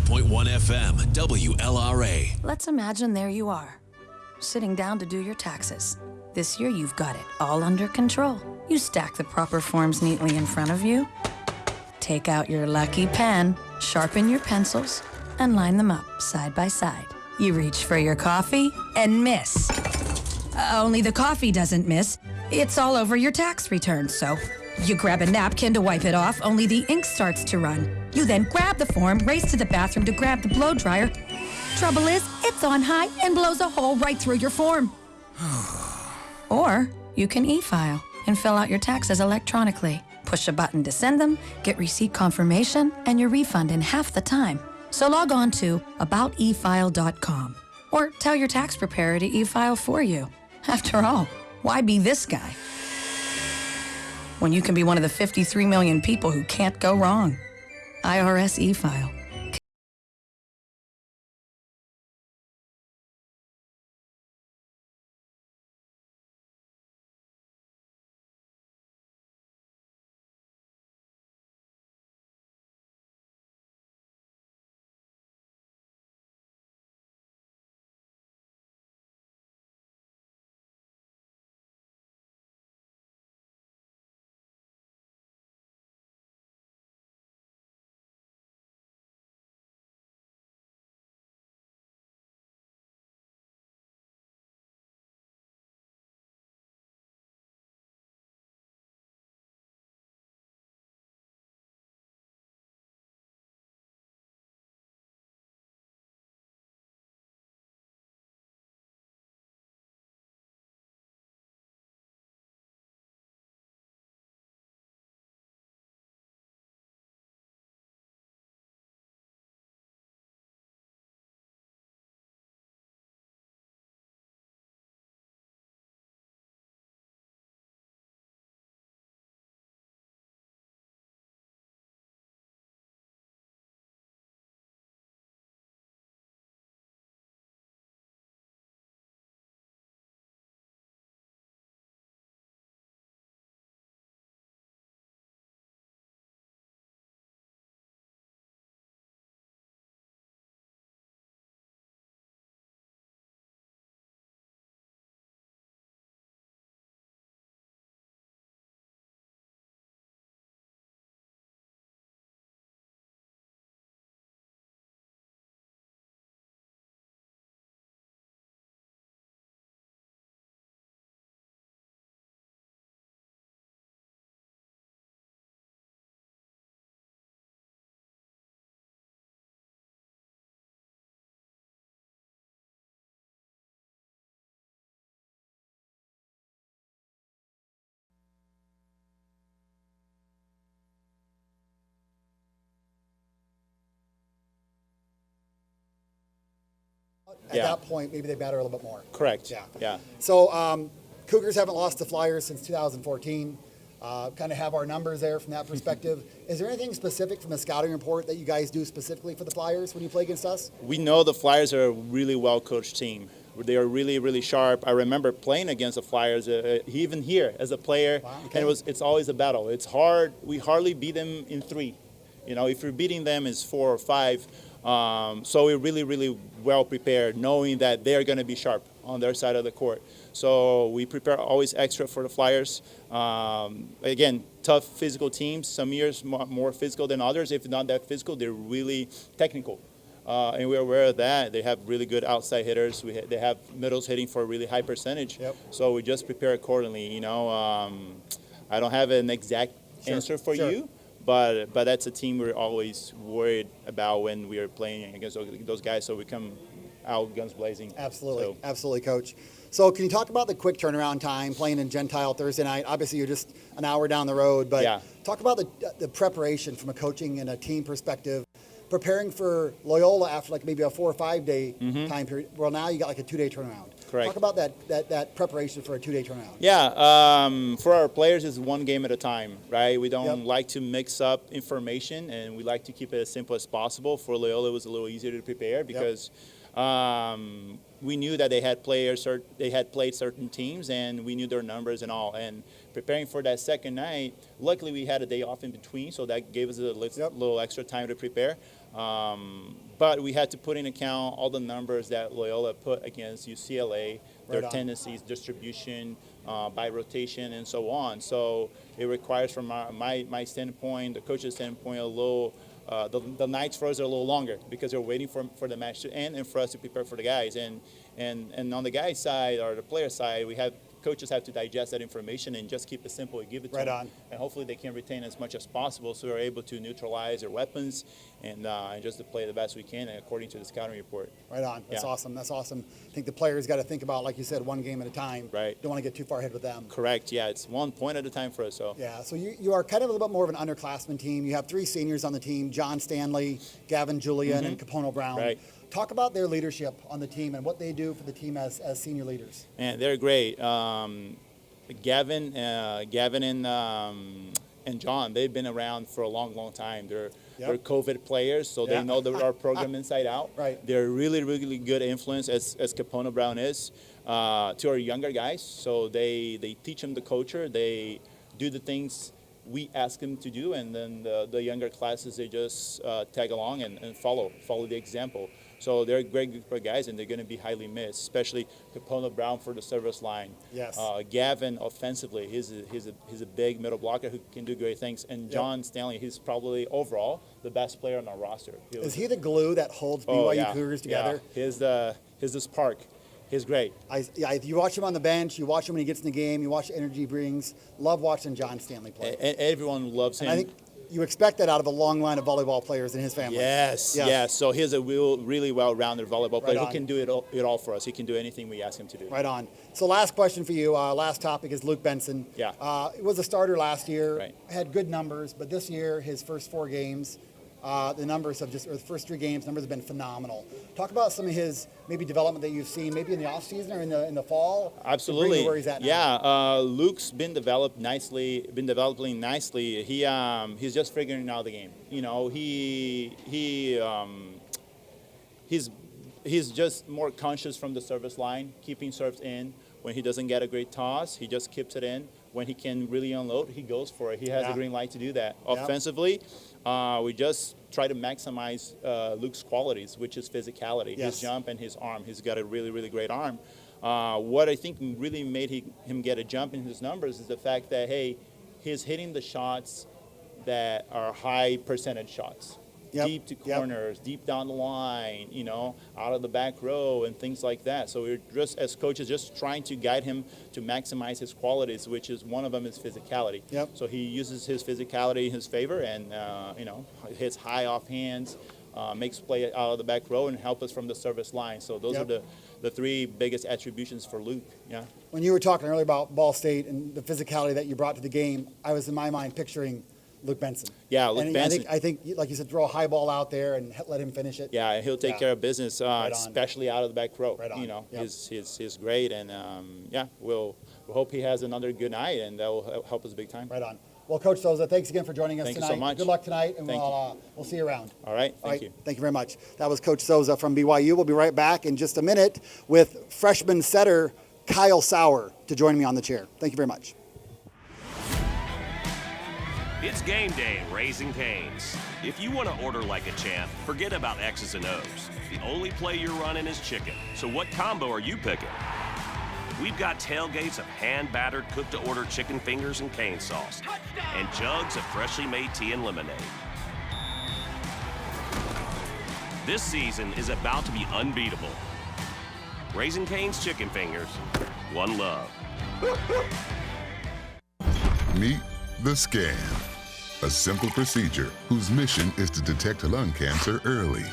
101.1 FM, WLRA. Let's imagine there you are, sitting down to do your taxes. This year you've got it all under control. You stack the proper forms neatly in front of you, take out your lucky pen, sharpen your pencils, and line them up side by side. You reach for your coffee and miss. Only the coffee doesn't miss. It's all over your tax return, so you grab a napkin to wipe it off, only the ink starts to run. You then grab the form, race to the bathroom to grab the blow dryer. Trouble is, it's on high and blows a hole right through your form. Or you can e-file and fill out your taxes electronically. Push a button to send them, get receipt confirmation, and your refund in half the time. So log on to aboutefile.com or tell your tax preparer to e-file for you. After all, why be this guy when you can be one of the 53 million people who can't go wrong? IRS e-file. At that point, maybe they batter a little bit more. Correct. Yeah. So Cougars haven't lost to Flyers since 2014. Kind of have our numbers there from that perspective. Is there anything specific from the scouting report that you guys do specifically for the Flyers when you play against us? We know the Flyers are a really well-coached team. They are really, really sharp. I remember playing against the Flyers, even here as a player, and it's always a battle. It's hard. We hardly beat them in 3. You know, if you're beating them, it's 4 or 5. So we're really, really well prepared, knowing that they're going to be sharp on their side of the court. So we prepare always extra for the Flyers. Again, tough physical teams. Some years more physical than others. If not that physical, they're really technical. And we're aware of that. They have really good outside hitters. They have middles hitting for a really high percentage. Yep. So we just prepare accordingly. You know, I don't have an exact answer for you. But that's a team we're always worried about when we are playing against those guys, so we come out guns blazing. Absolutely, Coach. So can you talk about the quick turnaround time playing in Gentile Thursday night? Obviously, you're just an hour down the road, but talk about the preparation from a coaching and a team perspective, preparing for Loyola after like maybe a 4 or 5 day time period. Well, now you got like a 2-day turnaround. Correct. Talk about that preparation for a 2-day turnaround. Yeah, for our players, it's one game at a time, right? We don't like to mix up information, and we like to keep it as simple as possible. For Loyola, it was a little easier to prepare because we knew that they had players, or they had played certain teams, and we knew their numbers and all. And preparing for that second night, luckily we had a day off in between, so that gave us a little extra time to prepare. But we had to put in account all the numbers that Loyola put against UCLA, their tendencies, distribution, by rotation, and so on. So it requires, from my standpoint, the coach's standpoint, a little. The nights for us are a little longer because they're waiting for the match to end and for us to prepare for the guys. And on the guys' side or the player side, coaches have to digest that information and just keep it simple and give it to them. And hopefully they can retain as much as possible so we're able to neutralize their weapons and just to play the best we can according to the scouting report. Right on. That's awesome. That's awesome. I think the players got to think about, like you said, one game at a time. Right. Don't want to get too far ahead with them. Correct. Yeah, it's 1 point at a time for us. So. Yeah, so you are kind of a little bit more of an underclassmen team. You have 3 seniors on the team, John Stanley, Gavin Julian, and Capono Brown. Right. Talk about their leadership on the team and what they do for the team as senior leaders. Man, they're great. Gavin and John, they've been around for a long time. They're COVID players, so they know our program inside out. Right. They're really, really good influence, as Capono Brown is, to our younger guys. So they teach them the culture. They do the things we ask them to do, and then the younger classes, they just tag along and follow the example. So they're great guys, and they're going to be highly missed, especially Capono Brown for the service line. Yes. Gavin offensively, he's a big middle blocker who can do great things. And John Stanley, he's probably overall the best player on our roster. Is he the glue that holds BYU Cougars together? Yeah. He's the spark. He's great. You watch him on the bench. You watch him when he gets in the game. You watch the energy he brings. Love watching John Stanley play. And everyone loves him. And I think you expect that out of a long line of volleyball players in his family. Yes. So he's a really well-rounded volleyball player who can do it all for us. He can do anything we ask him to do. Right on. So last question for you. Last topic is Luke Benson. Yeah. He was a starter last year. Right. Had good numbers, but this year, his first 4 games, the numbers have the first 3 games, numbers have been phenomenal. Talk about some of his maybe development that you've seen, maybe in the off season or in the fall. Absolutely. Where he's at now. Yeah, Luke's been developing nicely. He's just figuring out the game. You know, he's just more conscious from the service line, keeping serves in. When he doesn't get a great toss, he just keeps it in. When he can really unload, he goes for it. He has a green light to do that. Offensively, we just try to maximize Luke's qualities, which is physicality, his jump and his arm. He's got a really great arm. What I think really made him get a jump in his numbers is the fact that, hey, he's hitting the shots that are high percentage shots. Deep to corners, deep down the line, you know, out of the back row and things like that. So we're just, as coaches, just trying to guide him to maximize his qualities, which is one of them is physicality. So he uses his physicality in his favor and, you know, hits high off hands, makes play out of the back row and help us from the service line. So those are the 3 biggest attributions for Luke. Yeah. When you were talking earlier about Ball State and the physicality that you brought to the game, I was in my mind picturing Luke Benson. Yeah, Luke Benson. I think, like you said, throw a high ball out there and let him finish it. Yeah, he'll take care of business, especially out of the back row. Right on. You know, he's great, and we'll hope he has another good night, and that will help us big time. Right on. Well, Coach Souza, thanks again for joining us tonight. Thank you so much. Good luck tonight, and we'll see you around. All right. Thank you. Thank you very much. That was Coach Souza from BYU. We'll be right back in just a minute with freshman setter Kyle Saur to join me on the chair. Thank you very much. It's game day at Raising Cane's. If you want to order like a champ, forget about X's and O's. The only play you're running is chicken. So what combo are you picking? We've got tailgates of hand-battered, cooked-to-order chicken fingers and cane sauce, and jugs of freshly made tea and lemonade. This season is about to be unbeatable. Raising Cane's chicken fingers, one love. Meet the scan, a simple procedure whose mission is to detect lung cancer early.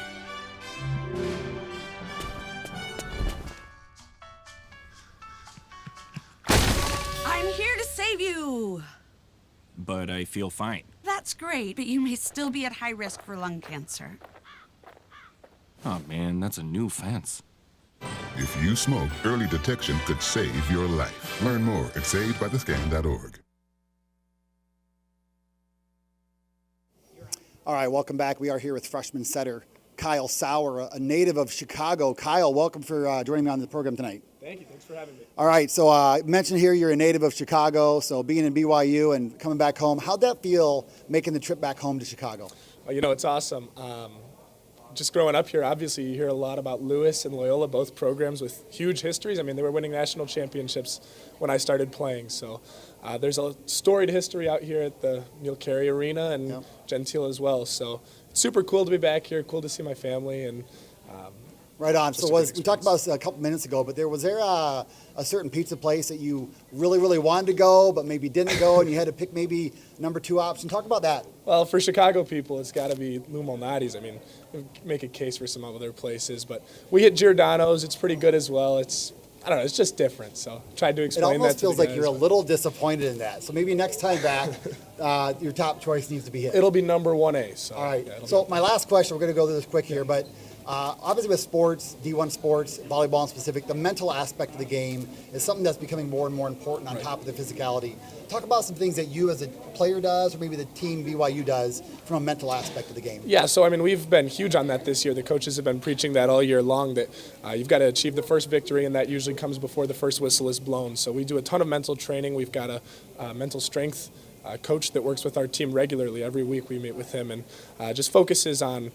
I'm here to save you. But I feel fine. That's great, but you may still be at high risk for lung cancer. Oh man, that's a new fence. If you smoke, early detection could save your life. Learn more at savedbythescan.org. All right, welcome back. We are here with freshman setter Kyle Saur, a native of Chicago. Kyle, welcome for joining me on the program tonight. Thank you. Thanks for having me. All right, so I mentioned here you're a native of Chicago, so being in BYU and coming back home, how'd that feel making the trip back home to Chicago? Well, it's awesome. Just growing up here, obviously you hear a lot about Lewis and Loyola, both programs with huge histories. I mean, they were winning national championships when I started playing. So there's a storied history out here at the Neil Carey Arena and Gentile as well. So it's super cool to be back here, cool to see my family. And right on. So we talked about this a couple minutes ago, but was there a certain pizza place that you really, really wanted to go, but maybe didn't go, and you had to pick maybe number 2 option? Talk about that. Well, for Chicago people, it's got to be Lou Malnati's. I mean, make a case for some other places, but we hit Giordano's. It's pretty good as well. I don't know, it's just different. So tried to explain that to the guys. It almost feels like you're a little disappointed in that. So maybe next time back, your top choice needs to be hit. It'll be number 1A. So, all right. So my last question, we're going to go through this quick here, but obviously with sports, D1 sports, volleyball in specific, the mental aspect of the game is something that's becoming more and more important on top of the physicality. Talk about some things that you as a player does, or maybe the team BYU does from a mental aspect of the game. Yeah, so I mean, we've been huge on that this year. The coaches have been preaching that all year long, that you've got to achieve the first victory, and that usually comes before the first whistle is blown. So we do a ton of mental training. We've got a mental strength coach that works with our team regularly. Every week we meet with him and just focuses on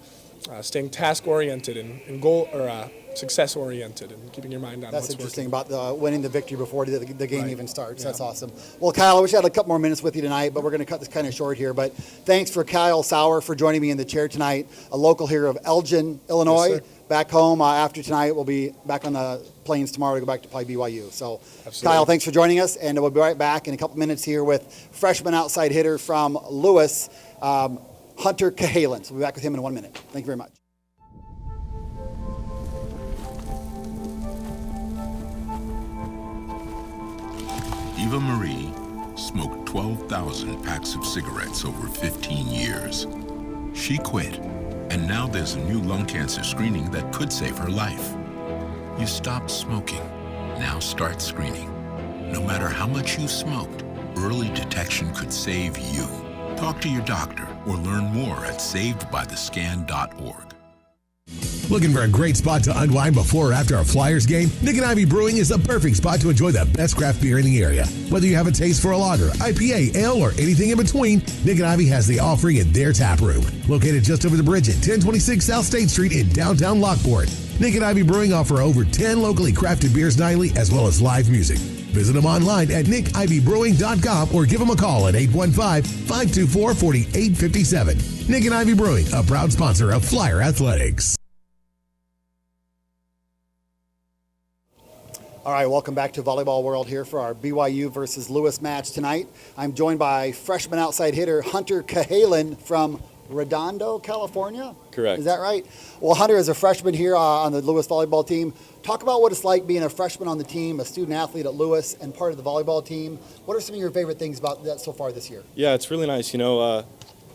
staying task-oriented and goal or success-oriented and keeping your mind on That's what's interesting working. about winning the victory before the game even starts. Yeah. That's awesome. Well, Kyle, I wish I had a couple more minutes with you tonight, but we're going to cut this kind of short here. But thanks for Kyle Saur for joining me in the chair tonight, a local here of Elgin, Illinois. Yes, back home after tonight. We'll be back on the planes tomorrow to go back to play BYU. So, Absolutely. Kyle, thanks for joining us, and we'll be right back in a couple minutes here with freshman outside hitter from Lewis, Hunter Cahalen. So we'll be back with him in 1 minute. Thank you very much. Eva Marie smoked 12,000 packs of cigarettes over 15 years. She quit, and now there's a new lung cancer screening that could save her life. You stopped smoking. Now start screening. No matter how much you smoked, early detection could save you. Talk to your doctor or learn more at savedbythescan.org. Looking for a great spot to unwind before or after a Flyers game? Nick and Ivy Brewing is the perfect spot to enjoy the best craft beer in the area. Whether you have a taste for a lager, IPA, ale, or anything in between, Nick and Ivy has the offering in their tap room. Located just over the bridge at 1026 South State Street in downtown Lockport. Nick and Ivy Brewing offer over 10 locally crafted beers nightly as well as live music. Visit them online at nickivybrewing.com or give them a call at 815-524-4857. Nick and Ivy Brewing, a proud sponsor of Flyer Athletics. All right, welcome back to Volleyball World here for our BYU versus Lewis match tonight. I'm joined by freshman outside hitter Hunter Cahalen from Redondo, California? Correct. Is that right? Well, Hunter is a freshman here on the Lewis volleyball team. Talk about what it's like being a freshman on the team, a student athlete at Lewis, and part of the volleyball team. What are some of your favorite things about that so far this year? Yeah, it's really nice.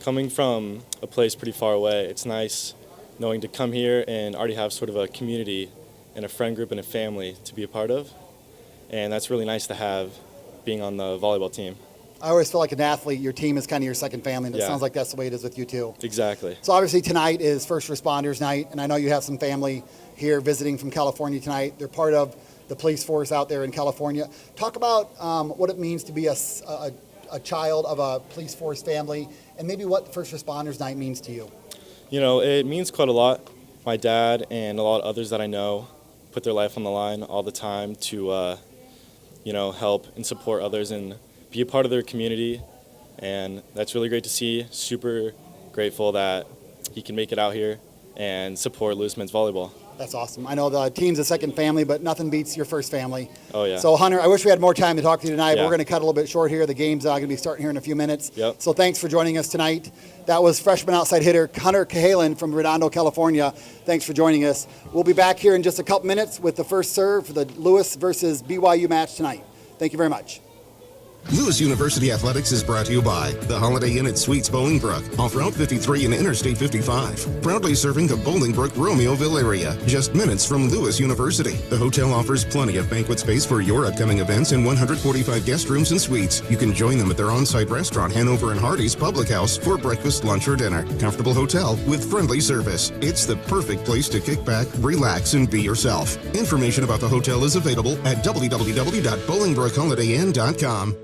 Coming from a place pretty far away, it's nice knowing to come here and already have sort of a community and a friend group and a family to be a part of. And that's really nice to have being on the volleyball team. I always feel like an athlete, your team is kind of your second family, and it Yeah. sounds like that's the way it is with you too. Exactly. So obviously tonight is First Responders Night, and I know you have some family here visiting from California tonight. They're part of the police force out there in California. Talk about what it means to be a child of a police force family, and maybe what First Responders Night means to you. It means quite a lot. My dad and a lot of others that I know put their life on the line all the time to, help and support others and be a part of their community. And that's really great to see. Super grateful that he can make it out here and support Lewis men's volleyball. That's awesome. I know the team's a second family, but nothing beats your first family. Oh, yeah. So, Hunter, I wish we had more time to talk to you tonight, but Yeah. we're going to cut a little bit short here. The game's going to be starting here in a few minutes. Yep. So thanks for joining us tonight. That was freshman outside hitter Hunter Cahalen from Redondo, California. Thanks for joining us. We'll be back here in just a couple minutes with the first serve for the Lewis versus BYU match tonight. Thank you very much. Lewis University Athletics is brought to you by the Holiday Inn at Suites Bolingbrook, off Route 53 and Interstate 55. Proudly serving the Bolingbrook Romeoville area, just minutes from Lewis University. The hotel offers plenty of banquet space for your upcoming events and 145 guest rooms and suites. You can join them at their on-site restaurant, Hanover and Hardy's Public House, for breakfast, lunch, or dinner. Comfortable hotel with friendly service. It's the perfect place to kick back, relax, and be yourself. Information about the hotel is available at www.bolingbrookholidayinn.com.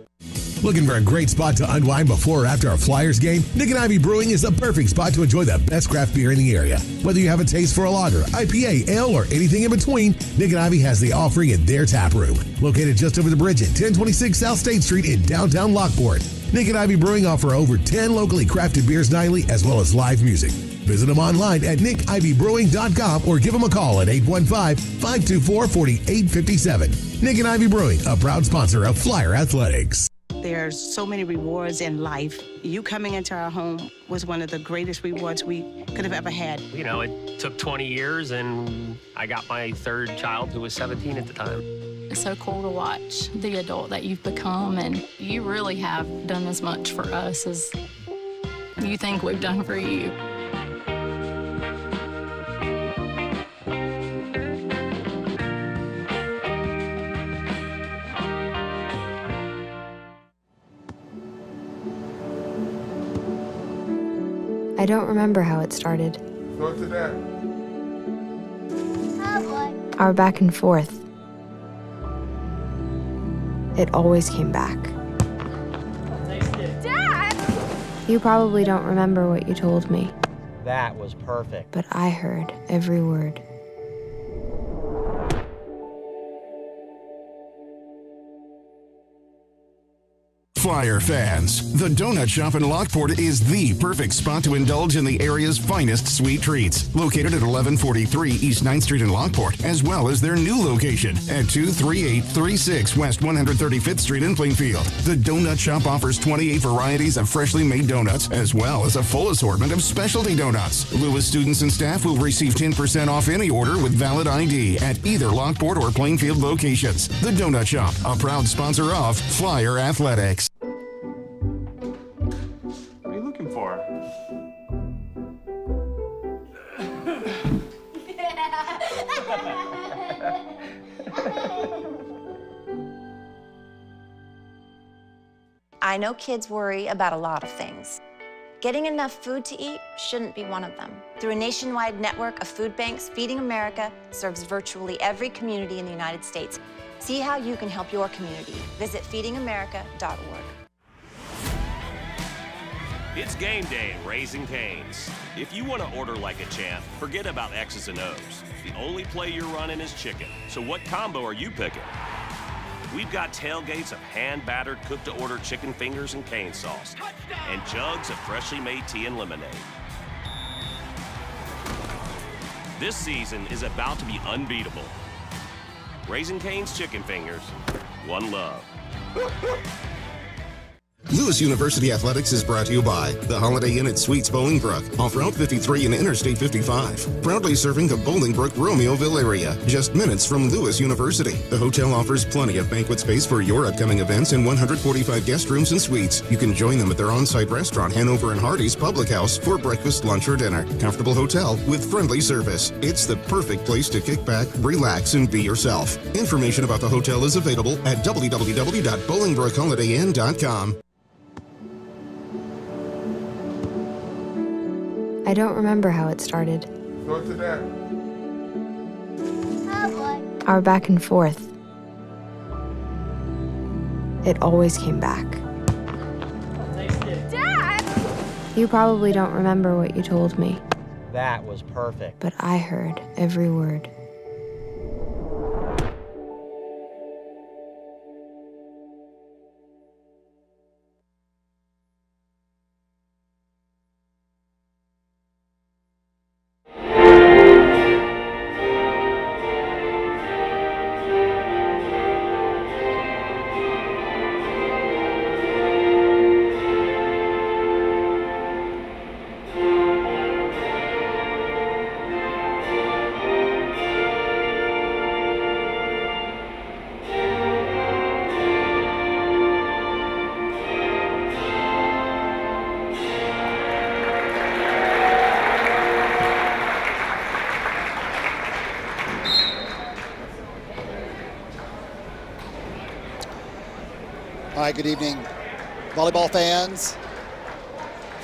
Looking for a great spot to unwind before or after a Flyers game? Nick and Ivy Brewing is the perfect spot to enjoy the best craft beer in the area. Whether you have a taste for a lager, IPA, ale, or anything in between, Nick and Ivy has the offering in their tap room. Located just over the bridge at 1026 South State Street in downtown Lockport. Nick and Ivy Brewing offer over 10 locally crafted beers nightly as well as live music. Visit them online at nickivybrewing.com or give them a call at 815-524-4857. Nick and Ivy Brewing, a proud sponsor of Flyer Athletics. There's so many rewards in life. You coming into our home was one of the greatest rewards we could have ever had. You know, it took 20 years and I got my third child who was 17 at the time. It's so cool to watch the adult that you've become, and you really have done as much for us as you think we've done for you. I don't remember how it started. Go to that. Our back and forth. It always came back. Dad! You probably don't remember what you told me, That was perfect. but I heard every word. Flyer fans, the Donut Shop in Lockport is the perfect spot to indulge in the area's finest sweet treats. Located at 1143 East 9th Street in Lockport, as well as their new location at 23836 West 135th Street in Plainfield. The Donut Shop offers 28 varieties of freshly made donuts, as well as a full assortment of specialty donuts. Lewis students and staff will receive 10% off any order with valid ID at either Lockport or Plainfield locations. The Donut Shop, a proud sponsor of Flyer Athletics. What are you looking for? I know kids worry about a lot of things. Getting enough food to eat shouldn't be one of them. Through a nationwide network of food banks, Feeding America serves virtually every community in the United States. See how you can help your community. Visit feedingamerica.org. It's game day at Raising Cane's. If you want to order like a champ, forget about X's and O's. The only play you're running is chicken. So what combo are you picking? We've got tailgates of hand-battered, cooked-to-order chicken fingers and cane sauce, and jugs of freshly made tea and lemonade. This season is about to be unbeatable. Raising Cane's chicken fingers, one love. Lewis University Athletics is brought to you by the Holiday Inn at Suites Bolingbrook, off Route 53 and Interstate 55. Proudly serving the Bolingbrook Romeoville area, just minutes from Lewis University. The hotel offers plenty of banquet space for your upcoming events and 145 guest rooms and suites. You can join them at their on-site restaurant, Hanover and Hardy's Public House, for breakfast, lunch, or dinner. Comfortable hotel with friendly service. It's the perfect place to kick back, relax, and be yourself. Information about the hotel is available at www.bolingbrookholidayinn.com. I don't remember how it started. Go to that. Our back and forth. It always came back. Dad! You probably don't remember what you told me, That was perfect. but I heard every word. Hi, good evening, volleyball fans,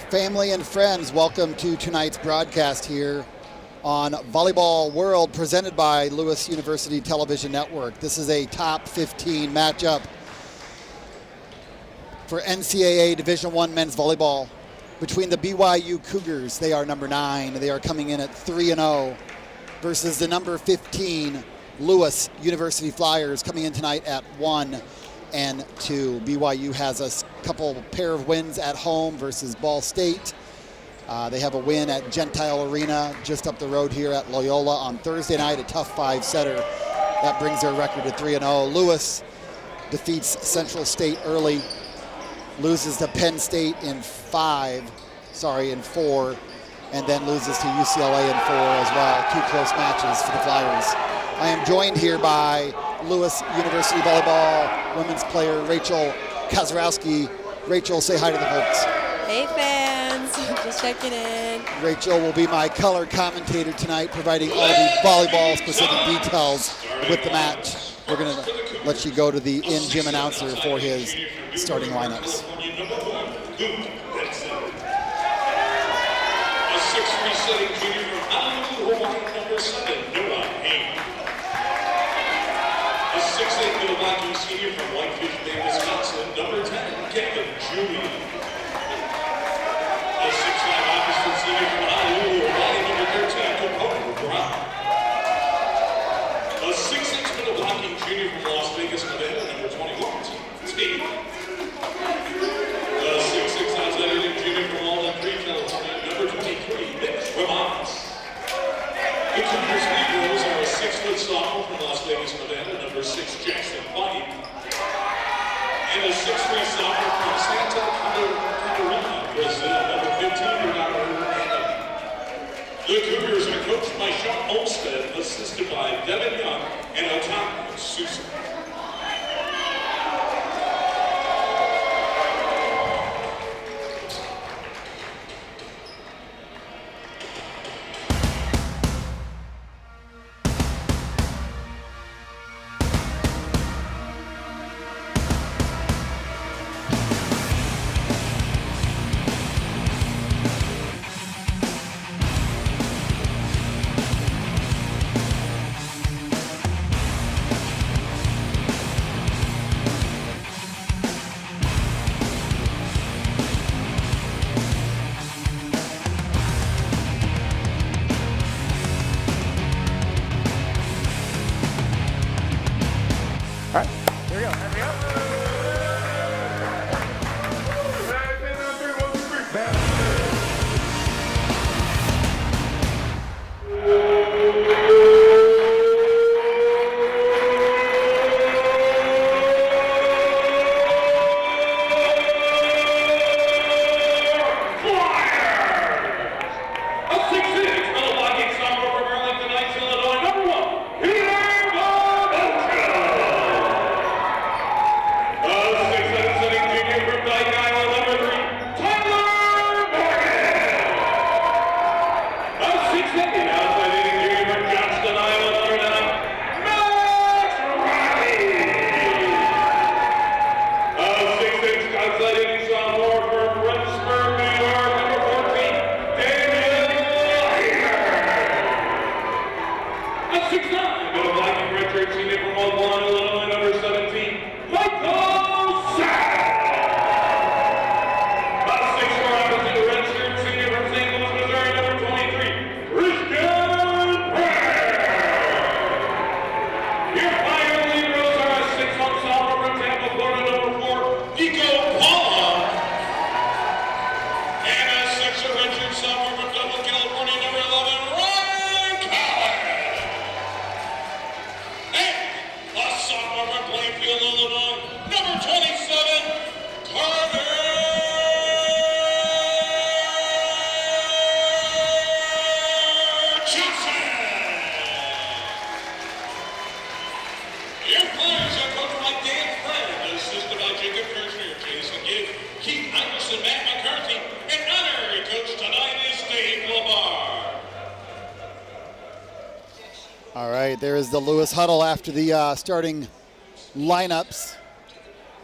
family and friends. Welcome to tonight's broadcast here on Volleyball World, presented by Lewis University Television Network. This is a top 15 matchup for NCAA Division I men's volleyball between the BYU Cougars. They are number 9. They are coming in at 3-0 versus the number 15 Lewis University Flyers, coming in tonight at 1-2. BYU has a couple pair of wins at home versus Ball State. They have a win at Gentile Arena just up the road here at Loyola on Thursday night, a tough 5-setter. That brings their record to 3-0. Lewis defeats Central State early, loses to Penn State in 4, and then loses to UCLA in 4 as well. 2 close matches for the Flyers. I am joined here by Lewis University Volleyball women's player Rachel Kazarowski. Rachel, say hi to the folks. Hey fans, just checking in. Rachel will be my color commentator tonight, providing all the volleyball specific details with the match. We're going to let you go to the in-gym announcer for his starting lineups. A 6'3" setting junior from Honolulu, Hawaii, number 7, Noah Haynes. A 6'8" middle blocking senior from Whitefish Bay, Wisconsin, number 10, Kevin Julian. A 6'5" opposite senior from Honolulu, Hawaii, number 13, Dakota Brown. A 6'6" middle blocking junior from Las Vegas, Nevada, number 21, Steve. A 6'6" outside hitting junior from Walnut Creek, California, number 23, Nick Ramos. The Cougars lead girls are a 6-foot sophomore from Las Vegas, Nevada, number 6, Jackson White. And a 6'3" sophomore from Santa Catarina, Brazil, number 15, Renato Hernandez. The Cougars are coached by Sean Olmstead, assisted by Devin Young and Otako Sousa. All right, there is the Lewis huddle after the starting lineups.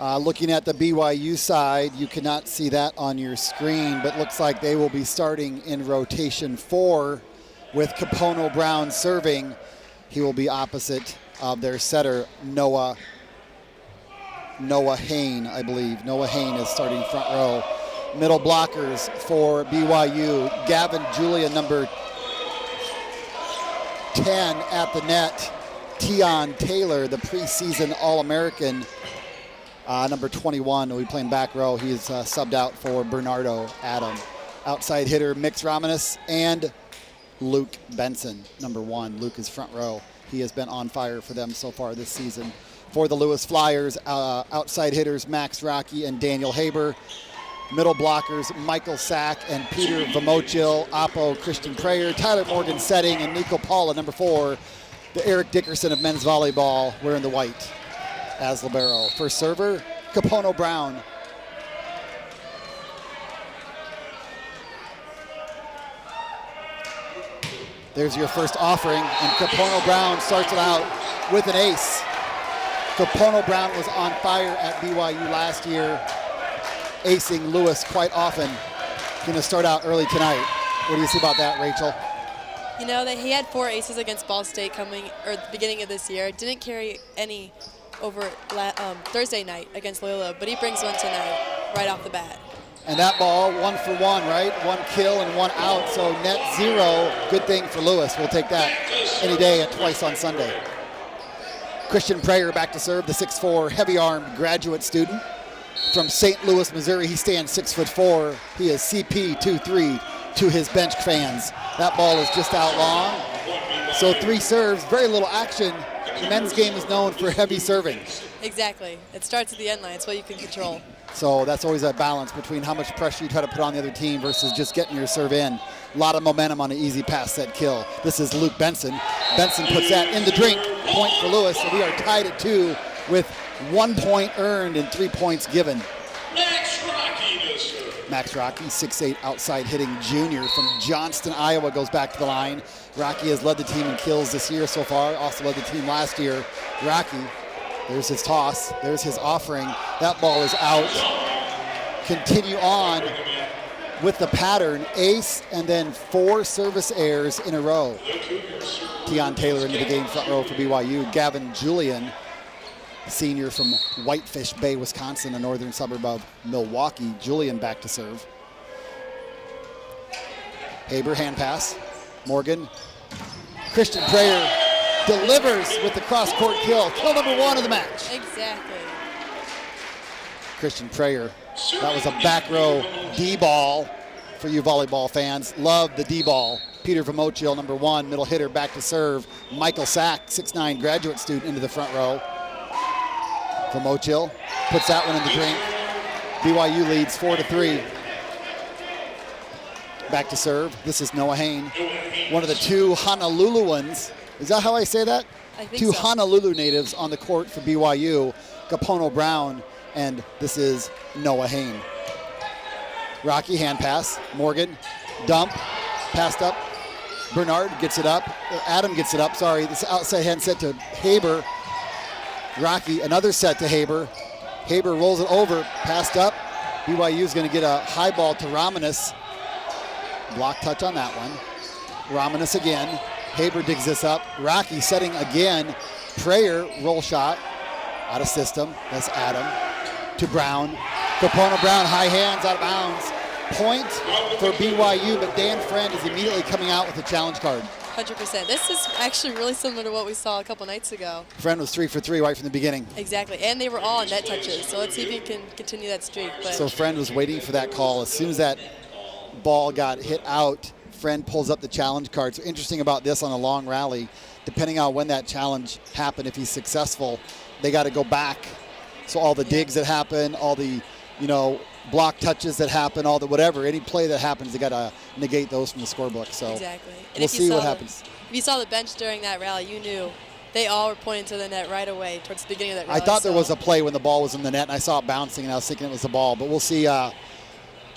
Looking at the BYU side, you cannot see that on your screen, but looks like they will be starting in rotation 4 with Capono Brown serving. He will be opposite of their setter, Noah Hain, I believe. Noah Hain is starting front row. Middle blockers for BYU, Gavin Julia, number 10 at the net. Tion Taylor, the preseason All-American, number 21, will be playing back row. He is subbed out for Bernardo Adam. Outside hitter, Mix Romanus and Luke Benson, number 1. Luke is front row. He has been on fire for them so far this season. For the Lewis Flyers, outside hitters, Max Rocky and Daniel Haber. Middle blockers, Michael Sack and Peter Vamochil, Oppo, Christian Prayer, Tyler Morgan setting, and Nico Paula, number 4. The Eric Dickerson of men's volleyball wearing the white as libero. First server, Capono Brown. There's your first offering, and Capono Brown starts it out with an ace. Capono Brown was on fire at BYU last year, acing Lewis quite often. Going to start out early tonight. What do you see about that, Rachel? You know, that he had 4 aces against Ball State at the beginning of this year. Didn't carry any over Thursday night against Loyola, but he brings one tonight right off the bat. And that ball, 1 for 1, right? 1 kill and 1 out, so net 0. Good thing for Lewis. We'll take that any day and twice on Sunday. Christian Prayer back to serve, the 6'4", heavy-armed graduate student from St. Louis, Missouri. He stands 6'4". He is CP 2-3 to his bench fans. That ball is just out long. So 3 serves, very little action. The men's game is known for heavy serving. Exactly. It starts at the end line. It's what you can control. So that's always a balance between how much pressure you try to put on the other team versus just getting your serve in. A lot of momentum on an easy pass set kill. This is Luke Benson. Benson puts that in the drink. Point for Lewis. So we are tied at 2 with 1 point earned and 3 points given. Max Rocky, 6'8", outside hitting junior from Johnston, Iowa, goes back to the line. Rocky has led the team in kills this year so far, also led the team last year. Rocky, there's his toss, there's his offering. That ball is out. Continue on with the pattern, ace and then 4 service errors in a row. Tion Taylor into the game front row for BYU. Gavin Julian, senior from Whitefish Bay, Wisconsin, a northern suburb of Milwaukee. Julian back to serve. Haber, hand pass. Morgan. Christian Prayer delivers with the cross-court kill. Kill number 1 of the match. Exactly. Christian Prayer. That was a back row D-ball for you volleyball fans. Love the D-ball. Peter Vamochil, number 1, middle hitter, back to serve. Michael Sack, 6'9", graduate student, into the front row. Vamochil puts that one in the drink. BYU leads 4-3. Back to serve. This is Noah Hain, one of the 2 Honoluluans. Is that how I say that? I think 2 so. Honolulu natives on the court for BYU. Capono Brown, and this is Noah Hain. Rocky, hand pass. Morgan, dump, passed up. Bernard gets it up. Adam gets it up, sorry. This outside hand set to Haber. Rocky, another set to Haber. Haber rolls it over, passed up. BYU is going to get a high ball to Romanus. Block touch on that one. Romanus again. Haber digs this up. Rocky setting again. Prayer, roll shot. Out of system. That's Adam. To Brown. Capono Brown, high hands, out of bounds. Point for BYU, but Dan Friend is immediately coming out with a challenge card. 100%. This is actually really similar to what we saw a couple nights ago. Friend was 3 for 3 right from the beginning. Exactly, and they were all on net touches, so let's see if he can continue that streak. But So Friend was waiting for that call. As soon as that ball got hit out, Friend pulls up the challenge card. So interesting about this on a long rally, depending on when that challenge happened, if he's successful, they got to go back. So all the digs that happen, all the, block touches that happen, all the whatever, any play that happens, they got to negate those from the scorebook. So exactly. And we'll see what happens. If you saw the bench during that rally, you knew they all were pointing to the net right away towards the beginning of that rally. I thought there was a play when the ball was in the net, and I saw it bouncing, and I was thinking it was the ball. But we'll see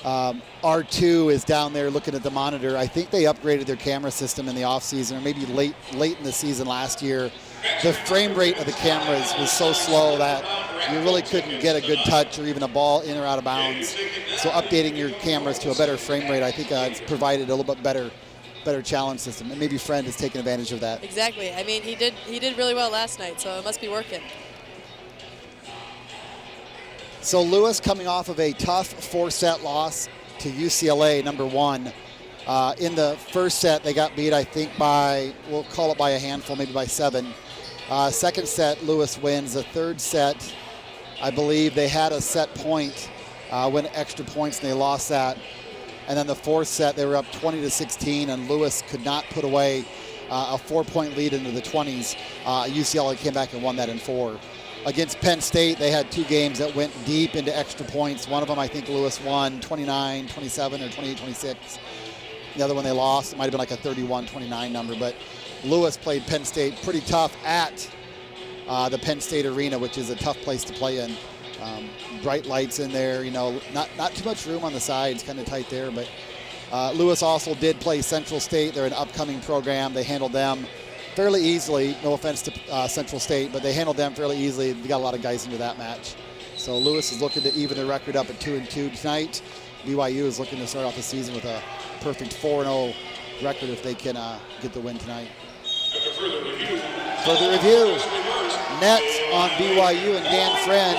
R2 is down there looking at the monitor. I think they upgraded their camera system in the offseason, or maybe late in the season last year. The frame rate of the cameras was so slow that you really couldn't get a good touch or even a ball in or out of bounds. So updating your cameras to a better frame rate, I think it's provided a little bit better challenge system, and maybe Friend has taken advantage of that. Exactly. I mean, he did really well last night, so it must be working. So Lewis coming off of a tough 4-set loss to UCLA, number 1. In the first set, they got beat, I think, by, we'll call it by a handful, maybe by 7. Second set, Lewis wins. The third set, I believe they had a set point, went extra points, and they lost that. And then the fourth set, they were up 20-16, and Lewis could not put away a 4-point lead into the 20s. UCLA came back and won that in 4. Against Penn State, they had 2 games that went deep into extra points. One of them, I think Lewis won 29-27 or 28-26. The other one they lost. It might have been like a 31-29 number, but Lewis played Penn State pretty tough at the Penn State Arena, which is a tough place to play in. Bright lights in there, not too much room on the sides, kind of tight there, but Lewis also did play Central State. They're an upcoming program. They handled them fairly easily. No offense to Central State, but they handled them fairly easily. They got a lot of guys into that match. So Lewis is looking to even the record up at 2-2 tonight. BYU is looking to start off the season with a perfect 4-0 record if they can get the win tonight. Further review. Net on BYU and Dan Friend.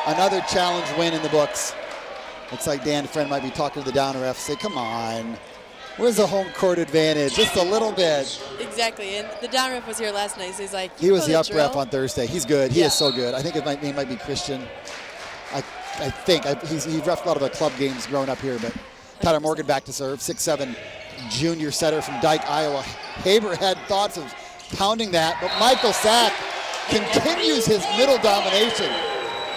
Another challenge win in the books. Looks like Dan Friend might be talking to the down ref. Say, come on. Where's the home court advantage? Just a little bit. Exactly, and the down ref was here last night, so he's like, he was the up ref on Thursday. He's good. He Yeah. is so good. I think his name might be Christian. I think. He reffed a lot of the club games growing up here, but Tyler Morgan back to serve. 6'7" junior setter from Dike, Iowa. Haber had thoughts of pounding that, but Michael Sack continues his middle domination.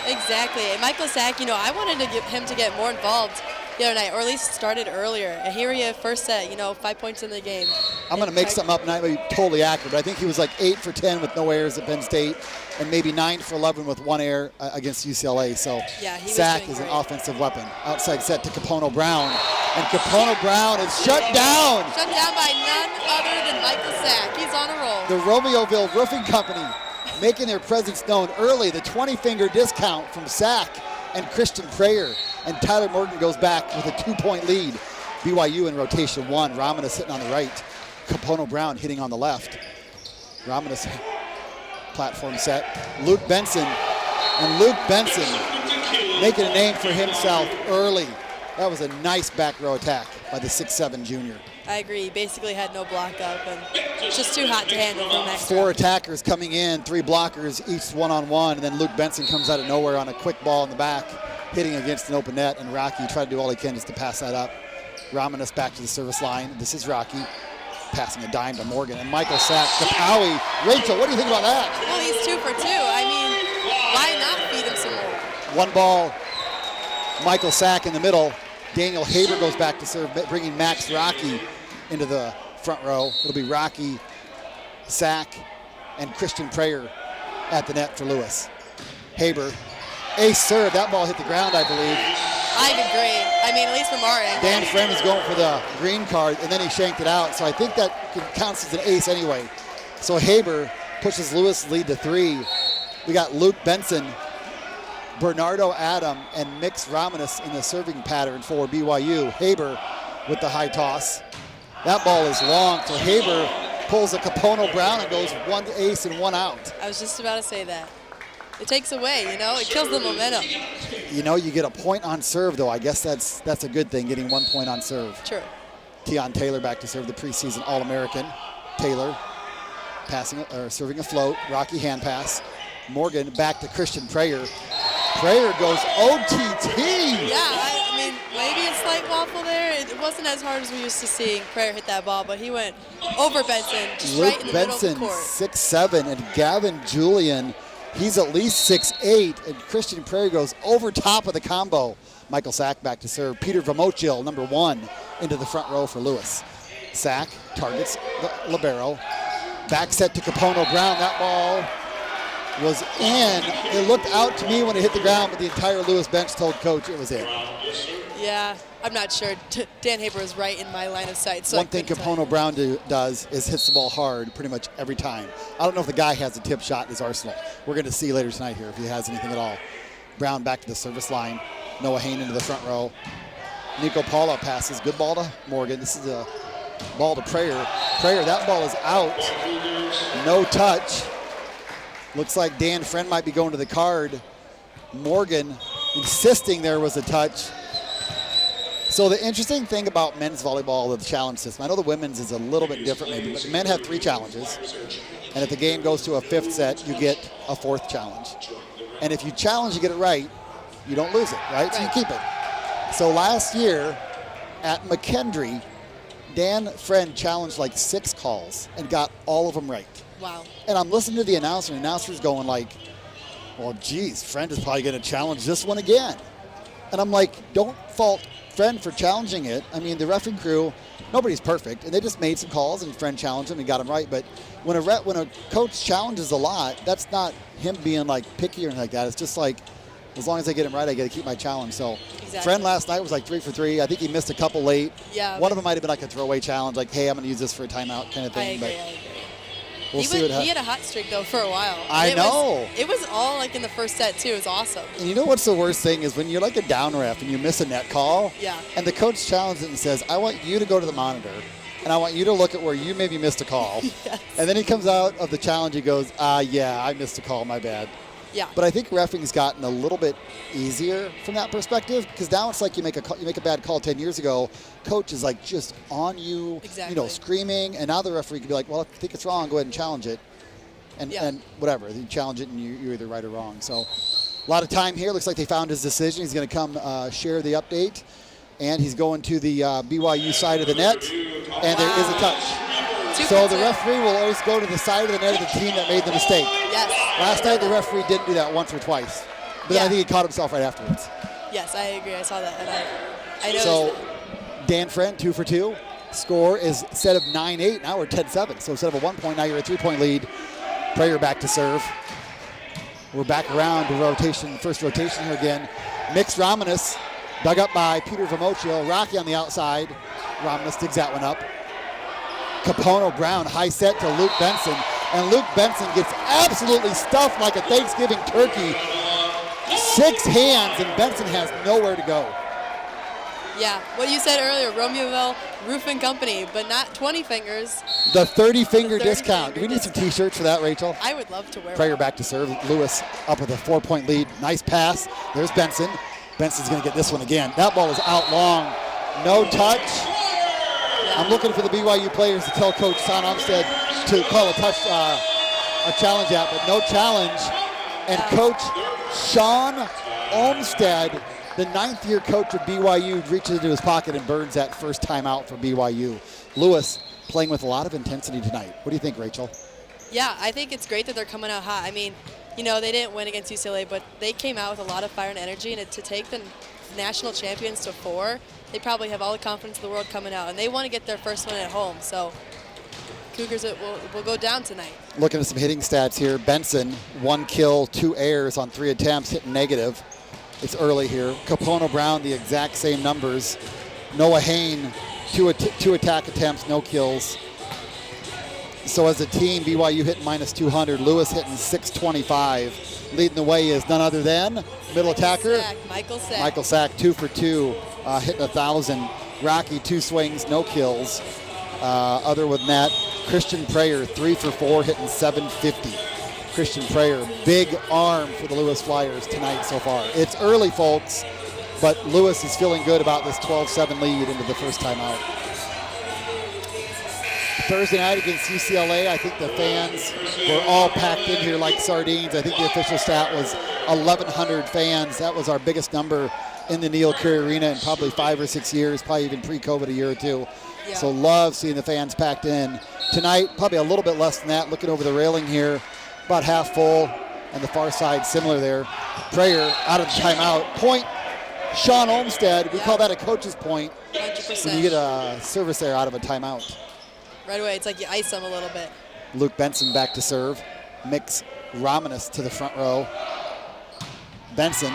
Exactly, and Michael Sack, I wanted to get him to get more involved the other night, or at least started earlier. And here he had first set, 5 points in the game. I'm going to make something up, and I may be totally accurate, but I think he was like 8 for 10 with no errors at Penn State, and maybe 9 for 11 with 1 error against UCLA. So yeah, he Sack is an offensive weapon. Outside set to Capono Brown, and Capono Brown is shut down. Shut down by none other than Michael Sack. He's on a roll. The Romeoville Roofing Company making their presence known early. The 20-finger discount from Sack and Christian Prayer. And Tyler Morgan goes back with a 2-point lead. BYU in rotation 1. Romanis sitting on the right. Capono Brown hitting on the left. Romanis platform set. Luke Benson. And Luke Benson making a name for himself early. That was a nice back row attack by the 6'7" junior. I agree. He basically had no block up, and it's just too hot to handle for the next 4 round. attackers coming in, 3 blockers, each one-on-one, and then Luke Benson comes out of nowhere on a quick ball in the back, hitting against an open net, and Rocky tried to do all he can just to pass that up. Romanis back to the service line. This is Rocky passing a dime to Morgan, and Michael Sack, Kapowie. Rachel, what do you think about that? Well, he's 2 for 2. I mean, why not feed him some more? 1 ball, Michael Sack in the middle. Daniel Haber goes back to serve, bringing Max Rocky into the front row. It'll be Rocky, Sack, and Christian Prayer at the net for Lewis. Haber, ace serve. That ball hit the ground, I believe. I agree. I mean, at least from our end. Dan Friend is going for the green card, and then he shanked it out. So I think that counts as an ace anyway. So Haber pushes Lewis' lead to 3. We got Luke Benson, Bernardo Adam, and Mix Romanis in the serving pattern for BYU. Haber with the high toss. That ball is long, so Haber pulls a Capono Brown and goes 1 ace and 1 out. I was just about to say that. It takes away, it kills the momentum. You get a point on serve, though. I guess that's a good thing, getting 1 point on serve. True. Tion Taylor back to serve, the preseason All-American. Taylor serving a float, Rocky hand pass. Morgan back to Christian Prayer. Prayer goes OTT. Yeah, I mean, maybe a slight waffle there. It wasn't as hard as we used to seeing Prayer hit that ball, but he went over Benson, just Luke right in the Benson, middle of the court. 6'7", and Gavin Julian, he's at least 6'8", and Christian Prayer goes over top of the combo. Michael Sack back to serve. Peter Vamochil, number 1, into the front row for Lewis. Sack targets the libero. Back set to Capono Brown. That ball was in. It looked out to me when it hit the ground, but the entire Lewis bench told Coach it was in. Yeah, I'm not sure. Dan Haber was right in my line of sight. So One thing Capono Brown does is hits the ball hard pretty much every time. I don't know if the guy has a tip shot in his arsenal. We're going to see later tonight here if he has anything at all. Brown back to the service line. Noah Hain into the front row. Nico Paula passes. Good ball to Morgan. This is a ball to Prayer. Prayer, that ball is out. No touch. Looks like Dan Friend might be going to the card. Morgan insisting there was a touch. So the interesting thing about men's volleyball, the challenge system, I know the women's is a little bit different maybe, but the men have 3 challenges. And if the game goes to a 5th set, you get a 4th challenge. And if you challenge, you get it right, you don't lose it, right? So you keep it. So last year at McKendree, Dan Friend challenged like 6 calls and got all of them right. Wow. And I'm listening to the announcer, and the announcer's going like, well, geez, Friend is probably going to challenge this one again. And I'm like, don't fault Friend for challenging it. I mean, the referee crew, nobody's perfect, and they just made some calls, and Friend challenged him and got him right. But when a coach challenges a lot, that's not him being like picky or anything like that. It's just like, as long as I get him right, I got to keep my challenge. So Friend last night was like 3 for 3. I think he missed a couple late. Yeah. One of them might have been like a throwaway challenge, like, hey, I'm going to use this for a timeout kind of thing. I agree. We'll see what happens. He had a hot streak, though, for a while. I know. It was all, like, in the first set, too. It was awesome. And you know what's the worst thing is when you're like a down ref and you miss a net call. Yeah. And the coach challenges it and says, I want you to go to the monitor, and I want you to look at where you maybe missed a call. Yes. And then he comes out of the challenge, he goes, yeah, I missed a call, my bad. Yeah. But I think reffing's gotten a little bit easier from that perspective, because now it's like you make a bad call 10 years ago, coach is like just on you, screaming, and now the referee can be like, well, if you think it's wrong, go ahead and challenge it. And whatever, you challenge it and you're either right or wrong. So a lot of time here. Looks like they found his decision. He's going to come share the update. And he's going to the BYU side of the net. And there is a touch. So the referee will always go to the side of the net of the team that made the mistake. Yes. Last night the referee didn't do that once or twice. But then I think he caught himself right afterwards. Yes, I agree. I saw that. And I noticed So that. Dan Friend, 2 for 2. Score is instead of 9-8, now we're 10-7. So instead of a 1 point, now you're a 3-point lead. Prayer back to serve. We're back around to rotation, first rotation here again. Mixed Romanus, dug up by Peter Vermocchio. Rocky on the outside. Romanus digs that one up. Capono Brown, high set to Luke Benson. And Luke Benson gets absolutely stuffed like a Thanksgiving turkey. 6 hands, and Benson has nowhere to go. Yeah, what you said earlier, Romeoville Roofing Company, but not 20 fingers. The 30-finger discount. Do we need some T-shirts for that, Rachel? I would love to wear Prayer one. back to serve. Lewis up with a 4-point lead. Nice pass. There's Benson. Benson's going to get this one again. That ball is out long. No touch. Yeah. I'm looking for the BYU players to tell Coach Son Olmsted to call a challenge out, but no challenge. And Coach Sean Olmsted, the 9th-year coach of BYU, reaches into his pocket and burns that first timeout for BYU. Lewis playing with a lot of intensity tonight. What do you think, Rachel? Yeah, I think it's great that they're coming out hot. I mean, you know, they didn't win against UCLA, but they came out with a lot of fire and energy, and to take the national champions to 4, they probably have all the confidence in the world coming out, and they want to get their first one at home. So Cougars will go down tonight. Looking at some hitting stats here. Benson, 1 kill, 2 errors on 3 attempts, hitting negative. It's early here. Capono Brown, the exact same numbers. Noah Hain, 2 attack attempts, no kills. So as a team, BYU hitting -200. Lewis hitting 625. Leading the way is none other than middle attacker. Michael Sack. Michael Sack, 2 for 2, hitting 1,000. Rocky, 2 swings, no kills. Other than that, Christian Prayer, 3 for 4, hitting 750. Christian Prayer, big arm for the Lewis Flyers tonight so far. It's early, folks, but Lewis is feeling good about this 12-7 lead into the first time out. Thursday night against UCLA, I think the fans were all packed in here like sardines. I think the official stat was 1,100 fans. That was our biggest number in the Neil Carey Arena in probably 5 or 6 years, probably even pre-COVID a year or 2. Yeah. So love seeing the fans packed in. Tonight, probably a little bit less than that. Looking over the railing here, about half full, and the far side similar there. Prayer out of the timeout. Point, Sean Olmsted. We call that a coach's point 100%. when you get a service there out of a timeout. Right away, it's like you ice them a little bit. Luke Benson back to serve. Mix Romeoville to the front row. Benson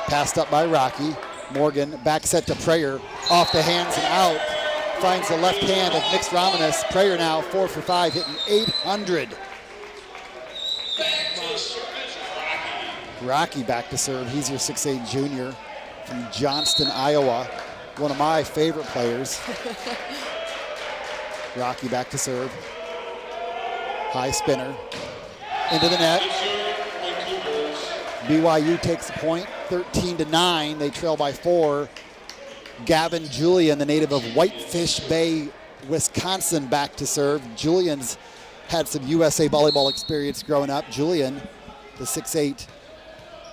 passed up by Rocky. Morgan back set to Prayer. Off the hands and out. Finds the left hand of Mix Romeoville. Prayer now 4 for 5, hitting 800. Rocky back to serve. He's your 6'8 junior from Johnston, Iowa. One of my favorite players. Rocky back to serve. High spinner. Into the net. BYU takes the point, 13-9. They trail by 4. Gavin Julian, the native of Whitefish Bay, Wisconsin, back to serve. Julian's had some USA volleyball experience growing up. Julian, the 6'8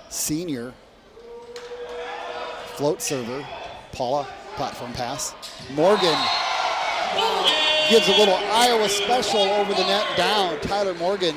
senior. Float server. Paula, platform pass. Morgan gives a little Iowa special over the net down. Tyler Morgan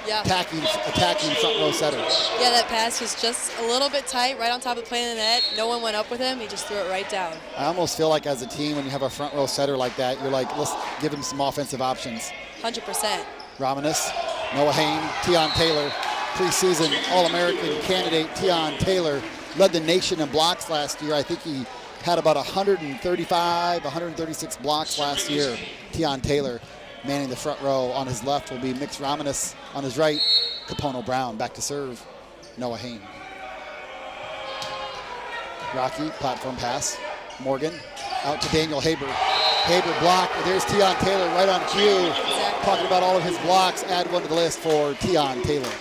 attacking front row setter. Yeah, that pass was just a little bit tight, right on top of the plane of the net. No one went up with him. He just threw it right down. I almost feel like as a team, when you have a front row setter like that, you're like, let's give him some offensive options. 100%. Romeoville, Noah Hain, Tion Taylor, preseason All-American candidate Tion Taylor led the nation in blocks last year. I think he had about 135, 136 blocks last year. Tion Taylor manning the front row. On his left will be Mix Romeoville. On his right, Capono Brown back to serve. Noah Hain. Rocky, platform pass. Morgan out to Daniel Haber. Haber blocked. There's Tion Taylor right on cue. Talking about all of his blocks. Add one to the list for Tion Taylor.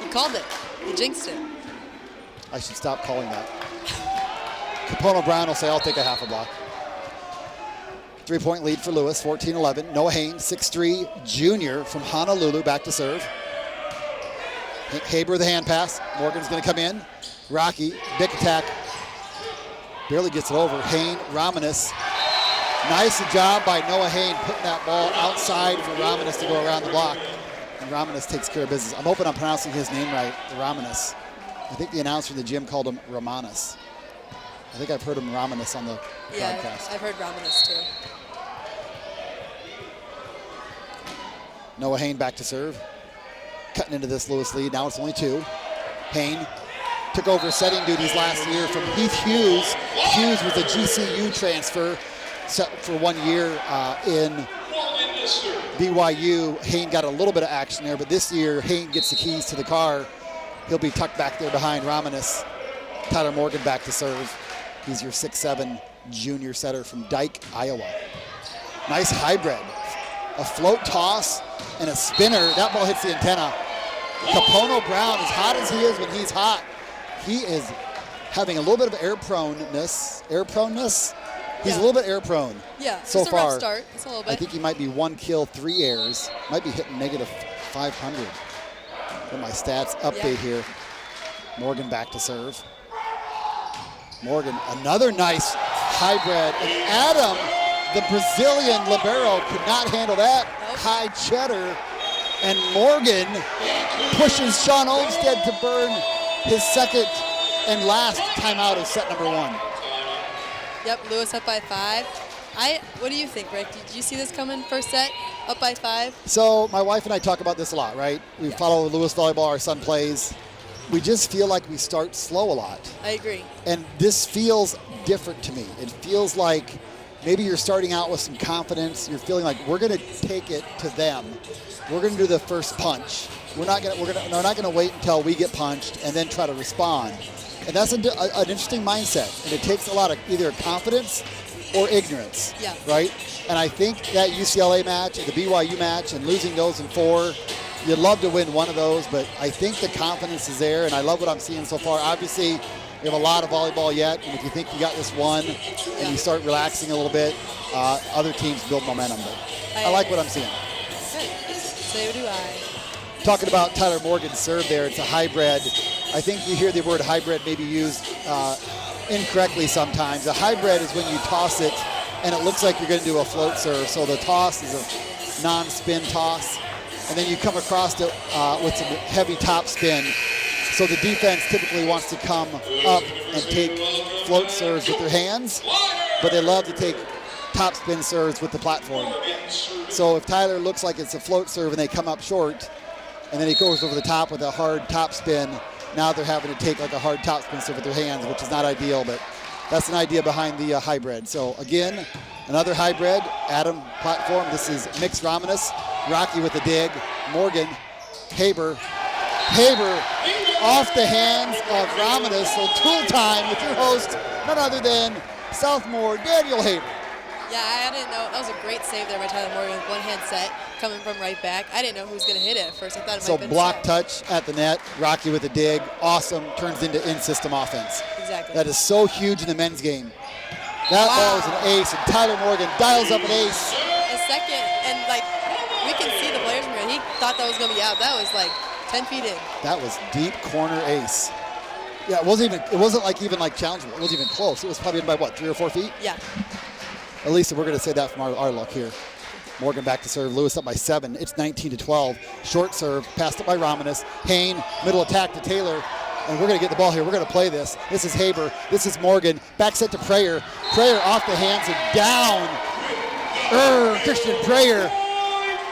He called it. He jinxed it. I should stop calling that. Capono Brown will say, I'll take a half a block. 3-point lead for Lewis, 14-11. Noah Hain, 6'3", junior from Honolulu, back to serve. Haber the hand pass. Morgan's going to come in. Rocky, big attack. Barely gets it over. Hain, Romeoville. Nice job by Noah Hain putting that ball outside for Romeoville to go around the block. And Romeoville takes care of business. I'm hoping I'm pronouncing his name right, Romeoville. I think the announcer in the gym called him Romanis. I think I've heard him Romeoville on the broadcast. I've heard Romeoville too. Noah Hain back to serve. Cutting into this Lewis lead. Now it's only 2. Hain took over setting duties last year from Heath Hughes. Hughes was a GCU transfer set for 1 year in BYU. Hain got a little bit of action there, but this year Hain gets the keys to the car. He'll be tucked back there behind Romeoville. Tyler Morgan back to serve. He's your 6'7" junior setter from Dike, Iowa. Nice hybrid. A float toss and a spinner. That ball hits the antenna. Capono Brown, as hot as he is when he's hot, he is having a little bit of air proneness. He's a little bit air prone. Yeah, so just a far. rough start. Just a little bit. I think he might be 1 kill, 3 airs. Might be hitting negative 500. Get my stats update here. Morgan back to serve. Morgan, another nice hybrid. And Adam, the Brazilian libero, could not handle that high cheddar. And Morgan pushes Sean Olmstead to burn his second and last timeout of set number 1. Yep, Lewis up by 5. What do you think, Rick? Did you see this coming first set, up by 5? So my wife and I talk about this a lot, right? We follow Lewis volleyball, our son plays. We just feel like we start slow a lot. I agree. And this feels different to me. It feels like maybe you're starting out with some confidence. You're feeling like we're going to take it to them. We're going to do the first punch. We're not going to wait until we get punched and then try to respond. And that's an interesting mindset. And it takes a lot of either confidence or ignorance, right? And I think that UCLA match and the BYU match and losing those in 4, you'd love to win one of those, but I think the confidence is there, and I love what I'm seeing so far. Obviously, we have a lot of volleyball yet, and if you think you got this one and you start relaxing a little bit, other teams build momentum. But I like what I'm seeing. Good. So do I. Talking about Tyler Morgan's serve there, it's a hybrid. I think you hear the word hybrid maybe used incorrectly sometimes. A hybrid is when you toss it and it looks like you're going to do a float serve. So the toss is a non-spin toss. And then you come across it with some heavy top spin. So the defense typically wants to come up and take float serves with their hands, but they love to take top spin serves with the platform. So if Tyler looks like it's a float serve and they come up short, and then he goes over the top with a hard top spin. Now they're having to take like a hard top spin serve with their hands, which is not ideal, but that's an idea behind the hybrid. So again, another hybrid, Adam platform. This is mixed Romanus. Rocky with the dig. Morgan, Haber off the hands of Romanus. So tool time with your host, none other than sophomore Daniel Haber. Yeah, I didn't know. That was a great save there by Tyler Morgan with one hand set coming from right back. I didn't know who was going to hit it at first. I thought it might have been block touch at the net. Rocky with a dig. Awesome. Turns into in-system offense. Exactly. That is so huge in the men's game. That ball is an ace, and Tyler Morgan dials up an ace. A second, and like we can see the players from here. He thought that was going to be out. That was like 10 feet in. That was deep corner ace. Yeah, it wasn't even like challengeable. It wasn't even close. It was probably in by what, 3 or 4 feet? Yeah. At least we're going to say that from our luck here. Morgan back to serve. Lewis up by 7. It's 19-12. Short serve. Passed up by Romanus. Hain, middle attack to Taylor. And we're going to get the ball here. We're going to play this. This is Haber. This is Morgan. Back set to Prayer. Prayer off the hands and down. Christian Prayer.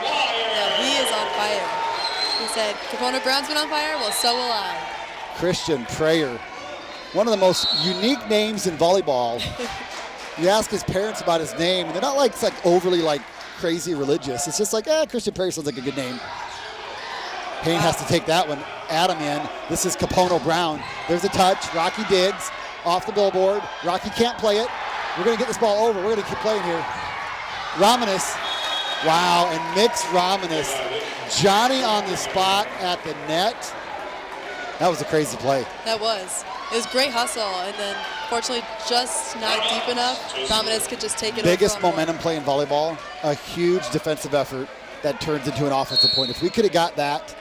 Yeah, he is on fire. He said, Capona Brown's been on fire? Well, so will I. Christian Prayer. One of the most unique names in volleyball. You ask his parents about his name, and they're not like overly like crazy religious. It's just like, Christian Prayer sounds like a good name. Payne has to take that one. Adam in. This is Capono Brown. There's a touch. Rocky digs off the billboard. Rocky can't play it. We're going to get this ball over. We're going to keep playing here. Romanus. Wow, and mixed Romanus. Johnny on the spot at the net. That was a crazy play. That was. It was great hustle, and then fortunately just not deep enough. Romanus could just take it over. Biggest momentum play in volleyball. A huge defensive effort that turns into an offensive point. If we could have got that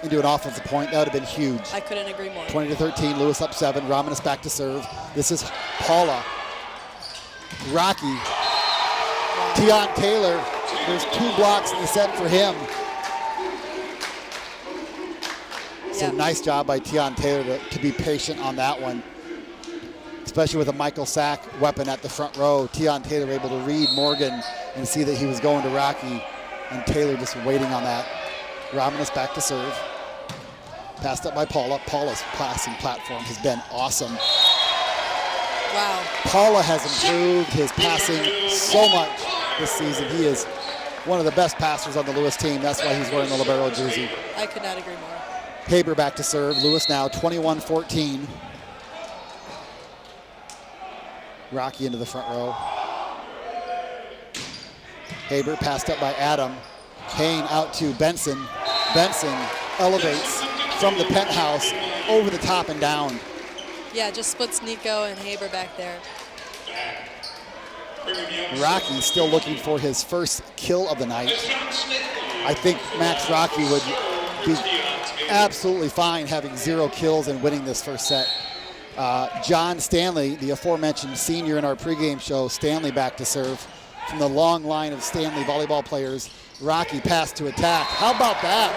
into an offensive point, that would have been huge. I couldn't agree more. 20-13, Lewis up 7. Romanus back to serve. This is Paula. Rocky. Wow. Tion Taylor. There's 2 blocks in the set for him. So nice job by Tion Taylor to be patient on that one, especially with a Michael Sack weapon at the front row. Tion Taylor able to read Morgan and see that he was going to Rocky, and Taylor just waiting on that. Romanus back to serve. Passed up by Paula. Paula's passing platform has been awesome. Wow. Paula has improved his passing so much this season. He is one of the best passers on the Lewis team. That's why he's wearing the libero jersey. I could not agree more. Haber back to serve. Lewis now 21-14. Rocky into the front row. Haber passed up by Adam. Kane out to Benson. Benson elevates from the penthouse over the top and down. Yeah, just splits Nico and Haber back there. Rocky still looking for his first kill of the night. I think Max Rocky would be absolutely fine having 0 kills and winning this first set. John Stanley, the aforementioned senior in our pregame show, Stanley back to serve from the long line of Stanley volleyball players. Rocky pass to attack. How about that?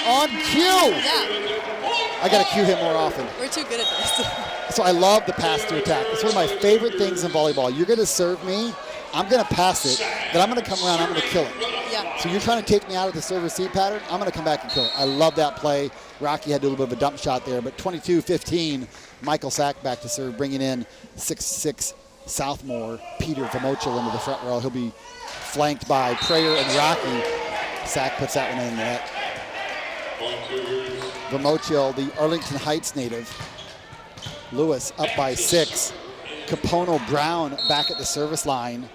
On cue! Yeah. I got to cue him more often. We're too good at this. So I love the pass to attack. It's one of my favorite things in volleyball. You're going to serve me, I'm going to pass it, then I'm going to come around, I'm going to kill it. Yeah. So you're trying to take me out of the serve-receive pattern, I'm going to come back and kill it. I love that play. Rocky had to do a little bit of a dump shot there, but 22-15, Michael Sack back to serve, bringing in 6'6" sophomore Peter Vermochel into the front row. He'll be flanked by Prayer and Rocky. Sack puts that one in the net. Vermochel, the Arlington Heights native. Lewis up by 6. Capono Brown back at the service line.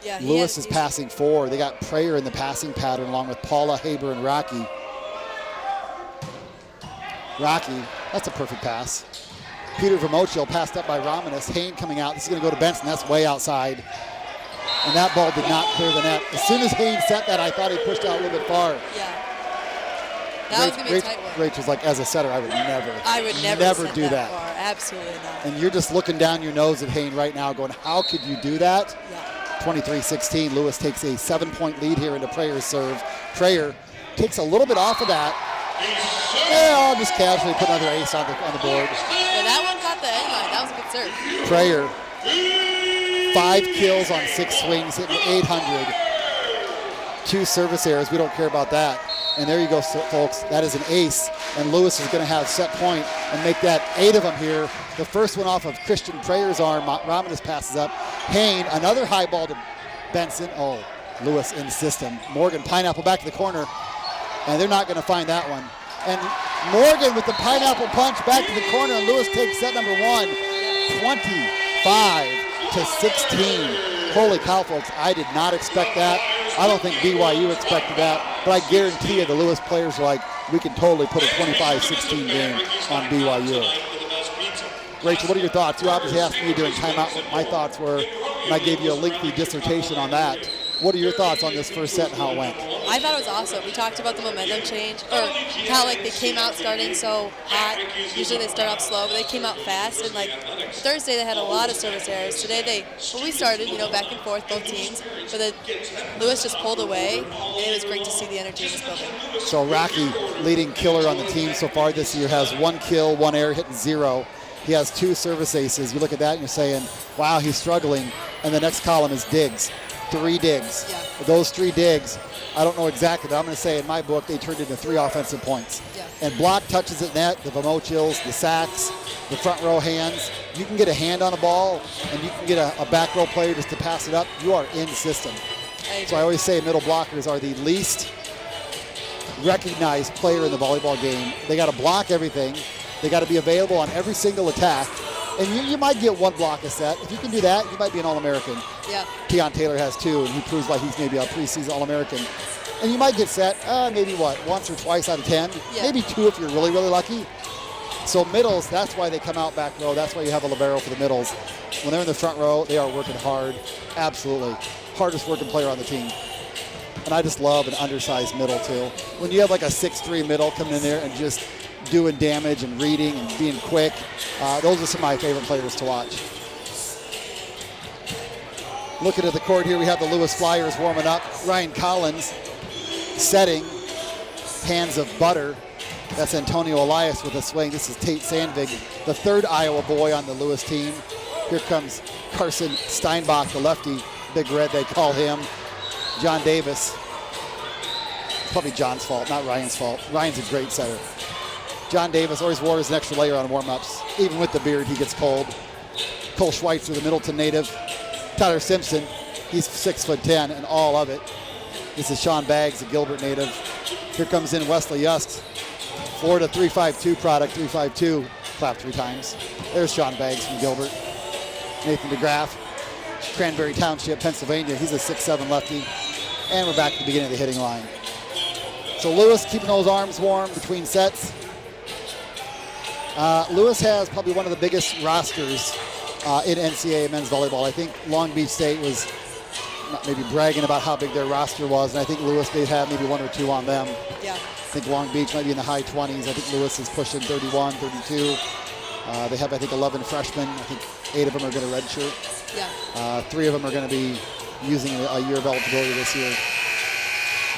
Yeah, Lewis is passing 4. They got Prayer in the passing pattern along with Paula, Haber, and Rocky. Rocky, that's a perfect pass. Peter Vermochel passed up by Romanus. Hain coming out. This is going to go to Benson. That's way outside. And that ball did not clear the net. As soon as Hain set that, I thought he pushed out a little bit far. Yeah. That was going to be a tight one. Rachel's like, as a setter, I would never do that. Far. Absolutely not. And you're just looking down your nose at Hain right now going, how could you do that? Yeah. 23-16, Lewis takes a 7-point lead here into Prayer's serve. Prayer takes a little bit off of that. Yeah, I'll just casually put another ace on the board. Yeah, that one caught the end line. That was a good serve. Prayer, 5 kills on 6 swings, hitting 800. 2 service errors. We don't care about that. And there you go, folks. That is an ace. And Lewis is going to have set point and make that 8 of them here. The first one off of Christian Prayer's arm. Romanis passes up. Hain, another high ball to Benson. Oh, Lewis in system. Morgan, pineapple back to the corner. And they're not going to find that one. And Morgan with the pineapple punch back to the corner. And Lewis takes set number 1. 25-16. Holy cow, folks. I did not expect that. I don't think BYU expected that. But I guarantee you the Lewis players are like, we can totally put a 25-16 game on BYU. Rachel, what are your thoughts? You obviously asked me during timeout what my thoughts were, and I gave you a lengthy dissertation on that. What are your thoughts on this first set and how it went? I thought it was awesome. We talked about the momentum change, or how like they came out starting so hot. Usually they start off slow, but they came out fast. And like Thursday they had a lot of service errors. Today we started, back and forth, both teams. But then Lewis just pulled away, and it was great to see the energy in this building. So Rocky, leading killer on the team so far this year, has 1 kill, 1 error, hitting 0. He has 2 service aces. You look at that and you're saying, wow, he's struggling. And the next column is digs. 3 digs. Yeah. Those 3 digs, I don't know exactly, but I'm going to say in my book they turned into 3 offensive points. Yeah. And block touches at net, the Vamochils, the sacks, the front row hands. You can get a hand on a ball, and you can get a back row player just to pass it up. You are in system. So I always say middle blockers are the least recognized player in the volleyball game. They got to block everything. They got to be available on every single attack. And you might get 1 block a set. If you can do that, you might be an All-American. Yeah. Keon Taylor has 2, and he proves like he's maybe a preseason All-American. And you might get set, maybe once or twice out of 10. Yeah. Maybe 2 if you're really, really lucky. So middles, that's why they come out back row. That's why you have a libero for the middles. When they're in the front row, they are working hard. Absolutely. Hardest working player on the team. And I just love an undersized middle, too. When you have like a 6'3" middle coming in there and just doing damage and reading and being quick. Those are some of my favorite players to watch. Looking at the court here, we have the Lewis Flyers warming up. Ryan Collins setting, hands of butter. That's Antonio Elias with a swing. This is Tate Sandvig, the 3rd Iowa boy on the Lewis team. Here comes Carson Steinbach, the lefty, Big Red they call him. John Davis. Probably John's fault, not Ryan's fault. Ryan's a great setter. John Davis always wore an extra layer on warm-ups. Even with the beard, he gets cold. Cole Schweitzer, the Middleton native. Tyler Simpson, he's 6'10" and all of it. This is Sean Baggs, the Gilbert native. Here comes in Wesley Yust, Florida 352 product, 352. Clap 3 times. There's Sean Baggs from Gilbert. Nathan DeGraff, Cranberry Township, Pennsylvania. He's a 6'7" lefty. And we're back to the beginning of the hitting line. So Lewis keeping those arms warm between sets. Lewis has probably one of the biggest rosters in NCAA men's volleyball. I think Long Beach State was maybe bragging about how big their roster was, and I think Lewis may have maybe 1 or 2 on them. Yeah. I think Long Beach might be in the high 20s. I think Lewis is pushing 31, 32. They have, I think, 11 freshmen. I think 8 of them are going to redshirt. Yeah. 3 of them are going to be using a year of eligibility this year.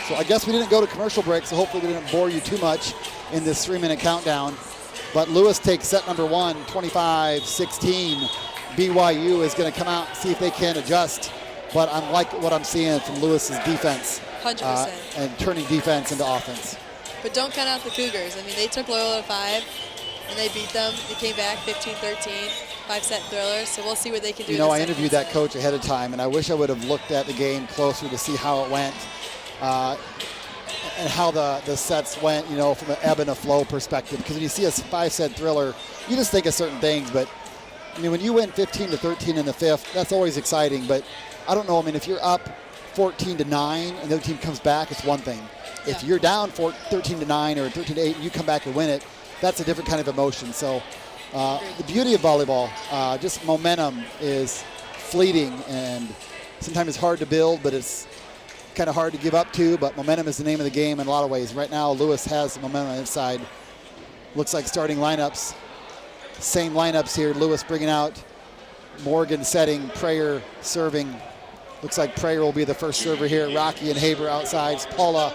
So I guess we didn't go to commercial break, so hopefully we didn't bore you too much in this 3-minute countdown. But Lewis takes set number 1, 25-16. BYU is going to come out and see if they can adjust. But I like what I'm seeing from Lewis's defense. 100%. And turning defense into offense. But don't count out the Cougars. I mean, they took Loyola to 5, and they beat them. They came back 15-13, 5-set thrillers. So we'll see what they can do. I interviewed that coach ahead of time, and I wish I would have looked at the game closer to see how it went. And how the sets went, from an ebb and a flow perspective. Because when you see a 5-set thriller, you just think of certain things. But, when you win 15-13 in the 5th, that's always exciting. But I don't know. If you're up 14-9 and the other team comes back, it's one thing. Yeah. If you're down 13-9 or 13-8 and you come back and win it, that's a different kind of emotion. So the beauty of volleyball, just momentum is fleeting. And sometimes it's hard to build, but it's kind of hard to give up to, but momentum is the name of the game in a lot of ways. Right now, Lewis has the momentum on his side. Looks like starting lineups. Same lineups here. Lewis bringing out Morgan setting, Prayer serving. Looks like Prayer will be the first server here. Rocky and Haber outside. Paula,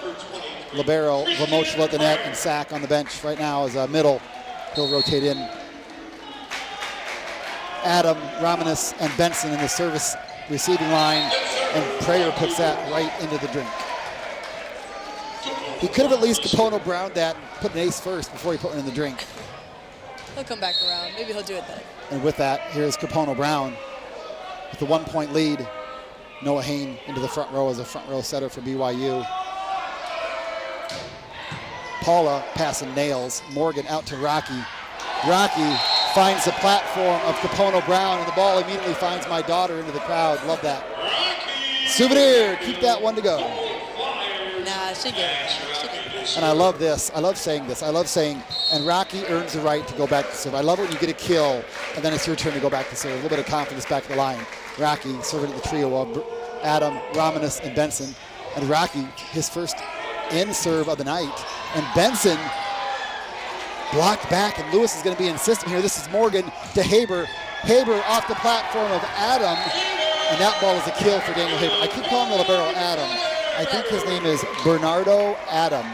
libero, Vamochil at the net, and Sack on the bench right now as a middle. He'll rotate in. Adam, Romanis, and Benson in the service receiving line, and Prayer puts that right into the drink. He could have at least Capono Brown that and put an ace first before he put one in the drink. He'll come back around. Maybe he'll do it then. And with that, here's Capono Brown with the 1-point lead. Noah Hain into the front row as a front row setter for BYU. Paula passing nails. Morgan out to Rocky. Rocky finds the platform of Capono Brown, and the ball immediately finds my daughter into the crowd. Love that. Souvenir, keep that one to go. Nah, she good. And I love this. I love saying this. I love saying, and Rocky earns the right to go back to serve. I love it when you get a kill, and then it's your turn to go back to serve. A little bit of confidence back at the line. Rocky serving at the trio of Adam, Romanis, and Benson. And Rocky, his first in serve of the night. And Benson blocked back, and Lewis is going to be insistent here. This is Morgan to Haber. Haber off the platform of Adam, and that ball is a kill for Daniel Haber. I keep calling the libero Adam. I think his name is Bernardo Adam.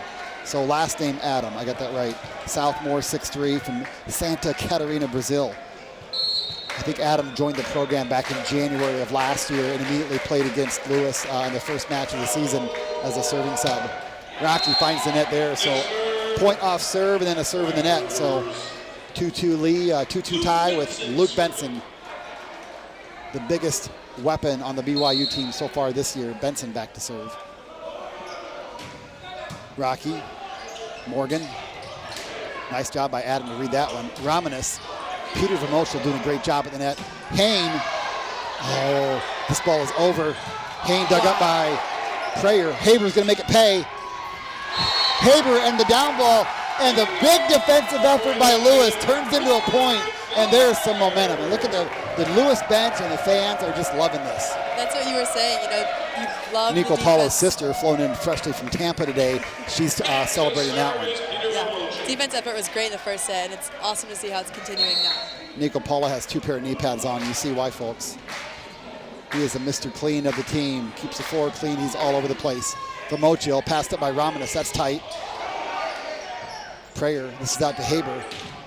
So last name Adam, I got that right. Southmore, 6'3", from Santa Catarina, Brazil. I think Adam joined the program back in January of last year and immediately played against Lewis in the first match of the season as a serving sub. Rocky finds the net there, so point off serve and then a serve in the net. So 2-2 lead, 2-2 tie with Luke Benson, the biggest weapon on the BYU team so far this year. Benson back to serve. Rocky, Morgan, nice job by Adam to read that one. Romanis, Peter Vermoschel doing a great job at the net. Hain, oh, this ball is over. Hain dug up by Prayer. Haber's gonna make it pay. Haber and the down ball, and the big defensive effort by Lewis turns into a point, and there's some momentum. And look at the Lewis bench, and the fans are just loving this. That's what you were saying, you know, you love Nico the Paulo's defense. sister, flown in freshly from Tampa today. She's celebrating that one. Yeah, defense effort was great in the first set, and it's awesome to see how it's continuing now. Nico Paulo has 2 pair of knee pads on. You see why, folks. He is a Mr. Clean of the team. Keeps the floor clean. He's all over the place. Vermochil passed up by Romanis. That's tight. Prayer. This is out to Haber.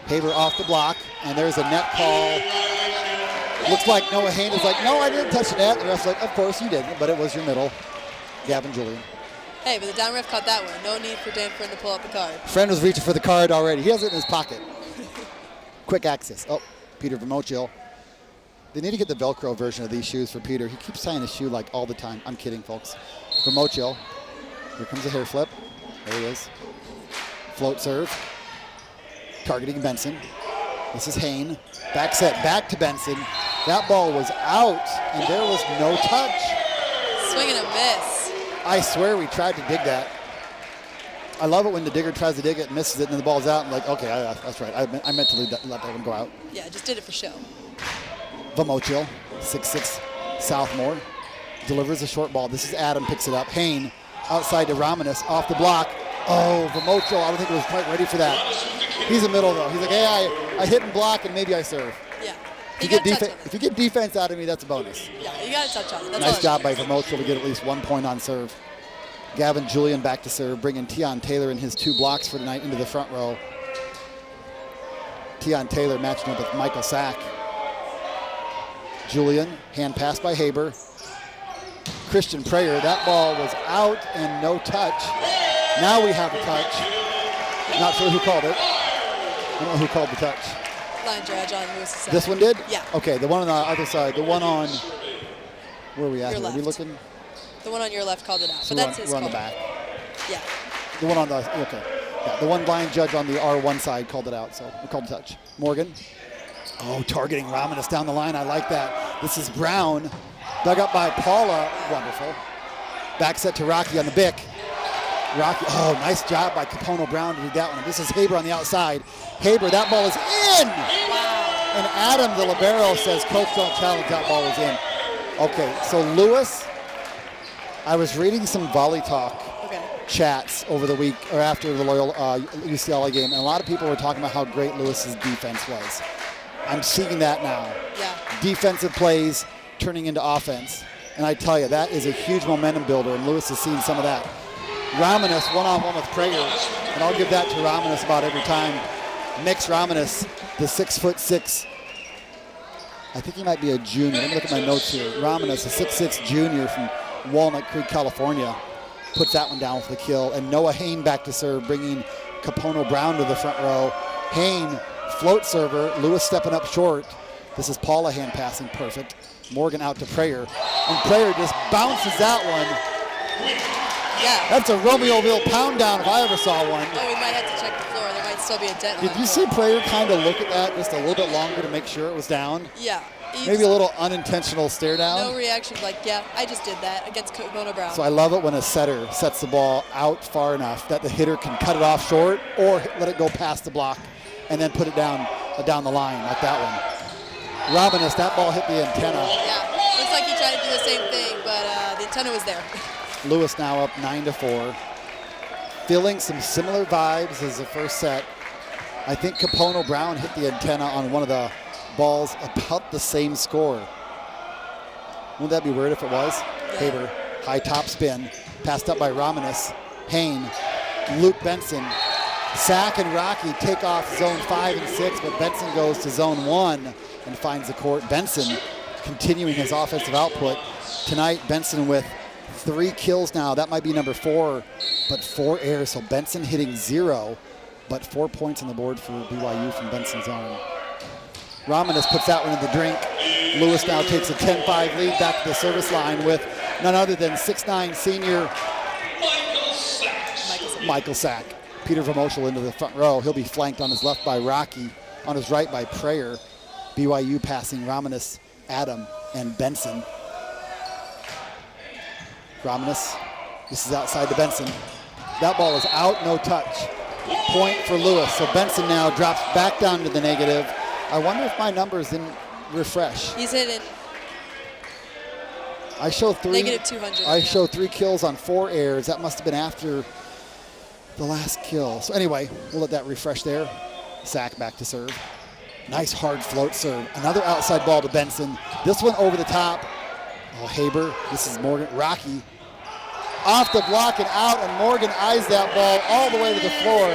Haber off the block, and there's a net call. Looks like Noah Hain is like, no, I didn't touch the net. The ref's like, of course you didn't, but it was your middle. Gavin Julian. Hey, but the down ref caught that one. No need for Dan Friend to pull up the card. Friend was reaching for the card already. He has it in his pocket. Quick access. Oh, Peter Vermochil. They need to get the Velcro version of these shoes for Peter. He keeps tying his shoe like all the time. I'm kidding, folks. Vermochil. Here comes a hair flip. There he is. Float serve. Targeting Benson. This is Hain. Back set, back to Benson. That ball was out, and there was no touch. Swing and a miss. I swear we tried to dig that. I love it when the digger tries to dig it and misses it, and then the ball's out, and like, okay, that's right. I meant to let that one go out. Yeah, just did it for show. Vermochil, 6'6", Southmore, delivers a short ball. This is Adam, picks it up. Hain, outside to Romanis, off the block. Oh, Vermochil, I don't think he was quite ready for that. He's in the middle, though. He's like, hey, I hit and block, and maybe I serve. Yeah. If you get defense out of me, that's a bonus. Yeah, you got to touch on it. That's Nice job by Vermochil to get at least 1 point on serve. Gavin Julian back to serve, bringing Tion Taylor and his 2 blocks for tonight into the front row. Tion Taylor matching up with Michael Sack. Julian, hand pass by Haber. Christian Prayer, that ball was out and no touch. Now we have a touch. Not sure who called it. I don't know who called the touch. Line judge on Lewis's side. This one did? Yeah. Okay, the one on the other side, the one on, where are we at Your here? Are we left. looking? The one on your left called it out, So but that's his we're on call. the back. Yeah. The one on the, okay. Yeah, the one blind judge on the R1 side called it out, so we called a touch. Morgan. Oh, targeting Romanis down the line. I like that. This is Brown. Dug up by Paula. Wonderful. Back set to Rocky on the Bic. Rocky, oh, nice job by Capono Brown to do that one. This is Haber on the outside. Haber, that ball is in! And Adam, the libero, says, Coach, don't challenge, that ball was in. Okay, so Lewis, I was reading some Volley Talk chats over the week, or after the Loyola UCLA game, and a lot of people were talking about how great Lewis's defense was. I'm seeing that now. Yeah. Defensive plays turning into offense. And I tell you, that is a huge momentum builder, and Lewis has seen some of that. Romanis one-on-one with Prager, and I'll give that to Romanis about every time. Mix Romanis, the 6'6". I think he might be a junior. Let me look at my notes here. Romanis, a 6'6" junior from Walnut Creek, California. puts that one down for the kill. And Noah Hain back to serve, bringing Capono Brown to the front row. Hain, float server. Lewis stepping up short. This is Paula hand passing perfect. Morgan out to Prayer. And Prayer just bounces that one. Yeah. That's a Romeoville pound down if I ever saw one. Oh, we might have to check the floor. There might still be a dent. Did you see Prayer kind of look at that just a little bit longer to make sure it was down? Yeah. Maybe a little unintentional stare down. No reaction, like, yeah, I just did that against Capono Brown. So I love it when a setter sets the ball out far enough that the hitter can cut it off short or let it go past the block and then put it down the line like that one. Robinus, that ball hit the antenna. Yeah, looks like he tried to do the same thing, but the antenna was there. Lewis now up 9-4. Feeling some similar vibes as the first set. I think Capono Brown hit the antenna on one of the balls about the same score. Wouldn't that be weird if it was? Yeah. Haber, high top spin, passed up by Romanus. Hain, Luke Benson. Sack and Rocky take off zone 5 and 6, but Benson goes to zone 1 and finds the court. Benson continuing his offensive output. Tonight, Benson with 3 kills now. That might be number 4, but 4 errors. So Benson hitting 0, but 4 points on the board for BYU from Benson's arm. Romanus puts that one in the drink. Lewis now takes a 10-5 lead back to the service line with none other than 6'9" senior Michael Sack. Peter Vermoschel into the front row. He'll be flanked on his left by Rocky, on his right by Prayer. BYU passing Romanus, Adam, and Benson. Romanus, this is outside to Benson. That ball is out, no touch. Point for Lewis. So Benson now drops back down to the negative. I wonder if my numbers didn't refresh. He's hitting I show 3. negative 200. I show 3 kills on 4 errors. That must have been after the last kill. So anyway, we'll let that refresh there. Sack back to serve. Nice hard float serve. Another outside ball to Benson. This one over the top. Oh, Haber. This is Morgan. Rocky. Off the block and out, and Morgan eyes that ball all the way to the floor.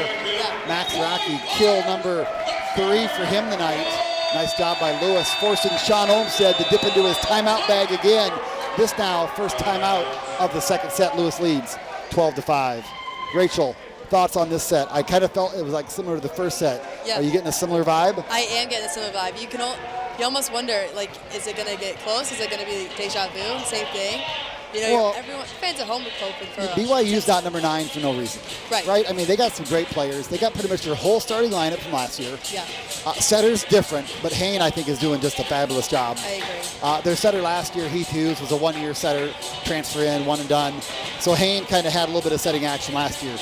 Max Rocky, kill number 3 for him tonight. Nice job by Lewis, forcing Sean Olmstead to dip into his timeout bag again. This now, first timeout of the second set. Lewis leads 12-5. Rachel, thoughts on this set? I kind of felt it was like similar to the first set. Yeah. Are you getting a similar vibe? I am getting a similar vibe. You almost wonder, like, is it going to get close? Is it going to be deja vu? Same thing? You know, Well, everyone, fans at home are hoping for BYU's not number 9 for no reason. Right. I mean, they got some great players. They got pretty much their whole starting lineup from last year. Yeah. Setter's different, but Hain, I think, is doing just a fabulous job. I agree. Their setter last year, Heath Hughes, was a 1-year setter, transfer in, one and done. So Hain kind of had a little bit of setting action last year.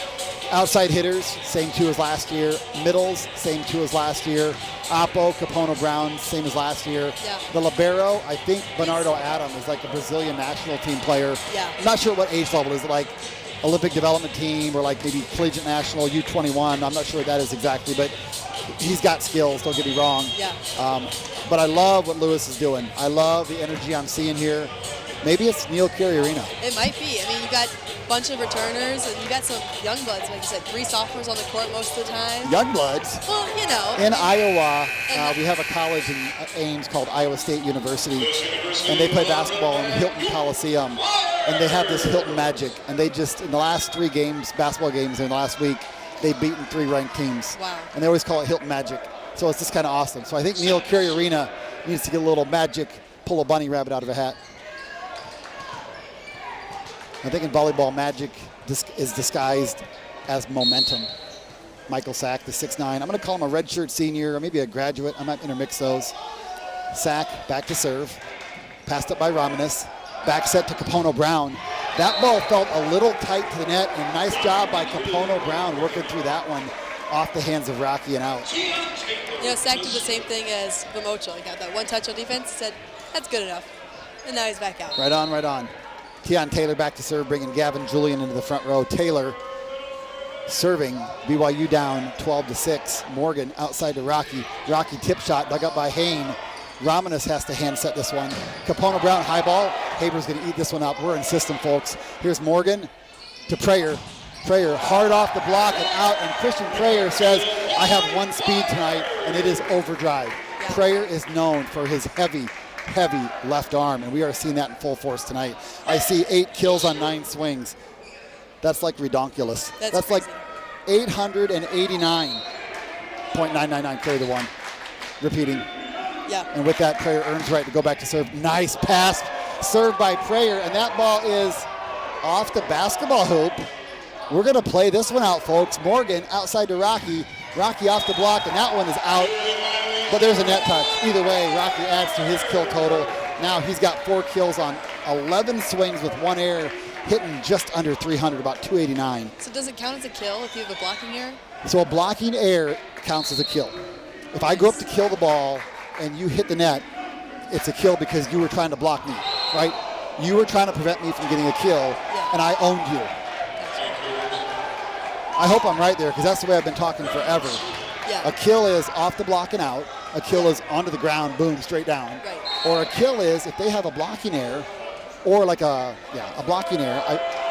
Outside hitters, same 2 as last year. Middles, same 2 as last year. Oppo, Capono Brown, same as last year. Yeah. The libero, I think Bernardo Adam is like a Brazilian national team player. Yeah. I'm not sure what age level is it, like Olympic development team or like maybe collegiate national U21. I'm not sure what that is exactly, but he's got skills, don't get me wrong. Yeah. But I love what Lewis is doing. I love the energy I'm seeing here. Maybe it's Neil Carey Arena. It might be. I mean, you got a bunch of returners, and you got some young bloods, like you said, 3 sophomores on the court most of the time. Young bloods. Well, you know. In Iowa, we have a college in Ames called Iowa State University, and they play basketball in the Hilton Coliseum, and they have this Hilton magic, and they just, in the last 3 games, basketball games in the last week, they've beaten 3 ranked teams. Wow. And they always call it Hilton magic. So it's just kind of awesome. So I think Neil Carey Arena needs to get a little magic, pull a bunny rabbit out of a hat. I think in volleyball, magic is disguised as momentum. Michael Sack, the 6'9". I'm going to call him a redshirt senior or maybe a graduate. I might intermix those. Sack, back to serve. Passed up by Romanus. Back set to Capono Brown. That ball felt a little tight to the net, and nice job by Capono Brown working through that one off the hands of Rocky and out. You know, Sack did the same thing as Vermoschel. He got that 1 touch on defense, said, that's good enough. And now he's back out. Right on, right on. Keon Taylor back to serve, bringing Gavin Julian into the front row. Taylor serving, BYU down 12-6. Morgan outside to Rocky. Rocky tip shot dug up by Hain. Romanus has to hand set this one. Capono Brown high ball. Haber's going to eat this one up. We're in system, folks. Here's Morgan to Prayer. Prayer hard off the block and out, and Christian Prayer says, I have 1 speed tonight, and it is overdrive. Yeah. Prayer is known for his heavy left arm, and we are seeing that in full force tonight. I see 8 kills on 9 swings. That's like redonkulous. That's like 889.999. Carry the one. Repeating. Yeah. And with that, Prayer earns right to go back to serve. Nice pass. Served by Prayer, and that ball is off the basketball hoop. We're going to play this one out, folks. Morgan outside to Rocky. Rocky off the block, and that one is out. But there's a net touch. Either way, Rocky adds to his kill total. Now he's got 4 kills on 11 swings with 1 error, hitting just under 300, about 289. So does it count as a kill if you have a blocking error? So a blocking error counts as a kill. If I go up to kill the ball and you hit the net, it's a kill because you were trying to block me, right? You were trying to prevent me from getting a kill, and I owned you. I hope I'm right there because that's the way I've been talking forever. Yeah. A kill is off the block and out. A kill is onto the ground, boom, straight down. Right. Or a kill is if they have a blocking error, or like a blocking error.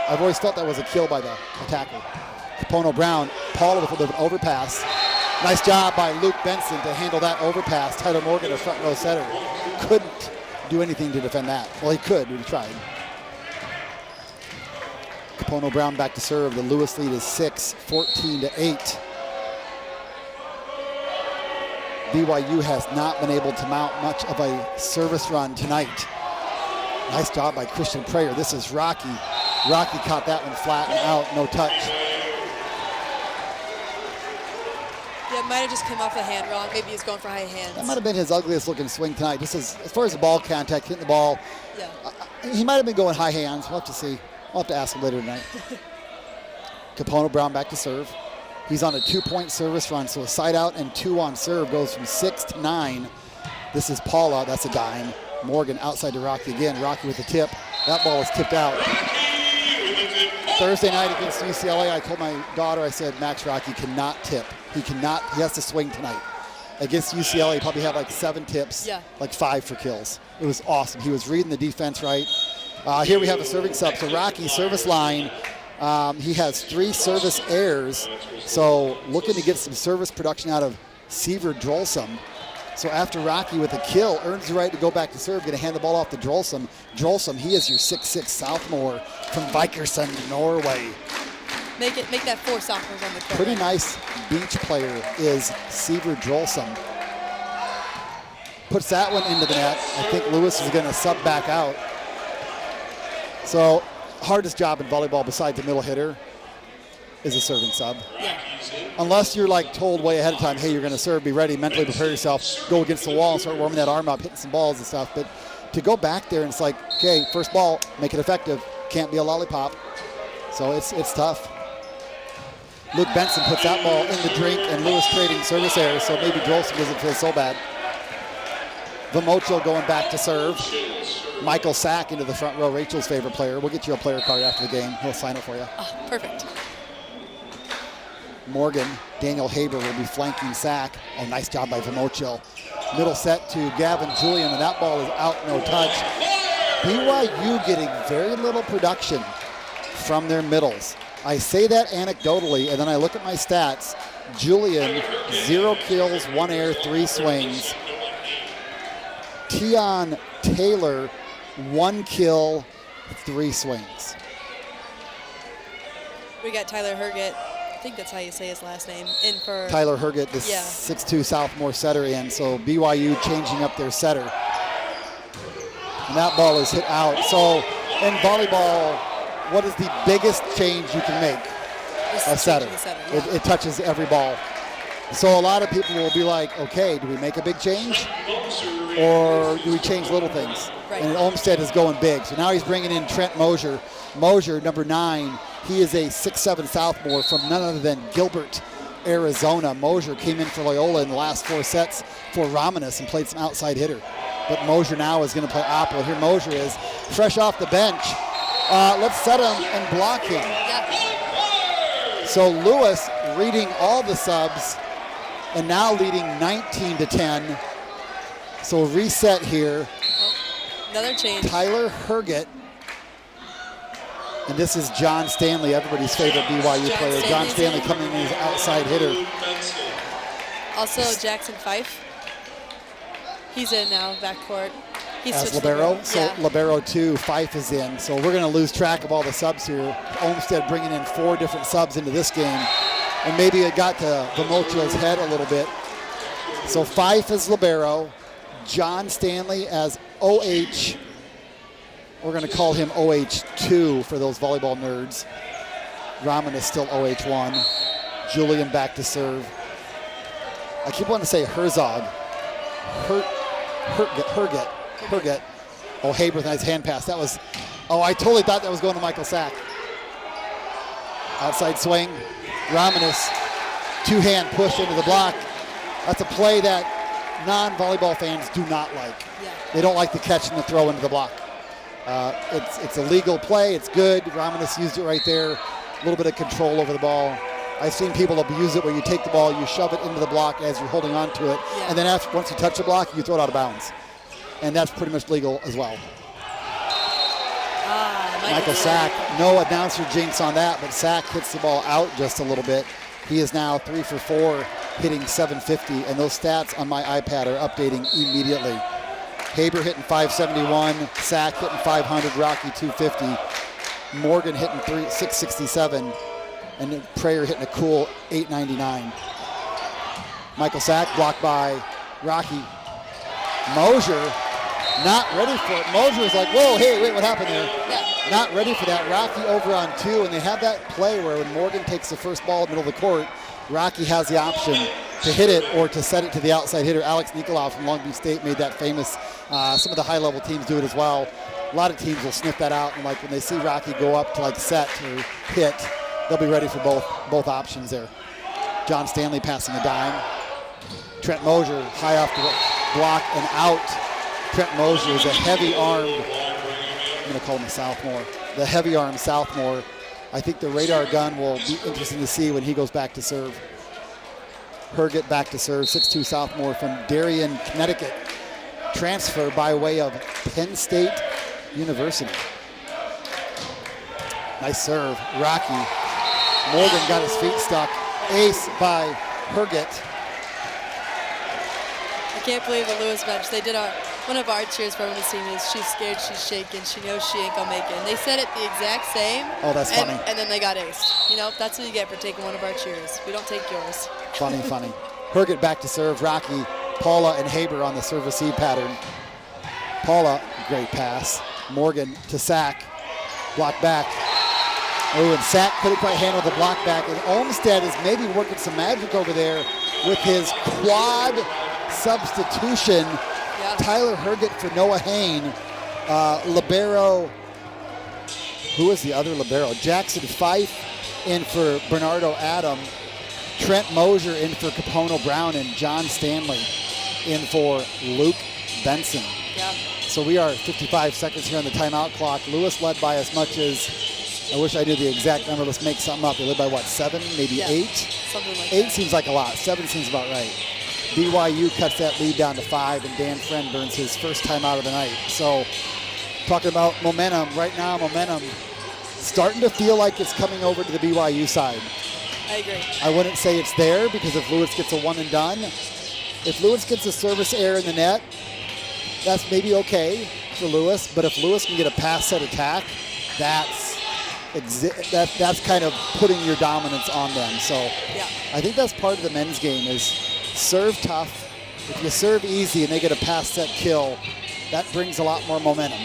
I've always felt that was a kill by the attacker. Capono Brown, Paula with a little overpass. Nice job by Luke Benson to handle that overpass. Tyler Morgan, a front row setter, couldn't do anything to defend that. Well, he could, but he tried. Capono Brown back to serve. The Lewis lead is 6, 14-8. BYU has not been able to mount much of a service run tonight. Nice job by Christian Prayer. This is Rocky. Rocky caught that one flat and out, no touch. Yeah, it might have just come off the hand wrong. Maybe he's going for high hands. That might have been his ugliest looking swing tonight. Just as far as the ball contact, hitting the ball. Yeah. He might have been going high hands. We'll have to see. We'll have to ask him later tonight. Capono Brown back to serve. He's on a 2-point service run, so a side out and 2 on serve goes from 6 to 9. This is Paula, that's a dime. Morgan outside to Rocky again. Rocky with the tip. That ball is tipped out. Thursday night against UCLA, I told my daughter, I said, Max Rocky cannot tip. He has to swing tonight. Against UCLA, he probably had like 7 tips, like 5 for kills. It was awesome. He was reading the defense right. Here we have a serving sub. So Rocky, service line. He has 3 service errors, so looking to get some service production out of Seaver Drolsum. So after Rocky with a kill, earns the right to go back to serve, going to hand the ball off to Drolsum. Drolsum, he is your 6'6 sophomore from Vikersund, Norway. Make that 4 sophomores on the court. Pretty nice beach player is Seaver Drolsum. Puts that one into the net. I think Lewis is going to sub back out. So hardest job in volleyball besides the middle hitter is a serving sub. Yeah. Unless you're like told way ahead of time, hey, you're going to serve, be ready, mentally prepare yourself, go against the wall and start warming that arm up, hitting some balls and stuff. But to go back there and it's like, okay, first ball, make it effective. Can't be a lollipop. So it's tough. Luke Benson puts that ball in the drink and Lewis trading service error, so maybe Drolsum doesn't feel so bad. Vamocho going back to serve. Michael Sack into the front row, Rachel's favorite player. We'll get you a player card after the game. He'll sign it for you. Oh, perfect. Morgan, Daniel Haber will be flanking Sack. Oh, nice job by Vamocho. Middle set to Gavin Julian, and that ball is out, no touch. BYU getting very little production from their middles. I say that anecdotally, and then I look at my stats. Julian, 0 kills, 1 error, 3 swings. Tion Taylor, 1 kill, 3 swings. We got Tyler Herget. I think that's how you say his last name. In for Tyler Herget, the 6'2 sophomore setter in. So BYU changing up their setter. And that ball is hit out. So in volleyball, what is the biggest change you can make? A setter. It touches every ball. So a lot of people will be like, okay, do we make a big change? Or do we change little things? Right. And Olmsted is going big. So now he's bringing in Trent Mosier. Mosier, number 9, he is a 6'7 sophomore from none other than Gilbert, Arizona. Mosier came in for Loyola in the last 4 sets for Romanus and played some outside hitter. But Mosier now is going to play oppo. Here Mosier is fresh off the bench. Let's set him and block him. So Lewis reading all the subs and now leading 19-10. So reset here. Another change. Tyler Herget. And this is John Stanley, everybody's favorite BYU player. John Stanley coming in as outside hitter. Also Jackson Fife. He's in now, backcourt. as libero. So libero 2, Fife is in. So we're going to lose track of all the subs here. Olmsted bringing in 4 different subs into this game. And maybe it got to Vomocio's head a little bit. So Fife is libero. John Stanley as OH. We're going to call him OH2 for those volleyball nerds. Raman is still OH1. Julian back to serve. I keep wanting to say Herzog. Herget. Oh, Haber with a nice hand pass. That was, I totally thought that was going to Michael Sack. Outside swing. Romanus, 2-hand push into the block. That's a play that non-volleyball fans do not like. Yeah. They don't like the catch and the throw into the block. It's a legal play. It's good. Romanus used it right there. A little bit of control over the ball. I've seen people abuse it where you take the ball, you shove it into the block as you're holding on to it, and then once you touch the block, you throw it out of bounds. And that's pretty much legal as well. Michael Sack, no announcer jinx on that, but Sack hits the ball out just a little bit. He is now 3 for 4, hitting 750, and those stats on my iPad are updating immediately. Haber hitting 571, Sack hitting 500, Rocky 250, Morgan hitting 667, and Prayer hitting a cool 899. Michael Sack blocked by Rocky. Mosier not ready for it. Mosier is like, whoa, hey, wait, what happened there? Yeah. Not ready for that. Rocky over on 2, and they have that play where when Morgan takes the first ball in the middle of the court, Rocky has the option to hit it or to set it to the outside hitter. Alex Nicolau from Long Beach State made that famous. Some of the high-level teams do it as well. A lot of teams will sniff that out, and like when they see Rocky go up to like set or hit, they'll be ready for both options there. John Stanley passing a dime. Trent Mosier high off the block and out. Trent Mosier is a heavy-armed, I'm going to call him a sophomore, the heavy-armed sophomore. I think the radar gun will be interesting to see when he goes back to serve. Herget back to serve, 6'2" sophomore from Darien, Connecticut. Transfer by way of Penn State University. Nice serve, Rocky. Morgan got his feet stuck. Ace by Herget. I can't believe the Lewis bench. They did one of our cheers for women's team is she's scared, she's shaking, she knows she ain't gonna make it. And they said it the exact same. Oh, that's funny. And then they got aced. You know, that's what you get for taking one of our cheers. We don't take yours. Funny. Herget back to serve. Rocky, Paula, and Haber on the serve receive pattern. Paula, great pass. Morgan to Sack. Block back. Oh, and Sack couldn't quite handle the block back. And Olmsted is maybe working some magic over there with his quad substitution. Yeah. Tyler Herget for Noah Hain. Libero, who is the other libero? Jackson Fife in for Bernardo Adam. Trent Mosier in for Capono Brown, and John Stanley in for Luke Benson. Yeah. So we are 55 seconds here on the timeout clock. Lewis led by as much as, I wish I knew the exact number. Let's make something up. They led by what, 7, maybe 8? Something like 8 that. seems like a lot. 7 seems about right. BYU cuts that lead down to 5, and Dan Friend burns his first time out of the night. So talking about momentum, right now momentum starting to feel like it's coming over to the BYU side. I agree. I wouldn't say it's there because if Lewis gets a one and done, if Lewis gets a service error in the net, that's maybe okay for Lewis. But if Lewis can get a pass set attack, that's kind of putting your dominance on them. So yeah. I think that's part of the men's game is serve tough. If you serve easy and they get a pass set kill, that brings a lot more momentum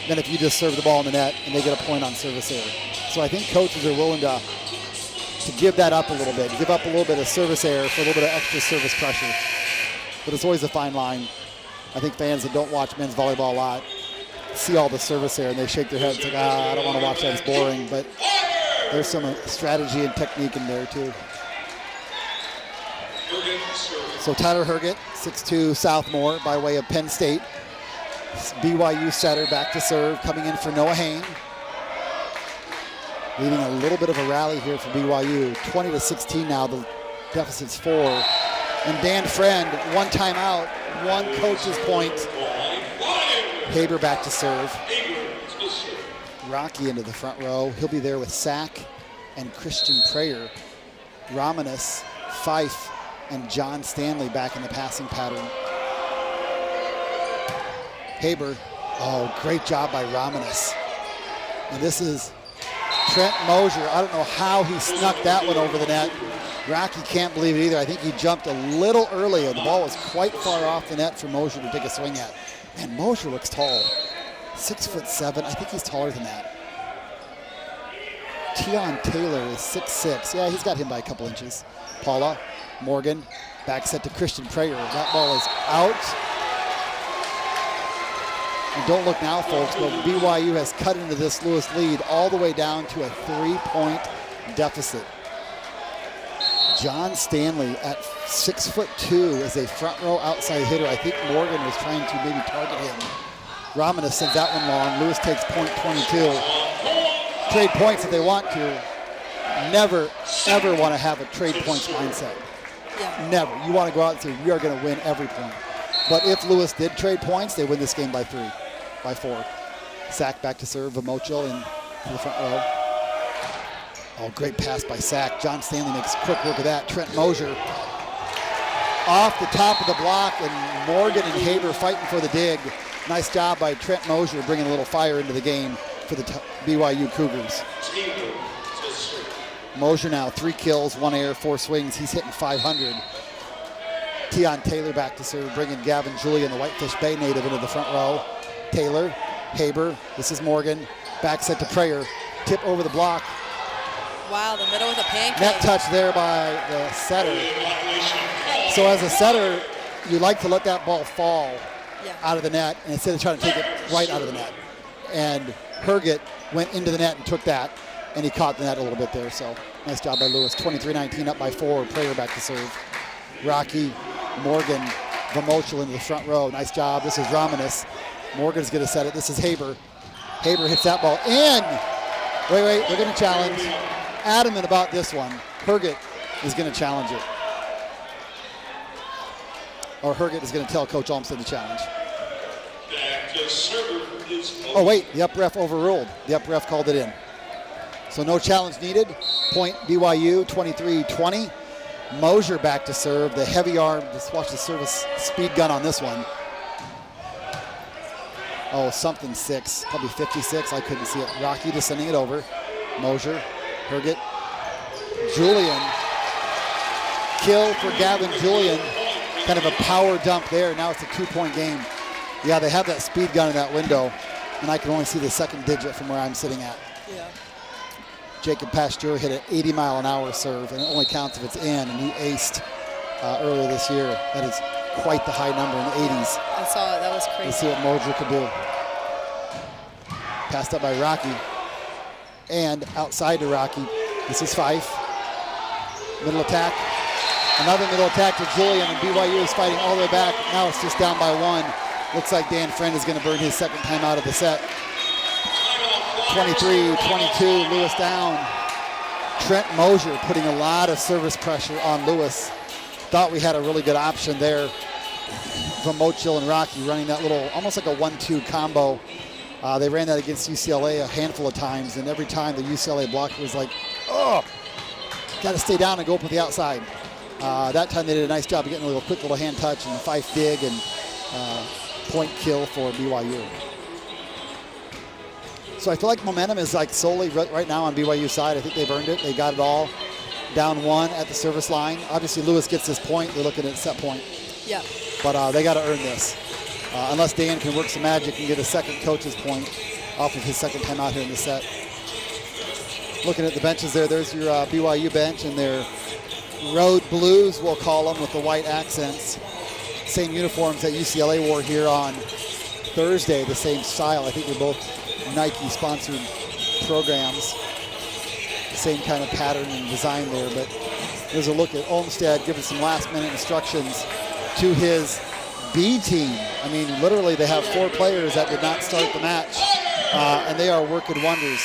than if you just serve the ball in the net and they get a point on service error. So I think coaches are willing to give that up a little bit, give up a little bit of service error for a little bit of extra service pressure. But it's always a fine line. I think fans that don't watch men's volleyball a lot see all the service error and they shake their heads like, I don't want to watch that, it's boring. But there's some strategy and technique in there too. So Tyler Herget, 6'2", sophomore by way of Penn State. BYU setter back to serve, coming in for Noah Hain. Leading a little bit of a rally here for BYU. 20-16 now, the deficit's 4. And Dan Friend, one timeout, one coach's point. Haber back to serve. Rocky into the front row. He'll be there with Sack and Christian Prayer. Romanus, Fife, and John Stanley back in the passing pattern. Haber. Oh, great job by Romeoville. And this is Trent Mosier. I don't know how he snuck that one over the net. Rocky can't believe it either. I think he jumped a little early. The ball was quite far off the net for Mosier to take a swing at. And Mosier looks tall. 6'7". I think he's taller than that. Tion Taylor is 6'6". Yeah, he's got him by a couple inches. Paula, Morgan, back set to Christian Prayer. That ball is out. And don't look now, folks, but BYU has cut into this Lewis lead all the way down to a 3-point deficit. John Stanley at 6'2" is a front row outside hitter. I think Morgan was trying to maybe target him. Romeoville sends that one long. Lewis takes point 22. Trade points if they want to. Never, ever want to have a trade points mindset. Yeah. Never. You want to go out and say, we are going to win every point. But if Lewis did trade points, they win this game by 3, by 4. Sack back to serve, Vomochil in to the front row. Oh, great pass by Sack. John Stanley makes quick work of that. Trent Mosier off the top of the block, and Morgan and Haber fighting for the dig. Nice job by Trent Mosier bringing a little fire into the game for the BYU Cougars. Mosier now 3 kills, 1 air, 4 swings. He's hitting 500. Tion Taylor back to serve, bringing Gavin Julian, the Whitefish Bay native, into the front row. Taylor, Haber, this is Morgan. Back set to Prayer. Tip over the block. Wow, the middle with a pancake. Net touch there by the setter. So as a setter, you like to let that ball fall out of the net, and instead of trying to take it right out of the net. And Herget went into the net and took that, and he caught the net a little bit there. So nice job by Lewis. 23-19 up by 4. Prayer back to serve. Rocky, Morgan, Vomochil into the front row. Nice job. This is Romeoville. Morgan's going to set it. This is Haber. Haber hits that ball in. Wait, they're going to challenge. Adamant about this one. Herget is going to challenge it. Or Herget is going to tell Coach Olmsted to challenge. Oh, wait, the up ref overruled. The up ref called it in. So no challenge needed. Point BYU, 23-20. Mosier back to serve. The heavy arm, just watch the service speed gun on this one. Oh, something 6, probably 56. I couldn't see it. Rocky just sending it over. Mosier, Herget, Julian. Kill for Gavin Julian. Kind of a power dump there. Now it's a 2-point game. Yeah, they have that speed gun in that window, and I can only see the second digit from where I'm sitting at. Yeah. Jacob Pasteur hit an 80-mile-an-hour serve, and it only counts if it's in, and he aced earlier this year. That is quite the high number in the 80s. I saw it. That was crazy. Let's see what Mosier could do. Passed up by Rocky. And outside to Rocky. This is Fife. Middle attack. Another middle attack to Julian, and BYU is fighting all the way back. Now it's just down by 1. Looks like Dan Friend is going to burn his second time out of the set. 23-22, Lewis down. Trent Mosier putting a lot of service pressure on Lewis. Thought we had a really good option there from Vomochil and Rocky running that little, almost like a 1-2 combo. They ran that against UCLA a handful of times, and every time the UCLA blocker was like, oh, got to stay down and go up with the outside. That time they did a nice job of getting a quick little hand touch and a Fife dig and point kill for BYU. So I feel like momentum is like solely right now on BYU's side. I think they've earned it. They got it all. Down 1 at the service line. Obviously Lewis gets this point. They're looking at set point. Yeah. But they got to earn this. Unless Dan can work some magic and get a second coach's point off of his second time out here in the set. Looking at the benches there's your BYU bench and their road blues, we'll call them, with the white accents. Same uniforms that UCLA wore here on Thursday, the same style. I think they're both Nike-sponsored programs. The same kind of pattern and design there, but there's a look at Olmsted giving some last-minute instructions to his B team. I mean, literally they have 4 players that did not start the match, and they are working wonders.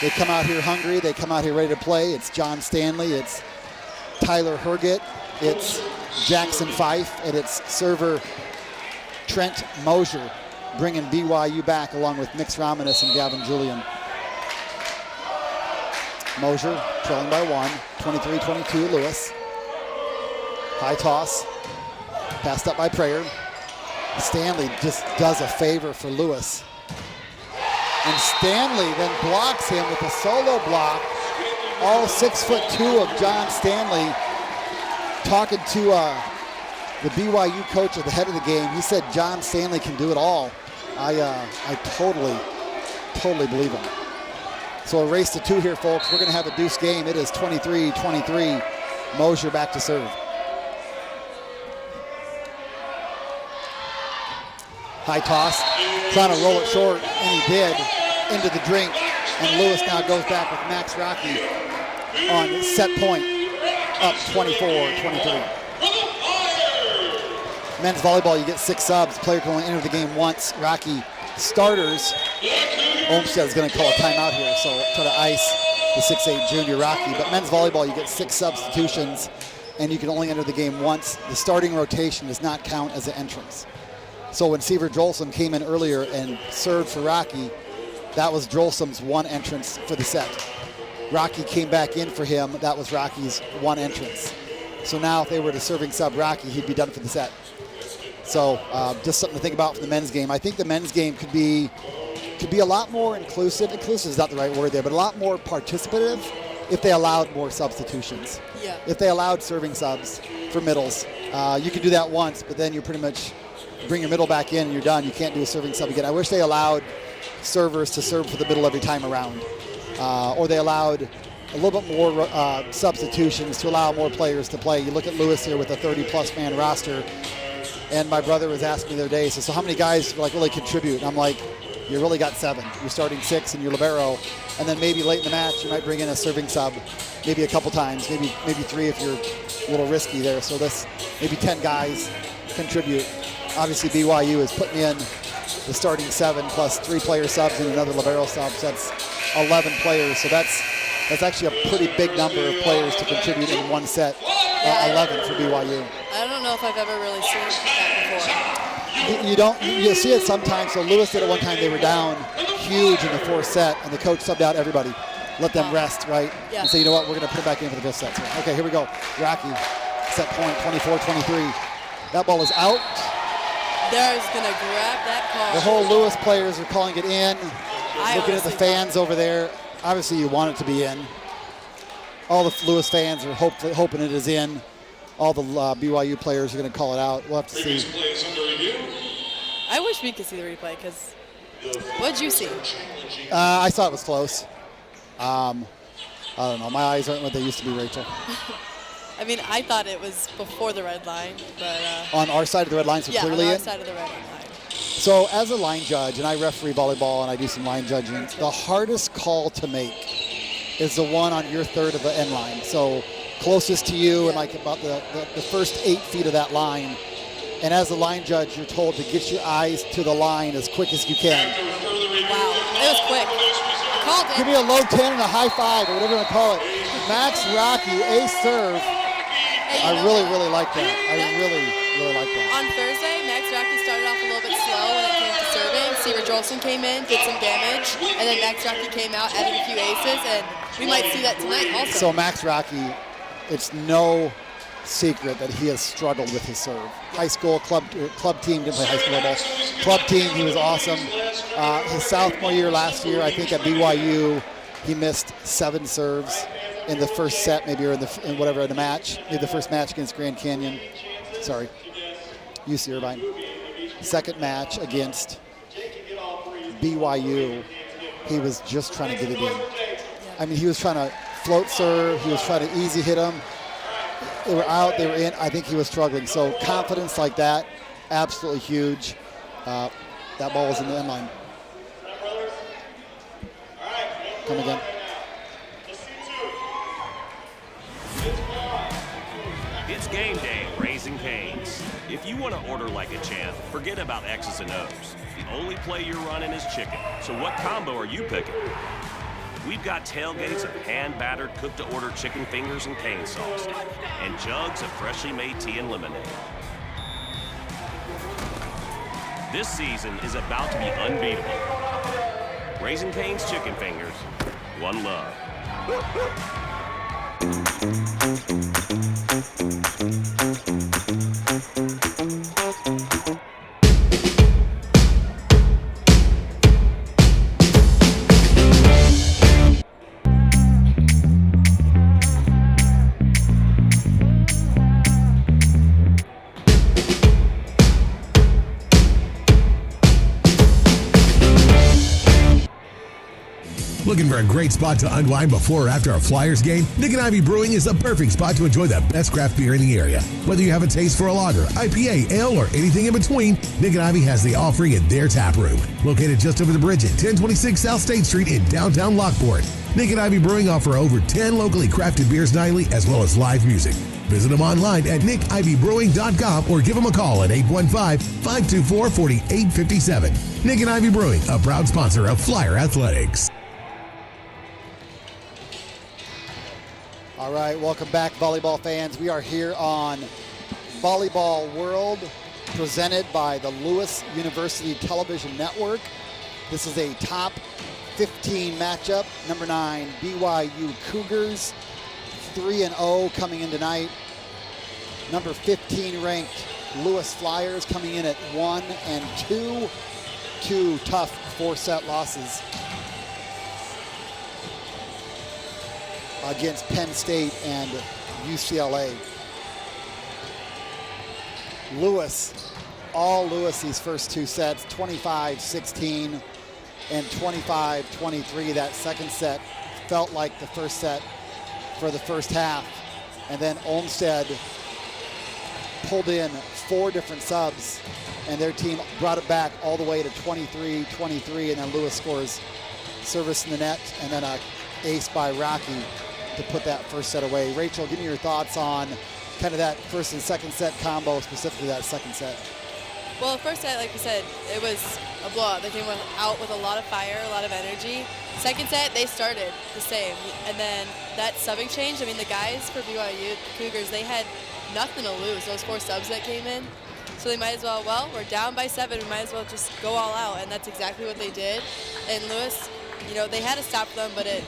They come out here hungry. They come out here ready to play. It's John Stanley. It's Tyler Herget. It's Jackson Fife, and it's server Trent Mosier, bringing BYU back along with Mix Romeoville and Gavin Julian. Mosier trailing by 1, 23-22 Lewis. High toss, passed up by Prayer. Stanley just does a favor for Lewis. And Stanley then blocks him with a solo block. All 6'2" of John Stanley. Talking to the BYU coach at the head of the game, he said John Stanley can do it all. I totally believe him. So a race to 2 here, folks. We're going to have a deuce game. It is 23-23. Mosier back to serve. High toss, trying to roll it short, and he did, into the drink. And Lewis now goes back with Max Rocky on set point, up 24-23. Men's volleyball, you get 6 subs. Player can only enter the game once. Rocky starters. Olmsted's going to call a timeout here, so try to ice the 6'8" junior Rocky. But men's volleyball, you get 6 substitutions, and you can only enter the game once. The starting rotation does not count as an entrance. So when Seaver Jolson came in earlier and served for Rocky, that was Jolson's 1 entrance for the set. Rocky came back in for him. That was Rocky's 1 entrance. So now if they were to serving sub Rocky, he'd be done for the set. So just something to think about for the men's game. I think the men's game could be a lot more inclusive. Inclusive is not the right word there, but a lot more participative if they allowed more substitutions. Yeah. If they allowed serving subs for middles. You can do that once, but then you pretty much bring your middle back in and you're done. You can't do a serving sub again. I wish they allowed servers to serve for the middle every time around. Or they allowed a little bit more substitutions to allow more players to play. You look at Lewis here with a 30-plus man roster, and my brother was asking me the other day, so how many guys really contribute? And I'm like, you really got 7. You're starting 6 and you're libero, and then maybe late in the match you might bring in a serving sub, maybe a couple times, maybe 3 if you're a little risky there. So this maybe 10 guys contribute. Obviously BYU is putting in the starting 7 plus 3 player subs and another libero sub, so that's 11 players. So that's actually a pretty big number of players to contribute in one set. 11 for BYU. I don't know if I've ever really seen that before. You'll see it sometimes. So Lewis did it one time. They were down huge in the 4th set, and the coach subbed out everybody. Let them rest, right? Yeah. And say, you know what, we're going to put it back in for the 5th set. So, okay, here we go. Rocky, set point, 24-23. That ball is out. There's going to grab that call. The whole Lewis players are calling it in. Looking at the fans over there. Obviously, you want it to be in. All the Lewis fans are hoping it is in. All the BYU players are going to call it out. We'll have to see. I wish we could see the replay, because what did you see? I saw it was close. I don't know. My eyes aren't what they used to be, Rachel. I mean, I thought it was before the red line, but... on our side of the red line, so yeah, clearly on our in? side of the red line. So as a line judge, and I referee volleyball and I do some line judging, the hardest call to make is the one on your third of the end line. So closest to you and like about the first 8 feet of that line. And as a line judge, you're told to get your eyes to the line as quick as you can. Wow, it was quick. Called it. Give me a low 10 and a high 5, or whatever you want to call it. Max Rocky, ace serve. Hey, I really like that. I really like that. On Thursday, Max Rocky started off a little bit slow when it came to serving. Seaver Jolson came in, did some damage, and then Max Rocky came out, added a few aces, and we might see that tonight also. So Max Rocky, it's no secret that he has struggled with his serve. High school club team, didn't play high school ball. Club team, he was awesome. His sophomore year last year, I think at BYU, he missed 7 serves in the first set, maybe, or in the match. Maybe the first match against Grand Canyon. Sorry, UC Irvine. Second match against BYU, he was just trying to get it in. I mean, he was trying to float serve. He was trying to easy hit them. They were out, they were in. I think he was struggling. So confidence like that, absolutely huge. That ball was in the end line. Come again. It's game day at Raising Cane's. If you want to order like a champ, forget about X's and O's. The only play you're running is chicken. So what combo are you picking? We've got tailgates of hand-battered, cooked-to-order chicken fingers and cane sauce, and jugs of freshly made tea and lemonade. This season is about to be unbeatable. Raising Cane's chicken fingers, one love. Looking for a great spot to unwind before or after a Flyers game? Nick and Ivy Brewing is the perfect spot to enjoy the best craft beer in the area. Whether you have a taste for a lager, IPA, ale, or anything in between, Nick and Ivy has the offering in their tap room. Located just over the bridge at 1026 South State Street in downtown Lockport. Nick and Ivy Brewing offer over 10 locally crafted beers nightly as well as live music. Visit them online at nickivybrewing.com or give them a call at 815-524-4857. Nick and Ivy Brewing, a proud sponsor of Flyer Athletics. All right, welcome back, volleyball fans. We are here on Volleyball World, presented by the Lewis University Television Network. This is a top 15 matchup. Number 9, BYU Cougars, 3-0 coming in tonight. Number 15 ranked Lewis Flyers coming in at 1-2. Two tough 4-set losses against Penn State and UCLA. Lewis, all Lewis these first 2 sets, 25-16 and 25-23. That second set felt like the first set for the first half. And then Olmsted pulled in 4 different subs, and their team brought it back all the way to 23-23, and then Lewis scores service in the net, and then a ace by Rocky to put that first set away. Rachel, give me your thoughts on kind of that first and second set combo, specifically that second set. Well, the first set, like we said, it was a blowout. They came out with a lot of fire, a lot of energy. Second set, they started the same. And then that subbing change, I mean, the guys for BYU, the Cougars, they had nothing to lose, those 4 subs that came in. So they might as well, we're down by 7, we might as well just go all out. And that's exactly what they did. And Lewis, they had to stop them, but it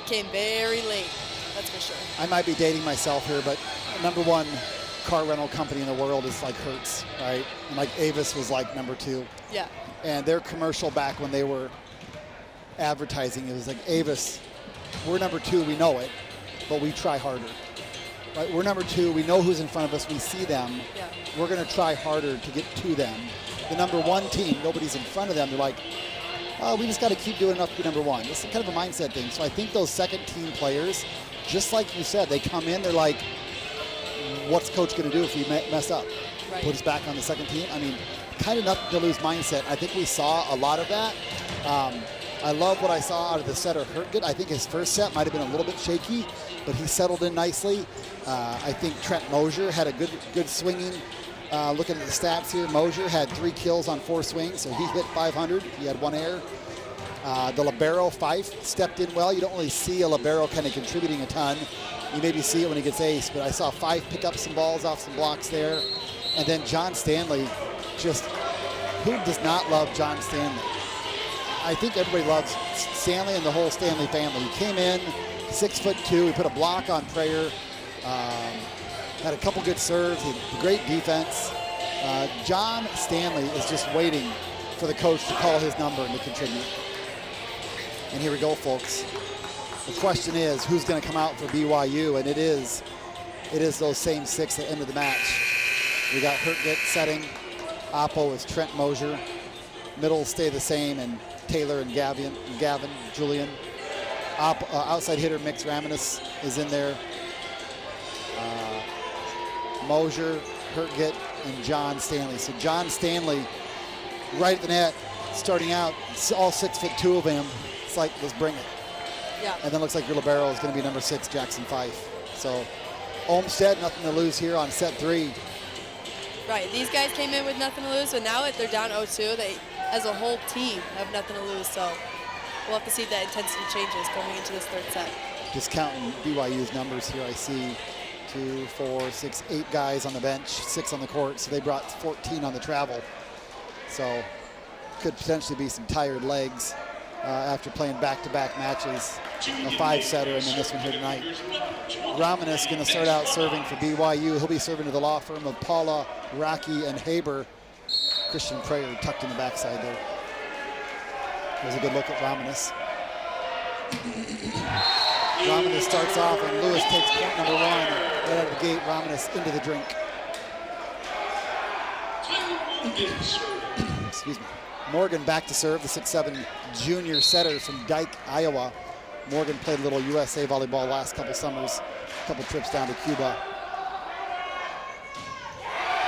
came very late, that's for sure. I might be dating myself here, but number 1 car rental company in the world is like Hertz, right? And like Avis was like number 2. Yeah. And their commercial back when they were advertising, it was like, Avis, we're number 2, we know it, but we try harder. Right? We're number 2, we know who's in front of us, we see them. Yeah. We're gonna try harder to get to them. The number 1 team, nobody's in front of them, they're like, oh, we just gotta keep doing enough to be number 1. This is kind of a mindset thing. So I think those second team players, just like you said, they come in, they're like, what's coach going to do if we mess up? Right. Put us back on the second team? I mean, kind of nothing to lose mindset. I think we saw a lot of that. I love what I saw out of the setter Hurtgett. I think his first set might have been a little bit shaky, but he settled in nicely. I think Trent Mosier had a good swinging. Looking at the stats here, Mosier had 3 kills on 4 swings, so he hit 500. He had 1 error. The libero, Fife, stepped in well. You don't really see a libero kind of contributing a ton. You maybe see it when he gets ace, but I saw Fife pick up some balls off some blocks there. And then John Stanley, just, who does not love John Stanley? I think everybody loves Stanley and the whole Stanley family. He came in, 6'2", he put a block on Prayer, had a couple good serves, he had great defense. John Stanley is just waiting for the coach to call his number and to contribute. And here we go, folks. The question is, who's going to come out for BYU? And it is those same 6 at the end of the match. We got Hurtgett setting. Oppo is Trent Mosier. Middle stay the same, and Taylor and Gavin, Julian. Outside hitter Mix Raminis is in there. Mosier, Hurtgett, and John Stanley. So John Stanley right at the net, starting out, all 6'2" of him. It's like, let's bring it. Yeah. And then looks like your libero is going to be number 6, Jackson Fife. So Olmsted, nothing to lose here on set 3. Right, these guys came in with nothing to lose, so now they're down 0-2. They, as a whole team, have nothing to lose, so we'll have to see if that intensity changes coming into this third set. Just counting BYU's numbers here, I see 2, 4, 6, 8 guys on the bench, 6 on the court, so they brought 14 on the travel. So could potentially be some tired legs after playing back-to-back matches, a 5-setter, and then this one here tonight. Raminis going to start out serving for BYU. He'll be serving to the law firm of Paula, Rocky, and Haber. Christian Prayer tucked in the backside there. There's a good look at Raminis. Raminis starts off, and Lewis takes point number 1 right out of the gate. Raminis into the drink. Excuse me. Morgan back to serve, the 6'7" junior setter from Dike, Iowa. Morgan played a little USA volleyball last couple summers, a couple trips down to Cuba.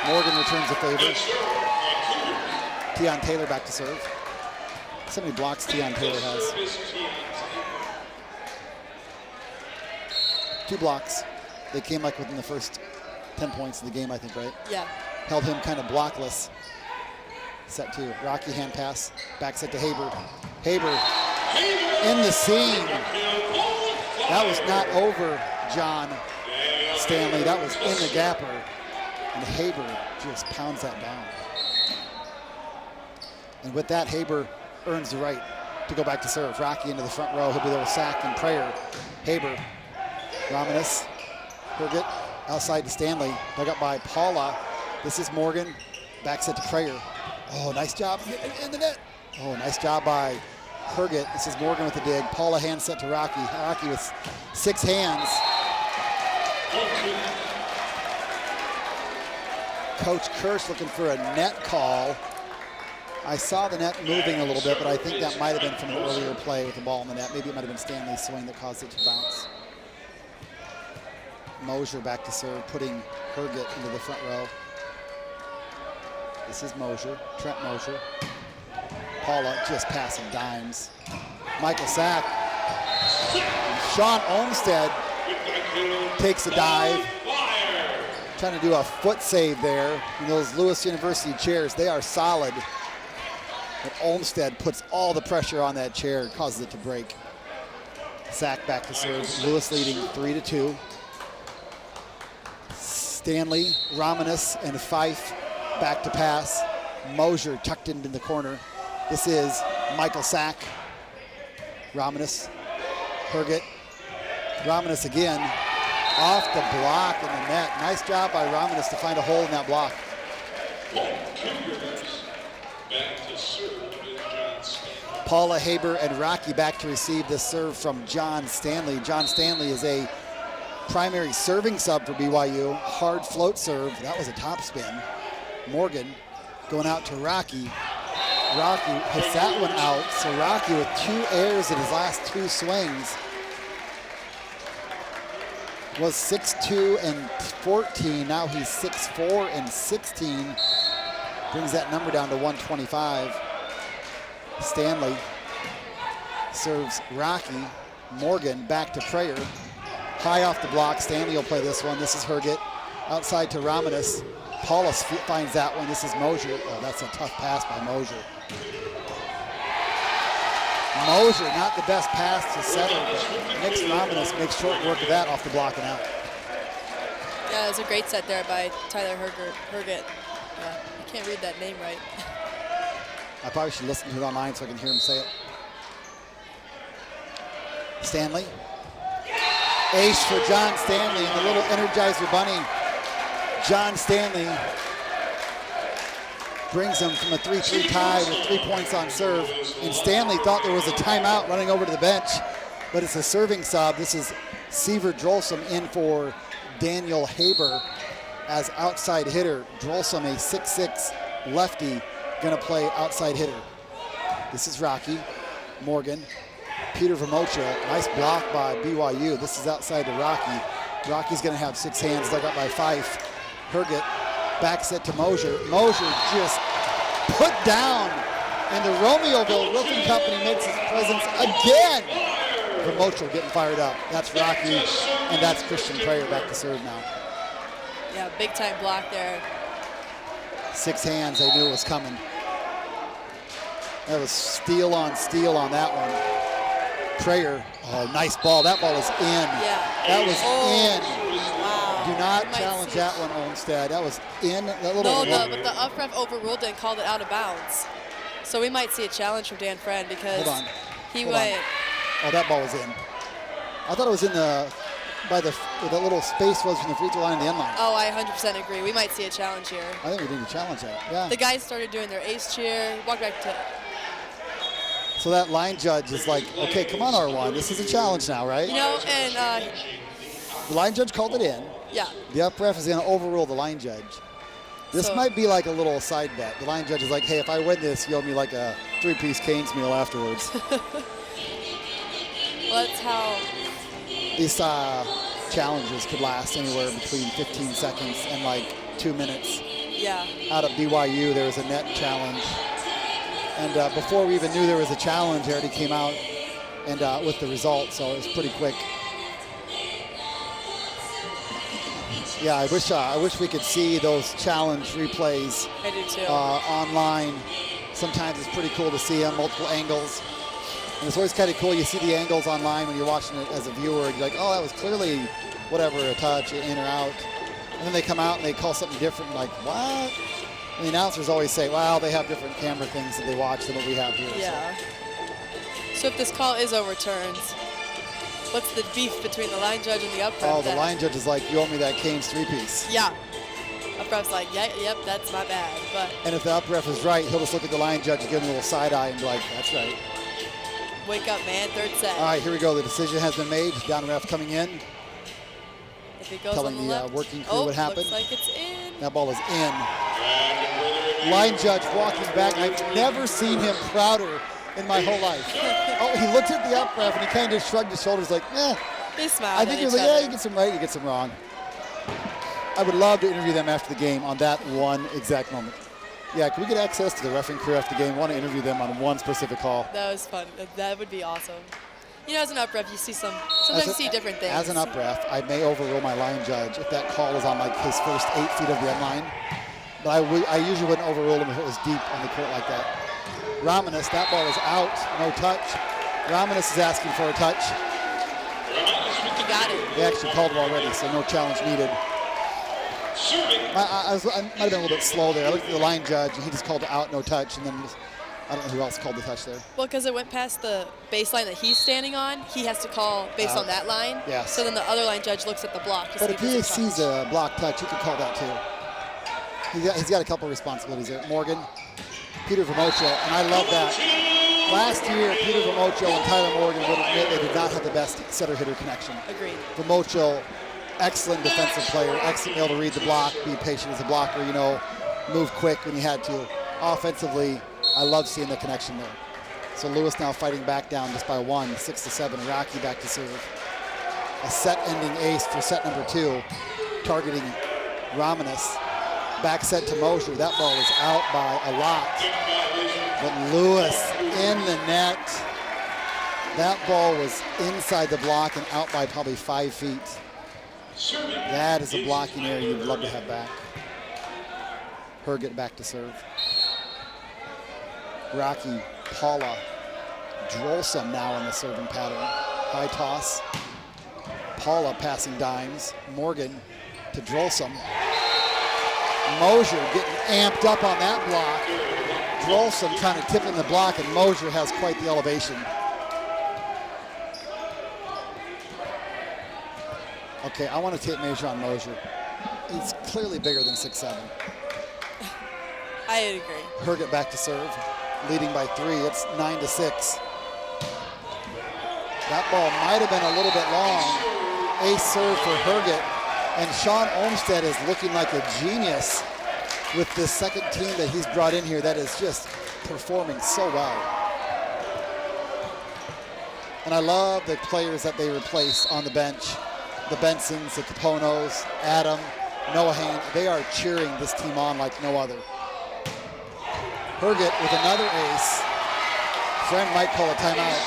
Morgan returns the favor. Tion Taylor back to serve. So many blocks Tion Taylor has. 2 blocks. They came like within the first 10 points of the game, I think, right? Yeah. Held him kind of blockless. Set 2. Rocky hand pass. Back set to Haber. Haber in the seam. That was not over John Stanley. That was in the gapper. And Haber just pounds that down. And with that, Haber earns the right to go back to serve. Rocky into the front row. He'll be there with Sack and Prayer. Haber. Romanis. Herget outside to Stanley. Dug up by Paula. This is Morgan. Back set to Prayer. Oh, nice job in the net. Oh, nice job by Herget. This is Morgan with the dig. Paula hand set to Rocky. Rocky with 6 hands. Coach Kirsch looking for a net call. I saw the net moving a little bit, but I think that might have been from an earlier play with the ball in the net. Maybe it might have been Stanley's swing that caused it to bounce. Mosier back to serve, putting Herget into the front row. This is Mosier, Trent Mosier. Paula just passing dimes. Michael Sack. Sean Olmstead takes a dive. Trying to do a foot save there. And those Lewis University chairs, they are solid. But Olmstead puts all the pressure on that chair, causes it to break. Sack back to serve. Lewis leading 3-2. Stanley, Romanis, and Fife back to pass. Mosier tucked into the corner. This is Michael Sack. Romanis, Herget. Romanis again. Off the block in the net. Nice job by Romanis to find a hole in that block. Paula, Haber, and Rocky back to receive this serve from John Stanley. John Stanley is a primary serving sub for BYU. Hard float serve. That was a top spin. Morgan going out to Rocky. Rocky hits that one out. So Rocky with 2 airs in his last 2 swings. Was 6'2" and 14. Now he's 6'4" and 16. Brings that number down to 125. Stanley serves Rocky. Morgan back to Prayer. High off the block. Stanley will play this one. This is Herget. Outside to Romanis. Paulus finds that one. This is Mosier. Oh, that's a tough pass by Mosier. Mosier, not the best pass to settle, but Nick Romanis makes short work of that off the block and out. Yeah, it was a great set there by Tyler Herget. I can't read that name right. I probably should listen to it online so I can hear him say it. Stanley. Ace for John Stanley and the little Energizer Bunny. John Stanley brings him from a 3-3 tie with 3 points on serve. And Stanley thought there was a timeout running over to the bench, but it's a serving sub. This is Seaver Drolsom in for Daniel Haber as outside hitter. Drolsom, a 6'6" lefty, gonna play outside hitter. This is Rocky, Morgan, Peter Vermocha. Nice block by BYU. This is outside to Rocky. Rocky's gonna have 6 hands dug up by Fife. Herget, back set to Mosier. Mosier just put down, and the Romeoville Roofing Company makes its presence again. Vermocha getting fired up. That's Rocky, and that's Christian Prayer back to serve now. Yeah, big time block there. 6 hands, they knew it was coming. That was steal on that one. Prayer, oh, nice ball. That ball is in. Yeah. That was in. Wow. Do not challenge that one, Olmstead. That was in. That little but the up ref overruled it and called it out of bounds. So we might see a challenge from Dan Friend because he went. Oh, that ball was in. I thought it was in the where the little space was from the free throw line to the end line. Oh, I 100% agree. We might see a challenge here. I think we need to challenge that. Yeah. The guys started doing their ace cheer. Walked back to. So that line judge is like, okay, come on, R1. This is a challenge now, right? You know, and the line judge called it in. Yeah. The up ref is going to overrule the line judge. This might be like a little side bet. The line judge is like, hey, if I win this, you owe me like a 3-piece Cane's meal afterwards. Well, Well, that's how these challenges could last anywhere between 15 seconds and like 2 minutes. Yeah. Out of BYU, there was a net challenge. And before we even knew there was a challenge, they already came out and with the result, so it was pretty quick. Yeah, I wish we could see those challenge replays I do too. online. Sometimes it's pretty cool to see them, multiple angles. And it's always kind of cool. You see the angles online when you're watching it as a viewer. And you're like, oh, that was clearly whatever, a touch, in or out. And then they come out and they call something different. Like, what? And the announcers always say, well, they have different camera things that they watch than what we have here. Yeah. So if this call is overturned, what's the beef between the line judge and the up ref? Oh, the line judge is like, you owe me that Canes 3-piece. Yeah. Up ref's like, yeah, yep, that's my bad. But And if the up ref is right, he'll just look at the line judge and give him a little side eye and be like, that's right. wake up, man, third set. All right, here we go. The decision has been made. Down ref coming in. If it goes telling on the left. Working crew what happened. Looks like it's in. That ball is in. Line judge walking back. I've never seen him prouder in my whole life. Oh, he looked at the up ref and he kind of shrugged his shoulders like, eh. They smiled. I think he was like, yeah, you get some right, you get some wrong. I would love to interview them after the game on that one exact moment. Yeah, can we get access to the reffing crew after the game? I want to interview them on one specific call. That was fun. That would be awesome. You know, as an up ref, you see sometimes you see different things. As an up ref, I may overrule my line judge if that call is on like his first 8 feet of the end line. But I usually wouldn't overrule him if it was deep on the court like that. Romanis, that ball is out, no touch. Romanis is asking for a touch. He got it. They actually called it already, so no challenge needed. I might have been a little bit slow there. I looked at the line judge, and he just called it out, no touch, and then I don't know who else called the touch there. Well, because it went past the baseline that he's standing on, he has to call based on that line. Yes. So then the other line judge looks at the block. But if he sees a block touch, he can call that too. He's got a couple of responsibilities there. Morgan, Peter Vermocho, and I love that. Last year, Peter Vermocho and Tyler Morgan would admit they did not have the best setter-hitter connection. Agreed. Vermocho, excellent defensive player, excellent able to read the block, be patient as a blocker, move quick when he had to. Offensively, I love seeing the connection there. So Lewis now fighting back down just by 1, 6-7. Iraqi back to serve. A set-ending ace for set number 2, targeting Romanis. Back set to Mosher. That ball is out by a lot. But Lewis in the net. That ball was inside the block and out by probably 5 feet. That is a blocking area you'd love to have back. Herget back to serve. Rocky, Paula, Drolsom now in the serving pattern. High toss. Paula passing dimes. Morgan to Drolsom. Mosher getting amped up on that block. Drolsom trying to tip in the block, and Mosher has quite the elevation. Okay, I want to tape measure on Mosher. He's clearly bigger than 6'7". I agree. Herget back to serve, leading by 3. It's 9-6. That ball might have been a little bit long. Ace serve for Herget. And Sean Olmstead is looking like a genius with this second team that he's brought in here that is just performing so well. And I love the players that they replaced on the bench. The Bensons, the Caponos, Adam, Noah Hain. They are cheering this team on like no other. Herget with another ace. Friend might call a timeout.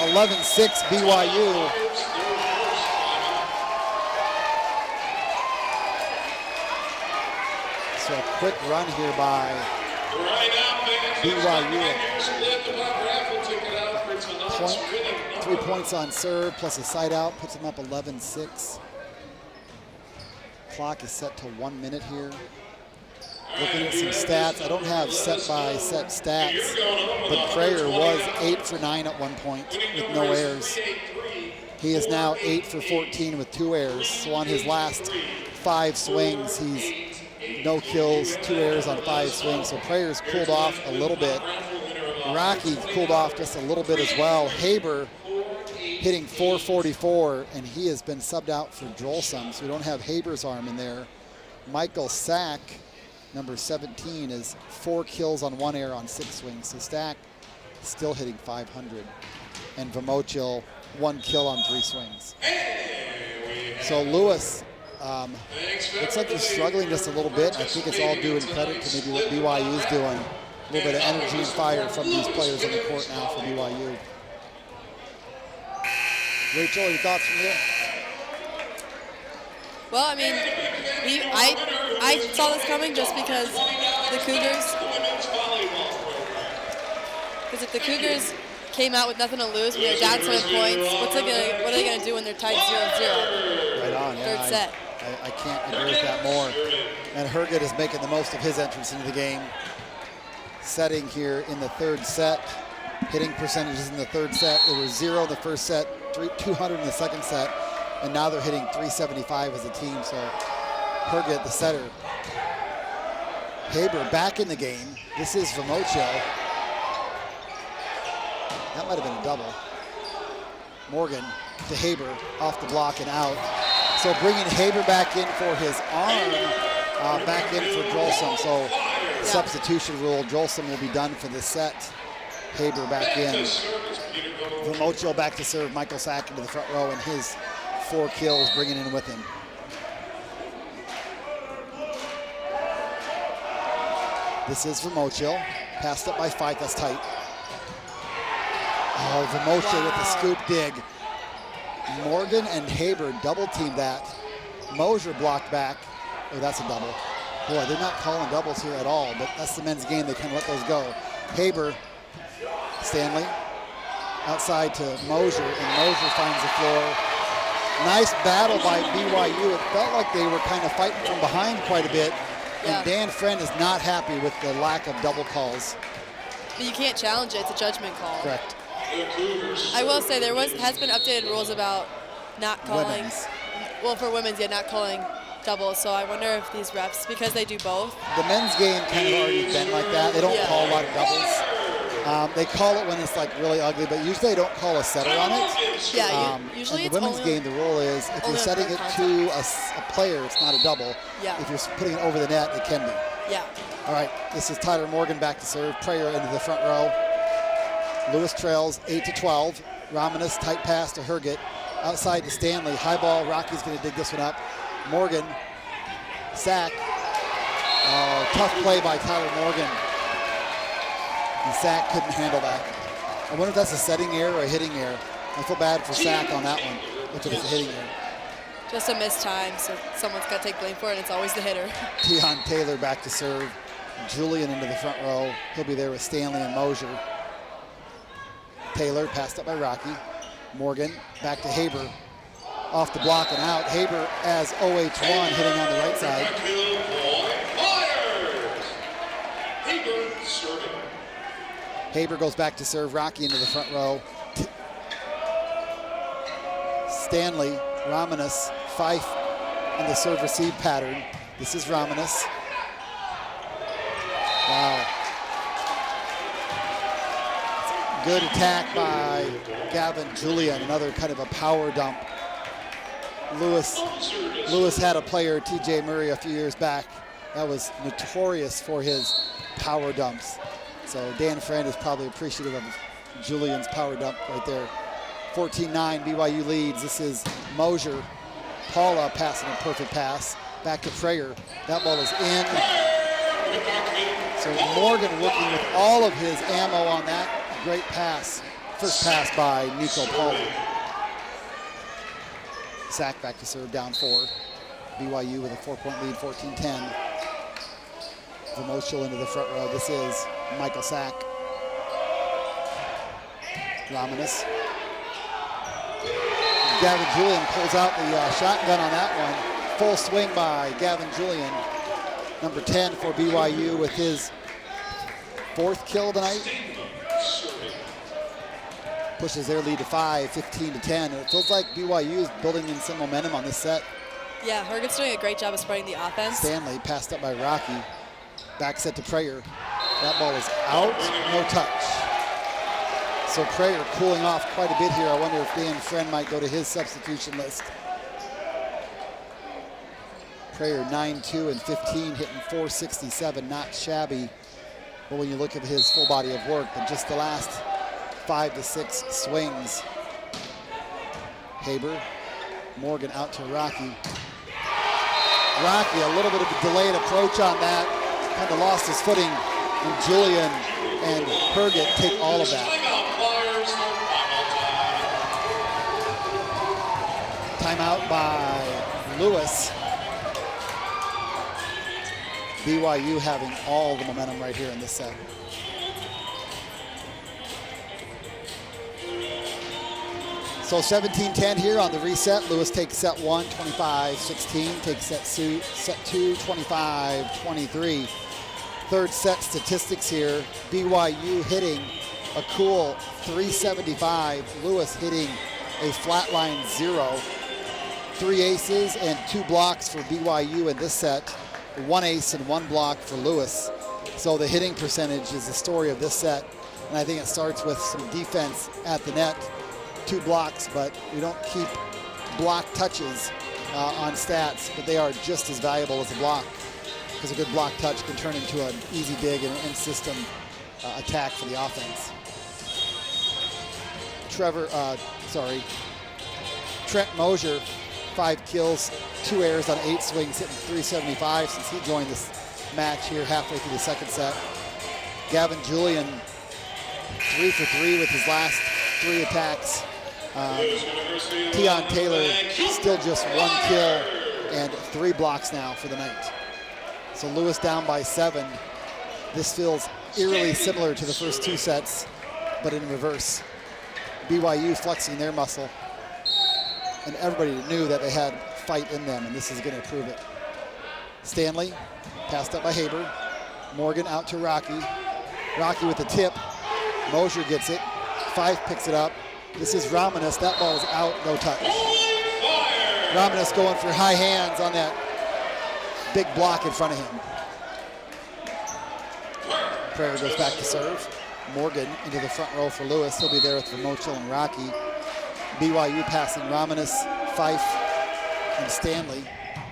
11-6 BYU. So a quick run here by BYU. 3 points on serve plus a side out puts them up 11-6. Clock is set to 1 minute here. Looking at some stats, I don't have set by set stats, but Prayer was 8 for 9 at one point with no errors. He is now 8 for 14 with 2 errors. So on his last 5 swings, he's no kills, 2 errors on 5 swings. So Prayer's cooled off a little bit. Rocky cooled off just a little bit as well. Haber hitting 444, and he has been subbed out for Drolsom, so we don't have Haber's arm in there. Michael Sack, number 17, is 4 kills on 1 error on 6 swings. So Stack still hitting 500. and Volleyball 1 kill on 3 swings. So Lewis, looks like he's struggling just a little bit. I think it's all due in credit to maybe what BYU is doing. A little bit of energy and fire from these players on the court now for BYU. Rachel, your thoughts from you? Well, I mean, I saw this coming just because the Cougars, if the Cougars came out with nothing to lose, we were down 7 points, what are they going to do when they're tied 0-0? Right on, yeah. Third set. I can't agree with that more. And Herget is making the most of his entrance into the game. Setting here in the 3rd set. Hitting percentages in the 3rd set. It was 0 in the 1st set, 200 in the 2nd set, and now they're hitting 375 as a team. So Herget, the setter. Haber back in the game. This is Volleyball. That might have been a double. Morgan to Haber, off the block and out. So bringing Haber back in for his arm, back in for Jolson. So substitution rule, Jolson will be done for this set. Haber back in. Volleyball back to serve. Michael Sack into the front row, and his 4 kills bringing in with him. This is Volleyball. Passed up by Fight, that's tight. Oh, Volleyball with the scoop dig. Morgan and Haber double teamed that. Mosier blocked back. Oh, that's a double. Boy, they're not calling doubles here at all, but that's the men's game. They kind of let those go. Haber, Stanley, outside to Mosier, and Mosier finds the floor. Nice battle by BYU. It felt like they were kind of fighting from behind quite a bit, and Dan Friend is not happy with the lack of double calls. But you can't challenge it. It's a judgment call. Correct. I will say there has been updated rules about not calling. Women's. Well, for women's, not calling doubles. So I wonder if these refs, because they do both. The men's game kind of already been like that. They don't call a lot of doubles. They call it when it's like really ugly, but usually they don't call a setter on it. Yeah, usually in the women's game, the rule is if you're setting it to a player, it's not a double. Yeah. If you're putting it over the net, it can be. Yeah. All right, this is Tyler Morgan back to serve. Prayer into the front row. Lewis trails 8-12. Romanis tight pass to Herget. Outside to Stanley. High ball. Rocky's going to dig this one up. Morgan. Sack. Oh, tough play by Tyler Morgan. And Sack couldn't handle that. I wonder if that's a setting error or a hitting error. I feel bad for Sack on that one, if it's a hitting error. Just a missed time, so someone's got to take blame for it, and it's always the hitter. Keon Taylor back to serve. Julian into the front row. He'll be there with Stanley and Mosier. Taylor passed up by Rocky. Morgan back to Haber. Off the block and out. Haber as OH1 hitting on the right side. Haber goes back to serve. Rocky into the front row. Stanley, Romanis, Fife in the serve receive pattern. This is Romanis. Wow. Good attack by Gavin Julian, another kind of a power dump. Lewis had a player, TJ Murray, a few years back that was notorious for his power dumps. So Dan Friend is probably appreciative of Julian's power dump right there. 14-9, BYU leads. This is Mosier. Paula passing a perfect pass. Back to Prayer. That ball is in. So Morgan working with all of his ammo on that. Great pass. First pass by Nico Paula. Sack back to serve, down 4. BYU with a 4-point lead, 14-10. Volleyball into the front row. This is Michael Sack. Romanis. Gavin Julian pulls out the shotgun on that one. Full swing by Gavin Julian. Number 10 for BYU with his 4th kill tonight. Pushes their lead to 5, 15-10. And it feels like BYU is building in some momentum on this set. Yeah, Herget's doing a great job of spreading the offense. Stanley passed up by Rocky. Back set to Prayer. That ball is out, no touch. So Prayer cooling off quite a bit here. I wonder if Dan Friend might go to his substitution list. Prayer 9-2 and 15, hitting .467, not shabby. But when you look at his full body of work, but just the last 5 to 6 swings. Haber, Morgan out to Rocky. Rocky, a little bit of a delayed approach on that, kind of lost his footing, and Julian and Herget take all of that. Timeout by Lewis. BYU having all the momentum right here in this set. So 17-10 here on the reset. Lewis takes set 1, 25-16. Takes set 2, 25-23. Third set statistics here. BYU hitting a cool 375. Lewis hitting a flatline 0. 3 aces and 2 blocks for BYU in this set. 1 ace and 1 block for Lewis. So the hitting percentage is the story of this set. And I think it starts with some defense at the net. 2 blocks, but we don't keep block touches on stats, but they are just as valuable as a block, because a good block touch can turn into an easy dig and an in-system attack for the offense. Trent Mosier, 5 kills, 2 errors on 8 swings, hitting 375 since he joined this match here halfway through the second set. Gavin Julian, 3 for 3 with his last 3 attacks. Tion Taylor still just 1 kill and 3 blocks now for the night. So Lewis down by 7. This feels eerily similar to the first 2 sets, but in reverse. BYU flexing their muscle, and everybody knew that they had fight in them, and this is going to prove it. Stanley, passed up by Haber. Morgan out to Rocky. Rocky with the tip. Mosier gets it. 5 picks it up. This is Romanis. That ball is out, no touch. Romanis going for high hands on that big block in front of him. Prayer goes back to serve. Morgan into the front row for Lewis. He'll be there with Vermochel and Rocky. BYU passing Romanis, Fife, and Stanley.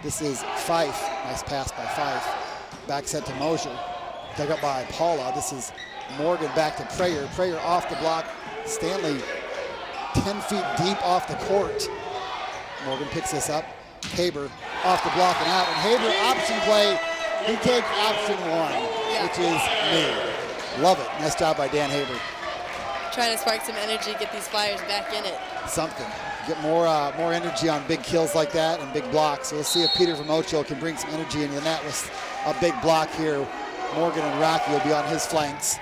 This is Fife. Nice pass by Fife. Back set to Mosier. Dug up by Paula. This is Morgan back to Prayer. Prayer off the block. Stanley 10 feet deep off the court. Morgan picks this up. Haber off the block and out. And Haber option play. He takes option 1, which is me. Love it. Nice job by Dan Haber. Trying to spark some energy, get these Flyers back in it. Something. Get more energy on big kills like that and big blocks. So we'll see if Peter Vermochel can bring some energy into the net with a big block here. Morgan and Rocky will be on his flanks.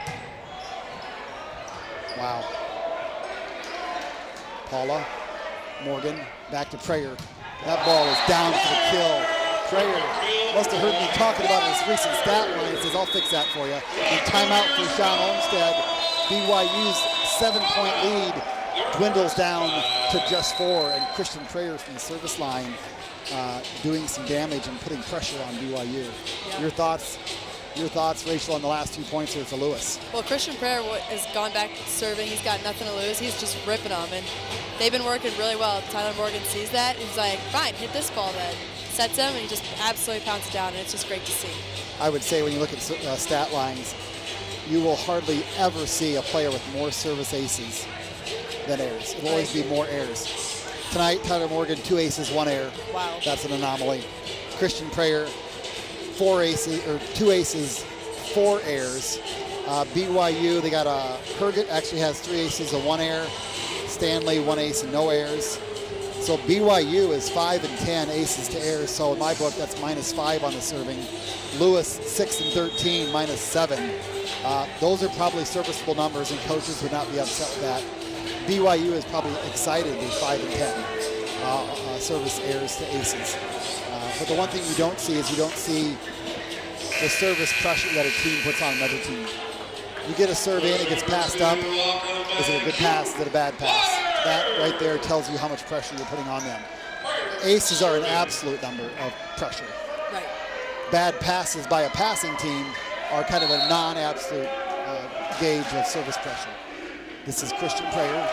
Wow. Paula, Morgan, back to Prayer. That ball is down for the kill. Prayer must have heard me talking about his recent stat line. He says, I'll fix that for you. And timeout for Sean Olmstead. BYU's 7-point lead dwindles down to just 4, and Christian Prayer from the service line doing some damage and putting pressure on BYU. Yeah. Your thoughts, Rachel, on the last 2 points here for Lewis? Well, Christian Prayer has gone back to serving. He's got nothing to lose. He's just ripping them, and they've been working really well. Tyler Morgan sees that. He's like, fine, hit this ball then. Sets him, and he just absolutely pounds it down, and it's just great to see. I would say when you look at stat lines, you will hardly ever see a player with more service aces than errors. It will always be more errors. Tonight, Tyler Morgan, 2 aces, 1 error. Wow. That's an anomaly. Christian Prayer, 2 aces, 4 errors. BYU, they got Herget actually has 3 aces and 1 error. Stanley, 1 ace and no errors. So BYU is 5 and 10 aces to errors. So in my book, that's -5 on the serving. Lewis, 6 and 13, -7. Those are probably serviceable numbers, and coaches would not be upset with that. BYU is probably excited with 5 and 10 service errors to aces. But the one thing you don't see is you don't see the service pressure that a team puts on another team. You get a serve in, it gets passed up. Is it a good pass? Is it a bad pass? That right there tells you how much pressure you're putting on them. Aces are an absolute number of pressure. Right. Bad passes by a passing team are kind of a non-absolute gauge of service pressure. This is Christian Prayer,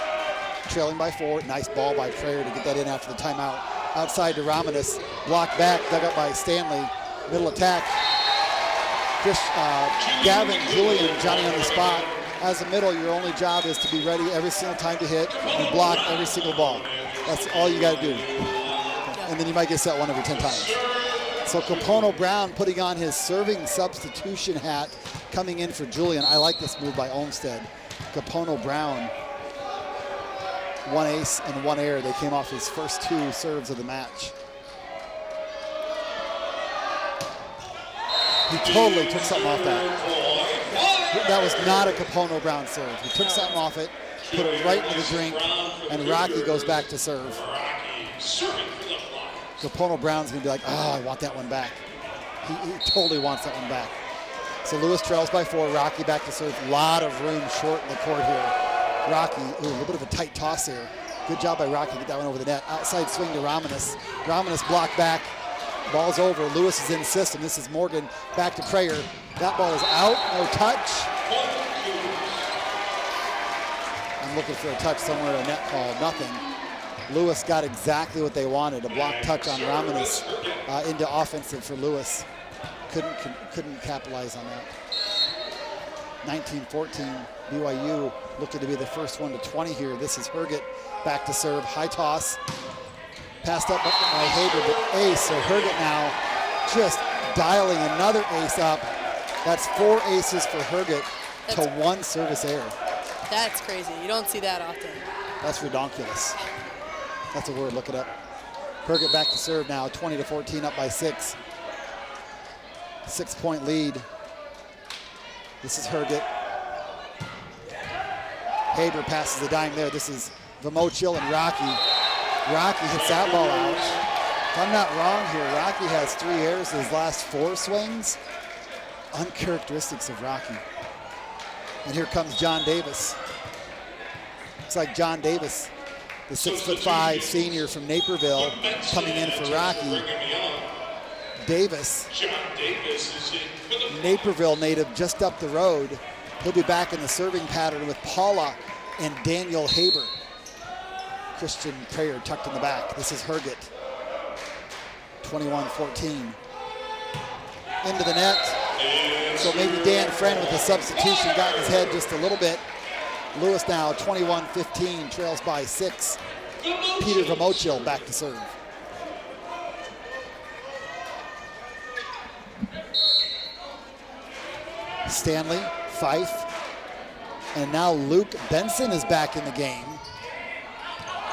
trailing by 4. Nice ball by Prayer to get that in after the timeout. Outside to Romanis, blocked back, dug up by Stanley. Middle attack. Gavin, Julian, Johnny on the spot. as a middle, your only job is to be ready every single time to hit and block every single ball. That's all you got to do. And then you might get set 1 every 10 times. So Capono Brown putting on his serving substitution hat, coming in for Julian. I like this move by Olmsted. Capono Brown, 1 ace and 1 error. They came off his first 2 serves of the match. He totally took something off that. That was not a Capono Brown serve. He took something off it, put it right into the drink, and Rocky goes back to serve. Capono Brown's gonna be like, oh, I want that one back. He totally wants that one back. So Lewis trails by 4, Rocky back to serve. A lot of room short in the court here. Rocky, ooh, a little bit of a tight toss here. Good job by Rocky, get that one over the net. Outside swing to Romanis. Romanis blocked back. Ball's over. Lewis is in system. This is Morgan back to Prayer. That ball is out. No touch. I'm looking for a touch somewhere. A net call. Nothing. Lewis got exactly what they wanted. A block touch on Romanis into offensive for Lewis. Couldn't capitalize on that. 19-14. BYU looking to be the first one to 20 here. This is Herget back to serve. High toss. Passed up by Haber, but ace. So Herget now just dialing another ace up. That's 4 aces for Herget to 1 service error. That's crazy. You don't see that often. That's redonkulous. That's a word, look it up. Herget back to serve now, 20-14, up by 6. 6-point lead. This is Herget. Haber passes the dime there. This is Vamochil and Rocky. Rocky hits that ball out. If I'm not wrong here, Rocky has 3 errors in his last 4 swings. Uncharacteristics of Rocky. And here comes John Davis. Looks like John Davis, the 6'5" senior from Naperville, coming in for Rocky. Davis, Naperville native, just up the road. He'll be back in the serving pattern with Paula and Daniel Haber. Christian Prayer tucked in the back. This is Herget. 21-14. Into the net. So maybe Dan Friend with the substitution got in his head just a little bit. Lewis now 21-15, trails by 6. Peter Vamochil back to serve. Stanley, Fife, and now Luke Benson is back in the game.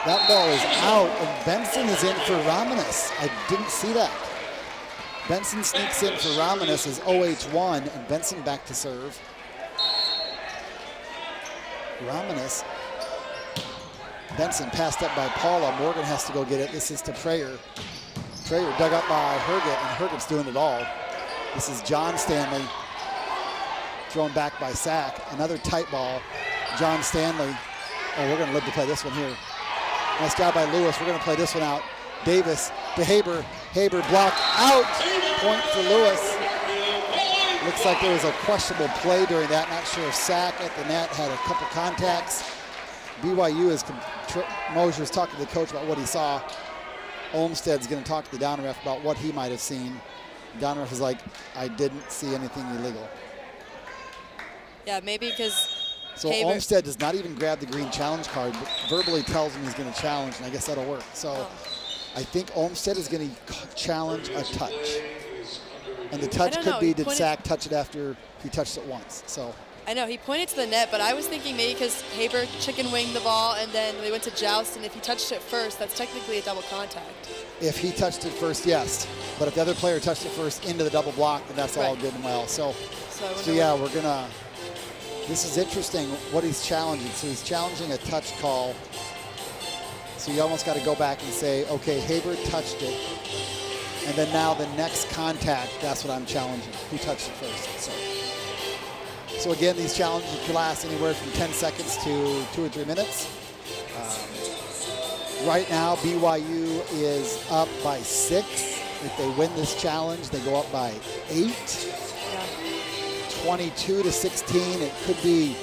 That ball is out, and Benson is in for Romanis. I didn't see that. Benson sneaks in for Romanis as OH1, and Benson back to serve. Romanis. Benson passed up by Paula. Morgan has to go get it. This is to Prayer. Prayer dug up by Herget, and Herget's doing it all. This is John Stanley. Thrown back by Sack. Another tight ball. John Stanley. Oh, we're going to live to play this one here. Nice job by Lewis. We're going to play this one out. Davis to Haber. Haber blocked out. Point for Lewis. Looks like there was a questionable play during that. Not sure if Sack at the net had a couple contacts. BYU is, Mosier's talking to the coach about what he saw. Olmsted's going to talk to the down ref about what he might have seen. Down ref is like, I didn't see anything illegal. Yeah, maybe because so Olmsted does not even grab the green challenge card, but verbally tells him he's going to challenge, and I guess that'll work. So I think Olmsted is going to challenge a touch. And the touch could be, did Sack touch it after he touched it once? So I know, he pointed to the net, but I was thinking maybe because Haber chicken winged the ball and then they went to joust, and if he touched it first, that's technically a double contact. If he touched it first, yes. But if the other player touched it first into the double block, then that's all good and well. So yeah, we're going to, this is interesting what he's challenging. So he's challenging a touch call. So you almost got to go back and say, okay, Haber touched it. And then now the next contact, that's what I'm challenging. Who touched it first? So again, these challenges can last anywhere from 10 seconds to 2 or 3 minutes. Right now, BYU is up by 6. If they win this challenge, they go up by 8. 22-16, it could be.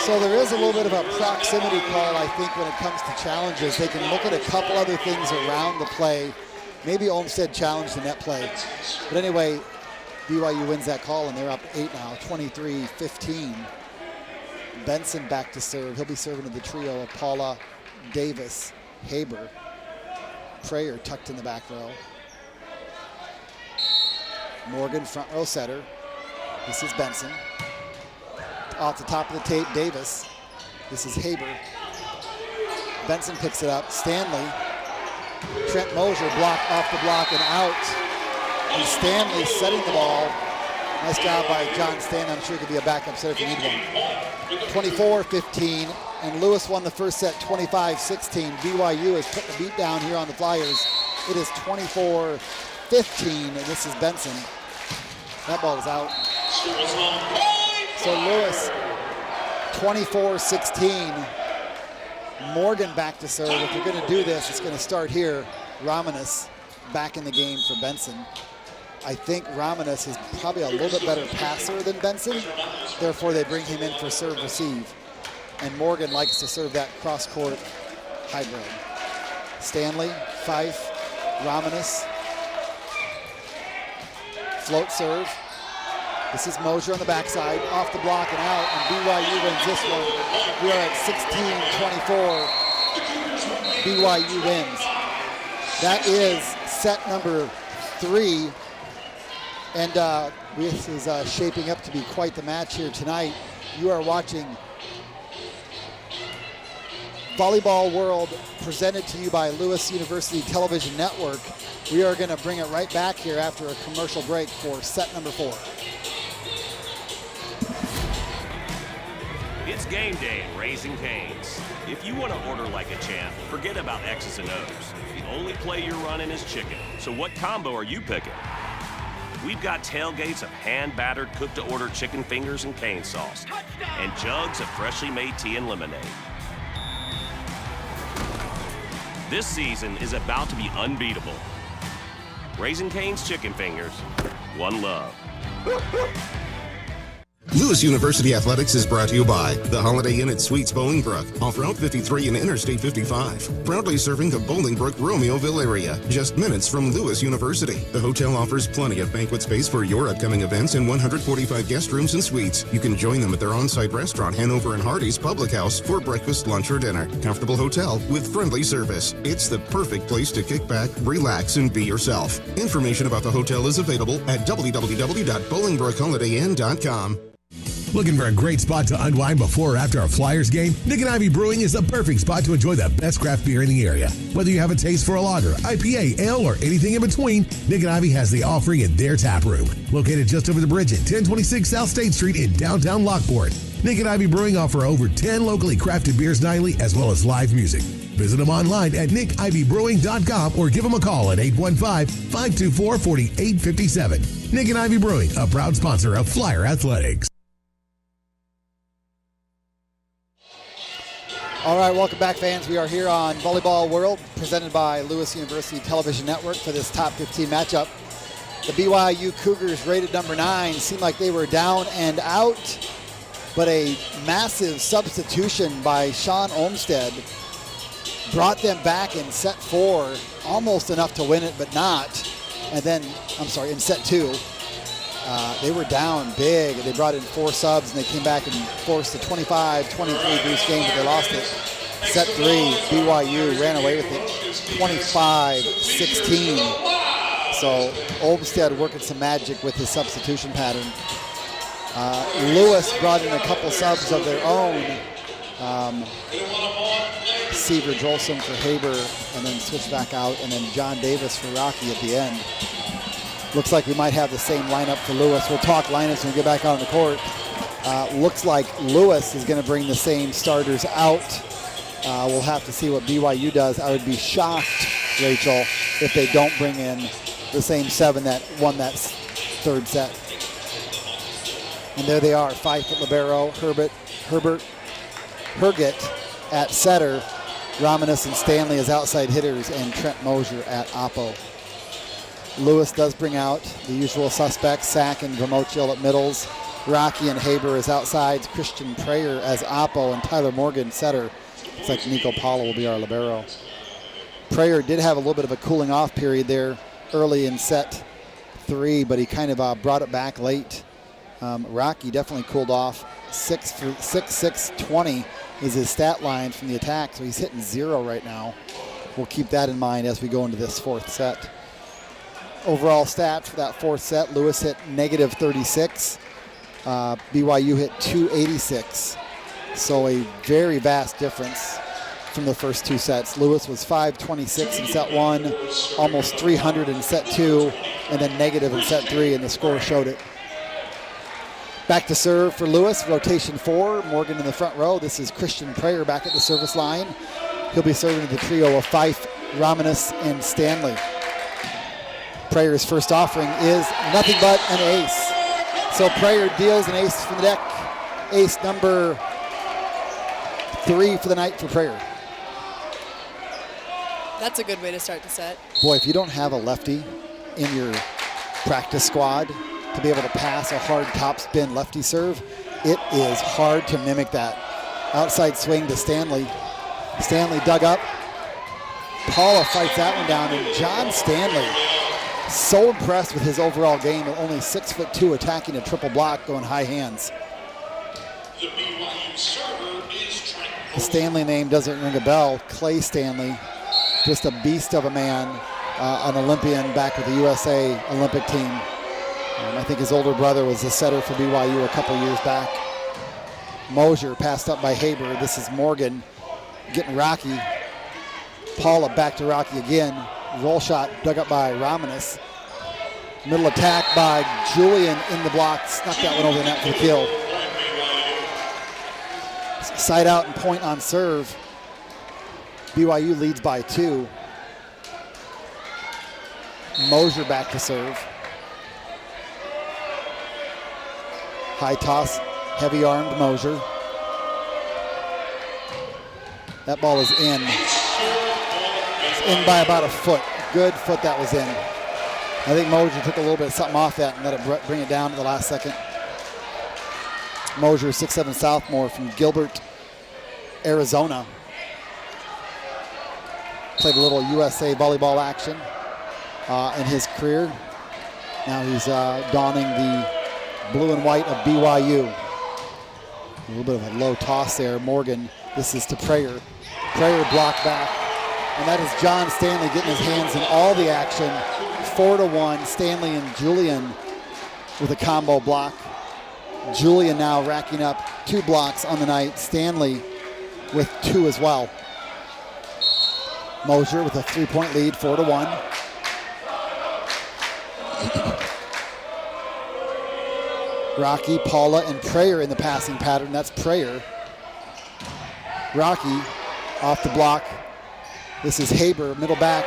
So there is a little bit of a proximity call, I think, when it comes to challenges. They can look at a couple other things around the play. Maybe Olmsted challenged the net play. But anyway, BYU wins that call, and they're up 8 now, 23-15. Benson back to serve. He'll be serving to the trio of Paula, Davis, Haber. Prayer tucked in the back row. Morgan, front row setter. This is Benson. Off the top of the tape, Davis. This is Haber. Benson picks it up. Stanley. Trent Mosier blocked off the block and out. And Stanley setting the ball. Nice job by John Stanley. I'm sure he could be a backup setter if you need one. 24-15, and Lewis won the first set 25-16. BYU has put the beat down here on the Flyers. It is 24-15, and this is Benson. That ball is out. So Lewis, 24-16. Morgan back to serve. If you're going to do this, it's going to start here. Romanis back in the game for Benson. I think Romanis is probably a little bit better passer than Benson. Therefore, they bring him in for serve receive. And Morgan likes to serve that cross-court hybrid. Stanley, Fife, Romanis. Float serve. This is Mosier on the backside, off the block and out, and BYU wins this one. We are at 16-24. BYU wins. That is set number 3. And this is shaping up to be quite the match here tonight. You are watching Volleyball World presented to you by Lewis University Television Network. We are going to bring it right back here after a commercial break for set number 4. It's game day at Raising Cane's. If you want to order like a champ, forget about X's and O's. The only play you're running is chicken. So what combo are you picking? We've got tailgates of hand-battered, cooked-to-order chicken fingers and cane sauce, and jugs of freshly made tea and lemonade. This season is about to be unbeatable. Raising Cane's Chicken Fingers, one love. Lewis University Athletics is brought to you by the Holiday Inn at Suites Bolingbrook, off Route 53 and Interstate 55. Proudly serving the Bolingbrook, Romeoville area, just minutes from Lewis University. The hotel offers plenty of banquet space for your upcoming events and 145 guest rooms and suites. You can join them at their on-site restaurant, Hanover and Hardy's Public House, for breakfast, lunch, or dinner. Comfortable hotel with friendly service. It's the perfect place to kick back, relax, and be yourself. Information about the hotel is available at www.bolingbrookholidayinn.com. Looking for a great spot to unwind before or after a Flyers game? Nick and Ivy Brewing is the perfect spot to enjoy the best craft beer in the area. Whether you have a taste for a lager, IPA, ale, or anything in between, Nick and Ivy has the offering in their tap room. Located just over the bridge at 1026 South State Street in downtown Lockport. Nick and Ivy Brewing offer over 10 locally crafted beers nightly as well as live music. Visit them online at nickivybrewing.com or give them a call at 815-524-4857. Nick and Ivy Brewing, a proud sponsor of Flyer Athletics. All right, welcome back, fans. We are here on Volleyball World, presented by Lewis University Television Network for this top 15 matchup. The BYU Cougars, rated number 9, seemed like they were down and out, but a massive substitution by Sean Olmstead brought them back in set 4, almost enough to win it, but not. And then, in set 2. They were down big. They brought in 4 subs, and they came back and forced a 25-23 Goose game, but they lost it. Set 3, BYU ran away with it, 25-16. So Olmstead working some magic with his substitution pattern. Lewis brought in a couple subs of their own. Seaver Jolson for Haber, and then switched back out, and then John Davis for Rocky at the end. Looks like we might have the same lineup for Lewis. We'll talk lineups when we get back on the court. Looks like Lewis is going to bring the same starters out. We'll have to see what BYU does. I would be shocked, Rachel, if they don't bring in the same 7 that won that third set. And there they are, 5-foot libero, Herget at setter, Romanis and Stanley as outside hitters, and Trent Mosier at oppo. Lewis does bring out the usual suspects, Sack and Vermochiel at middles, Rocky and Haber as outsides, Christian Prayer as oppo, and Tyler Morgan setter. Looks like Nico Paula will be our libero. Prayer did have a little bit of a cooling off period there early in set 3, but he kind of brought it back late. Rocky definitely cooled off. 6'6", is his stat line from the attack, so he's hitting 0 right now. We'll keep that in mind as we go into this 4th set. Overall stats for that 4th set, Lewis hit -36. BYU hit 286. So a very vast difference from the first 2 sets. Lewis was 526 in set 1, almost 300 in set 2, and then negative in set 3, and the score showed it. Back to serve for Lewis, rotation 4, Morgan in the front row. This is Christian Prayer back at the service line. He'll be serving the trio of Fife, Romanis, and Stanley. Prayer's first offering is nothing but an ace. So Prayer deals an ace from the deck. Ace number 3 for the night for Prayer. That's a good way to start the set. Boy, if you don't have a lefty in your practice squad to be able to pass a hard topspin lefty serve, it is hard to mimic that. Outside swing to Stanley. Stanley dug up. Paula fights that one down, and John Stanley, so impressed with his overall game, at only 6'2", attacking a triple block, going high hands. The BYU server is The Stanley name doesn't ring a bell. Clay Stanley, just a beast of a man, an Olympian back with the USA Olympic team. I think his older brother was a setter for BYU a couple years back. Mosier passed up by Haber. This is Morgan getting Rocky. Paula back to Rocky again. Roll shot dug up by Romanis. Middle attack by Julian in the block. Snuck that one over the net for the kill. Side out and point on serve. BYU leads by 2. Mosier back to serve. High toss, heavy armed Mosier. That ball is in. It's in by about a foot. Good foot that was in. I think Mosier took a little bit of something off that and let it bring it down to the last second. Mosier, 6'7" sophomore from Gilbert, Arizona. Played a little USA volleyball action in his career. Now he's donning the blue and white of BYU. A little bit of a low toss there. Morgan, this is to Prayer. Prayer blocked back. And that is John Stanley getting his hands in all the action. 4-1, Stanley and Julian with a combo block. Julian now racking up 2 blocks on the night. Stanley with 2 as well. Mosier with a 3-point lead, 4-1. Rocky, Paula, and Prayer in the passing pattern. That's Prayer. Rocky off the block. This is Haber, middle back.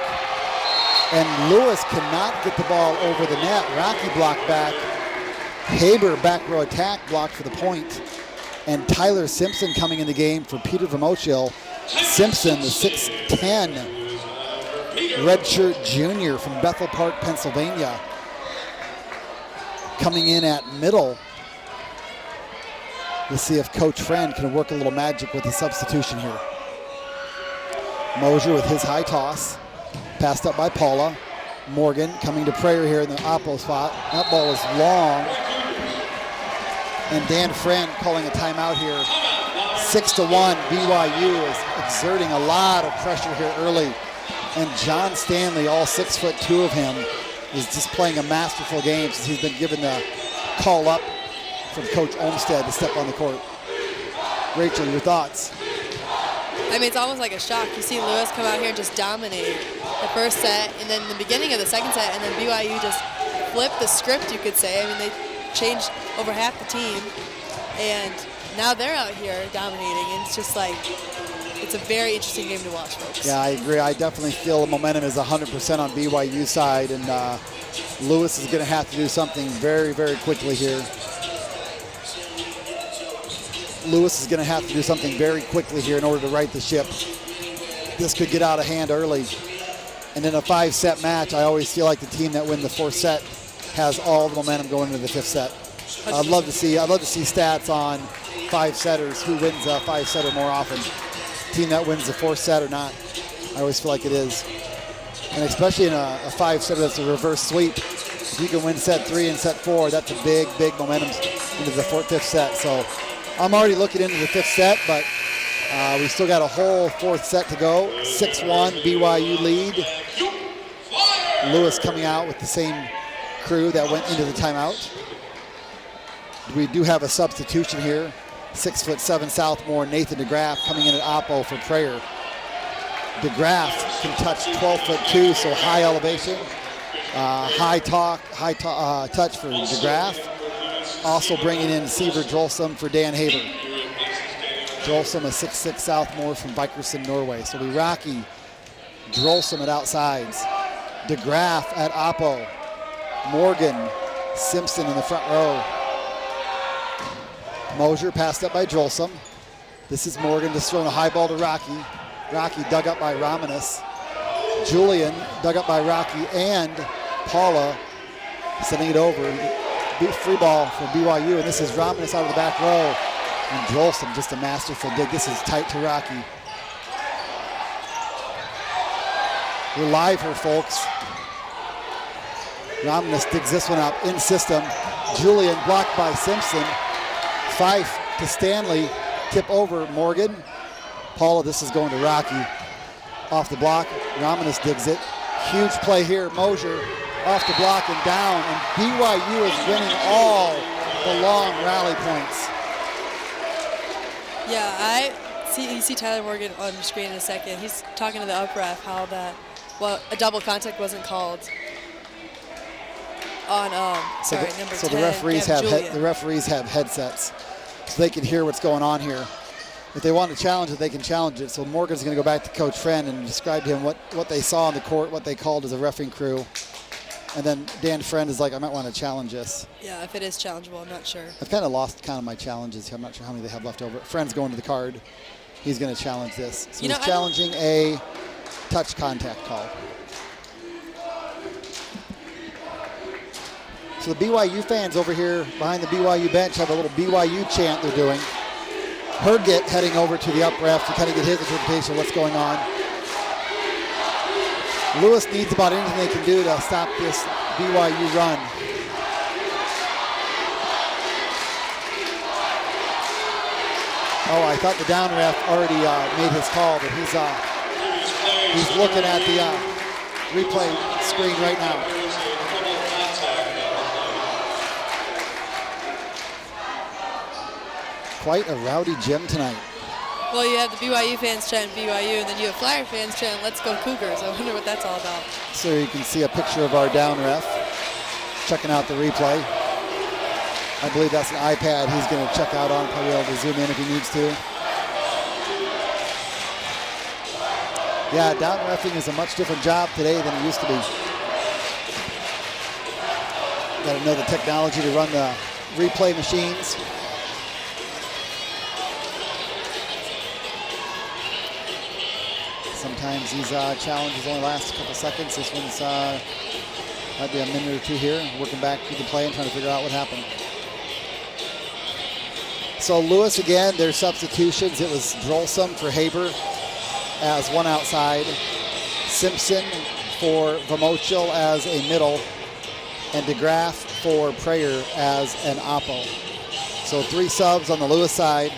And Lewis cannot get the ball over the net. Rocky blocked back. Haber, back row attack, blocked for the point. And Tyler Simpson coming in the game for Peter Vermochiel. Simpson, the 6'10", redshirt junior from Bethel Park, Pennsylvania, coming in at middle. Let's see if Coach Friend can work a little magic with the substitution here. Mosier with his high toss, passed up by Paula. Morgan coming to Prayer here in the oppo spot. That ball is long. And Dan Friend calling a timeout here. 6-1, BYU is exerting a lot of pressure here early. And John Stanley, all 6'2" of him, is just playing a masterful game since he's been given the call up from Coach Olmstead to step on the court. Rachel, your thoughts? I mean, it's almost like a shock. You see Lewis come out here and just dominate the first set, and then the beginning of the second set, and then BYU just flipped the script, you could say. I mean, they changed over half the team, and now they're out here dominating, and it's just like, it's a very interesting game to watch, folks. Yeah, I agree. I definitely feel the momentum is 100% on BYU's side, and Lewis is going to have to do something very, very quickly here. Lewis is going to have to do something very quickly here in order to right the ship. This could get out of hand early. And in a 5-set match, I always feel like the team that wins the 4th set has all the momentum going into the 5th set. I'd love to see stats on 5-setters, who wins a 5-setter more often. Team that wins the 4th set or not. I always feel like it is. And especially in a 5-setter that's a reverse sweep, If you can win set 3 and set 4, that's a big, big momentum into the 5th set. So I'm already looking into the 5th set, but we still got a whole 4th set to go. 6-1 BYU lead. Lewis coming out with the same crew that went into the timeout. We do have a substitution here. 6'7" sophomore Nathan DeGraff coming in at Oppo for Prayer. DeGraff can touch 12'2", so high elevation. High touch for DeGraff. Also bringing in Seaver Drolsum for Dan Haber. Drolsum, a 6'6" sophomore from Vikersund, Norway. So we Rocky, Drolsum at outsides. DeGraff at Oppo. Morgan, Simpson in the front row. Mosier passed up by Drolsum. This is Morgan just throwing a high ball to Rocky. Rocky dug up by Romanus. Julian dug up by Rocky and Paula sending it over. Free ball for BYU, and this is Romanus out of the back row. And Drolsum, just a masterful dig. This is tight to Rocky. We're live here, folks. Romanus digs this one up in system. Julian blocked by Simpson. Fife to Stanley. Tip over Morgan. Paula, this is going to Rocky. Off the block. Romanus digs it. Huge play here. Mosier off the block and down. And BYU is winning all the long rally points. Yeah, you see Tyler Morgan on the screen in a second. He's talking to the up ref how that, a double contact wasn't called on, number 10. So the referees have headsets, so they can hear what's going on here. If they want to challenge it, they can challenge it. So Morgan's going to go back to Coach Friend and describe to him what they saw on the court, what they called as a refereeing crew. And then Dan Friend is like, I might want to challenge this. Yeah, if it is challengeable, I'm not sure. I've kind of lost count of my challenges. I'm not sure how many they have left over. Friend's going to the card. He's going to challenge this. So he's challenging a touch contact call. So the BYU fans over here behind the BYU bench have a little BYU chant they're doing. Herget heading over to the up ref to kind of get his interpretation of what's going on. Lewis needs about anything they can do to stop this BYU run. Oh, I thought the down ref already made his call, but he's looking at the replay screen right now. Quite a rowdy gym tonight. Well, you have the BYU fans chanting BYU, and then you have Flyer fans chanting Let's Go Cougars. I wonder what that's all about. So you can see a picture of our down ref checking out the replay. I believe that's an iPad he's going to check out on, probably able to zoom in if he needs to. Yeah, down reffing is a much different job today than it used to be. Got to know the technology to run the replay machines. Sometimes these challenges only last a couple seconds. This one's might be a minute or two here. Working back through the play and trying to figure out what happened. So Lewis again, their substitutions. It was Drolsum for Haber as one outside. Simpson for Vamochil as a middle. And DeGraff for Prayer as an oppo. So 3 subs on the Lewis side.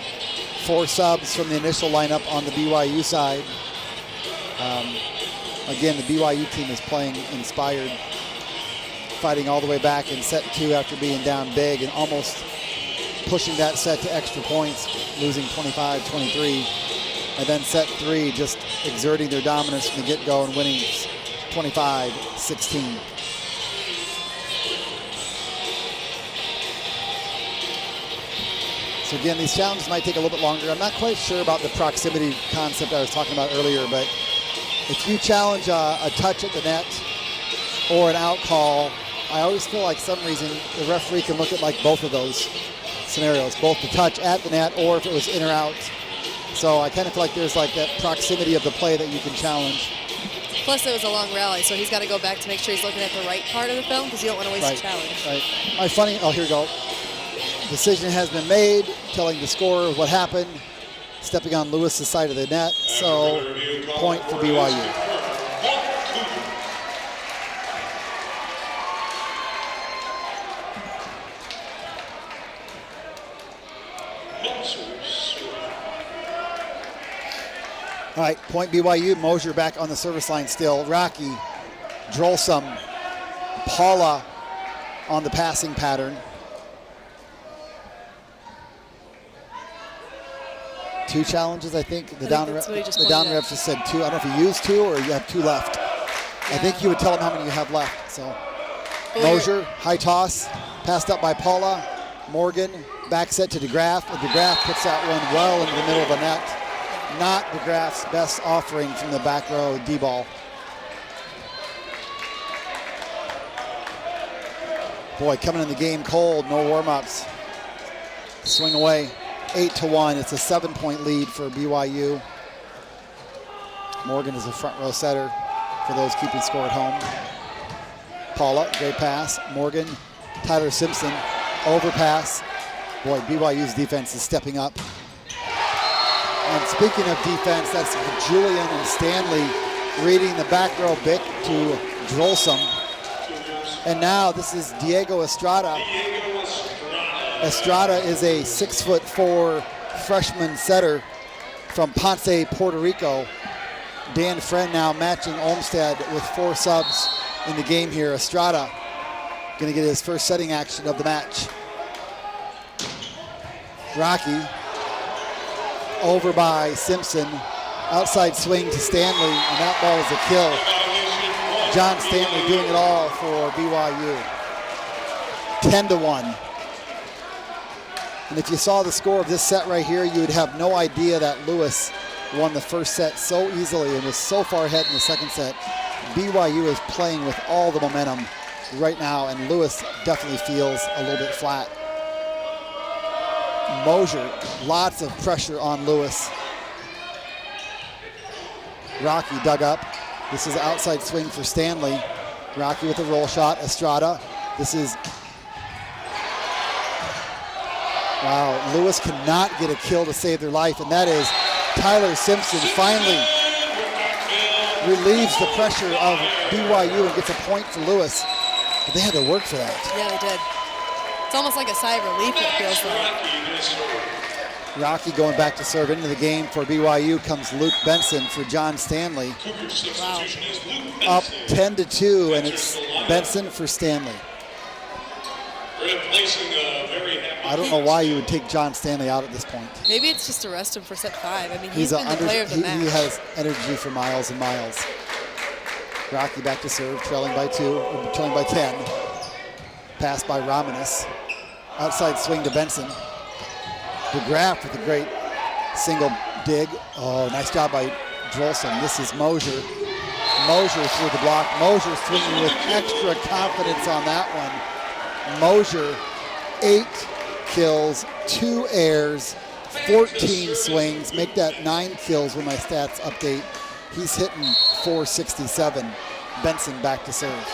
4 subs from the initial lineup on the BYU side. Again, the BYU team is playing inspired, fighting all the way back in set 2 after being down big and almost pushing that set to extra points, losing 25-23. And then set 3 just exerting their dominance from the get-go and winning 25-16. So again, these challenges might take a little bit longer. I'm not quite sure about the proximity concept I was talking about earlier, but if you challenge a touch at the net or an out call, I always feel like some reason the referee can look at like both of those scenarios, both the touch at the net or if it was in or out. So I kind of feel like there's like that proximity of the play that you can challenge. Plus it was a long rally, so he's got to go back to make sure he's looking at the right part of the film because you don't want to waste a challenge. Right. Here we go. Decision has been made, telling the scorer what happened. Stepping on Lewis's side of the net, so point for BYU. All right, point BYU. Mosier back on the service line still. Rocky, Drolsum, Paula on the passing pattern. 2 challenges, I think. The down ref just said 2. I don't know if you used 2 or you have 2 left. Yeah. I think you would tell him how many you have left. So Mosier, high toss, passed up by Paula. Morgan, back set to DeGraff. And DeGraff puts that one well into the middle of the net. Not DeGraff's best offering from the back row D-ball. Boy, coming in the game cold, no warm-ups. Swing away, 8-1. It's a 7-point lead for BYU. Morgan is a front row setter for those keeping score at home. Paula, great pass. Morgan, Tyler Simpson, overpass. Boy, BYU's defense is stepping up. And speaking of defense, that's Julian and Stanley reading the back row Bick to Drolsum. And now this is Diego Estrada. Estrada is a 6'4" freshman setter from Ponce, Puerto Rico. Dan Friend now matching Olmsted with 4 subs in the game here. Estrada going to get his first setting action of the match. Rocky over by Simpson. Outside swing to Stanley, and that ball is a kill. John Stanley doing it all for BYU. 10-1. And if you saw the score of this set right here, you would have no idea that Lewis won the first set so easily and was so far ahead in the second set. BYU is playing with all the momentum right now, and Lewis definitely feels a little bit flat. Mosier, lots of pressure on Lewis. Rocky dug up. This is outside swing for Stanley. Rocky with a roll shot. Estrada. This is... Wow, Lewis cannot get a kill to save their life, and that is Tyler Simpson finally relieves the pressure of BYU and gets a point for Lewis. But they had to work for that. Yeah, they did. It's almost like a sigh of relief, it feels like. Rocky going back to serve into the game for BYU comes Luke Benson for John Stanley. Wow. Up 10-2, and it's Benson for Stanley. I don't know why you would take John Stanley out at this point. Maybe it's just to rest him for set 5. I mean, he's been the player of the match. He has energy for miles and miles. Rocky back to serve, trailing by 2, or trailing by 10. Pass by Romanus. Outside swing to Benson. DeGraff with a great single dig. Oh, nice job by Drolsum. This is Mosier. Mosier through the block. Mosier swinging with extra confidence on that one. Mosier, 8 kills, 2 airs, 14 swings. Make that 9 kills when my stats update. He's hitting 467. Benson back to serve.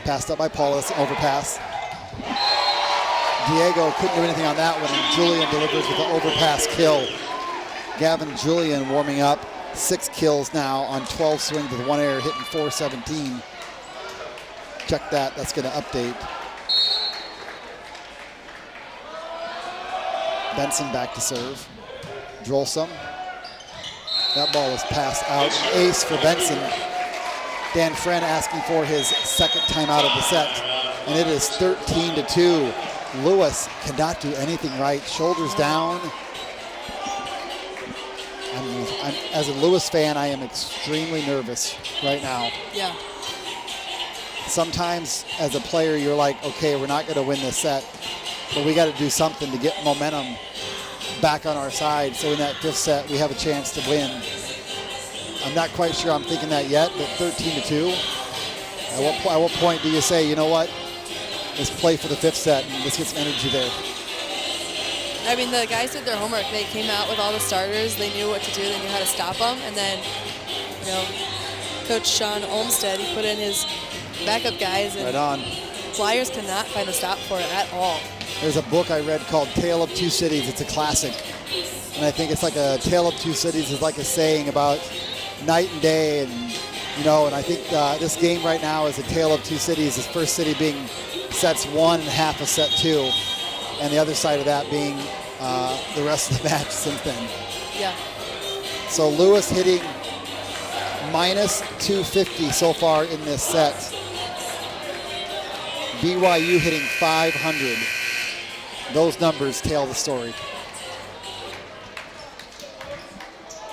Passed up by Paulus, overpass. Diego couldn't do anything on that one, and Julian delivers with an overpass kill. Gavin Julian warming up, 6 kills now on 12 swings with 1 error, hitting 417. Check that, that's going to update. Benson back to serve. Drolsum. That ball was passed out. Ace for Benson. Dan Friend asking for his second timeout of the set. And it is 13-2. Lewis cannot do anything right. Shoulders down. As a Lewis fan, I am extremely nervous right now. Yeah. Sometimes as a player, you're like, okay, we're not going to win this set, but we got to do something to get momentum back on our side. So in that 5th set, we have a chance to win. I'm not quite sure I'm thinking that yet, but 13-2. At what point do you say, you know what? Let's play for the 5th set and let's get some energy there. I mean, the guys did their homework. They came out with all the starters. They knew what to do. They knew how to stop them. And then, you know, Coach Sean Olmsted, he put in his backup guys. And right on. Flyers cannot find a stop for it at all. There's a book I read called Tale of Two Cities. It's a classic. And I think it's like a Tale of Two Cities is like a saying about night and day. And, you know, and I think this game right now is a Tale of Two Cities. His first city being sets 1 and half of set 2. And the other side of that being the rest of the match since then. Yeah. So Lewis hitting minus 250 so far in this set. BYU hitting 500. Those numbers tell the story.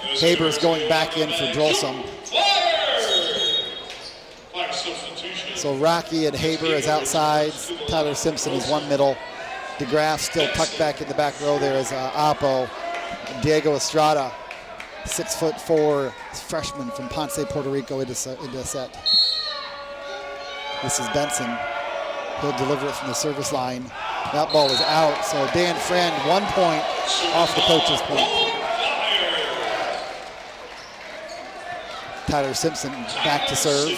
Haber's going back in for Drolsom. So Rocky and Haber is outside. Tyler Simpson is one middle. DeGraff still tucked back in the back row there as Oppo. Diego Estrada, 6'4" freshman from Ponce, Puerto Rico, into set. This is Benson. He'll deliver it from the service line. That ball is out. So Dan Friend, 1 point off the coach's point. Tyler Simpson back to serve.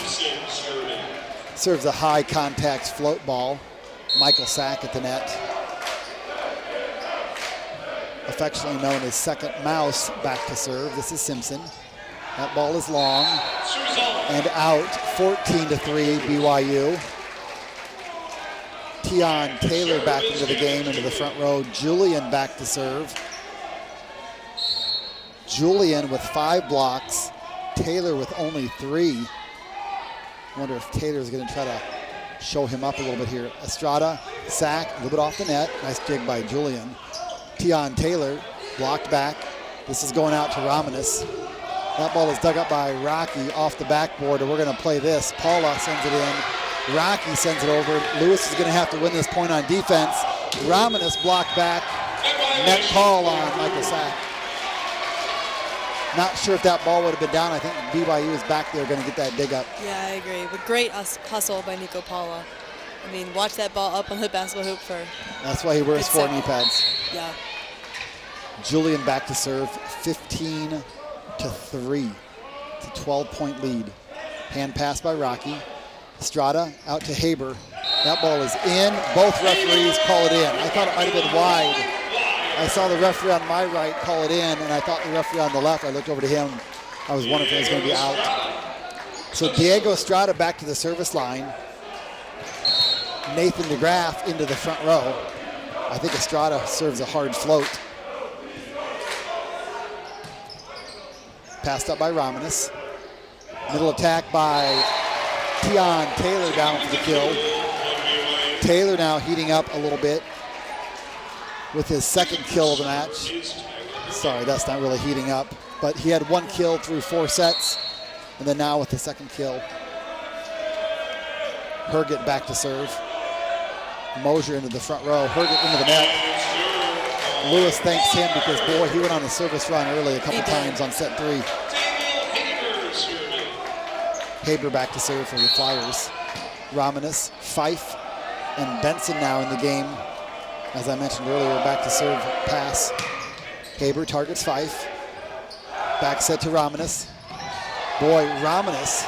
Serves a high contact float ball. Michael Sack at the net. Affectionately known as Second Mouse back to serve. This is Simpson. That ball is long and out. 14-3 BYU. Tion Taylor back into the game, into the front row. Julian back to serve. Julian with 5 blocks. Taylor with only 3. Wonder if Taylor's going to try to show him up a little bit here. Estrada, Sack, a little bit off the net. Nice dig by Julian. Tion Taylor blocked back. This is going out to Romanis. That ball is dug up by Rocky off the backboard, and we're going to play this. Paula sends it in. Rocky sends it over. Lewis is going to have to win this point on defense. Romanis blocked back. Net call on Michael Sack. Not sure if that ball would have been down. I think BYU is back there going to get that dig up. Yeah, I agree. But great hustle by Nico Paula. I mean, watch that ball up on the basketball hoop for. That's why he wears 4 knee pads. Yeah. Julian back to serve, 15-3. It's a 12-point lead. Hand pass by Rocky. Estrada out to Haber. That ball is in. Both referees call it in. I thought it might have been wide. I saw the referee on my right call it in, and I thought the referee on the left, I looked over to him. I was wondering if it was going to be out. So Diego Estrada back to the service line. Nathan DeGraff into the front row. I think Estrada serves a hard float. Passed up by Romanis. Middle attack by Tion Taylor down for the kill. Taylor now heating up a little bit with his second kill of the match. Sorry, that's not really heating up, but he had 1 kill through 4 sets, and then now with the second kill. Herget back to serve. Mosier into the front row. Herget into the net. Lewis thanks him because, boy, he went on a service run early a couple times on set 3. Haber back to serve for the Flyers. Romanis, Fife, and Benson now in the game. As I mentioned earlier, back to serve pass. Haber targets Fife. Back set to Romanis. Boy, Romanis.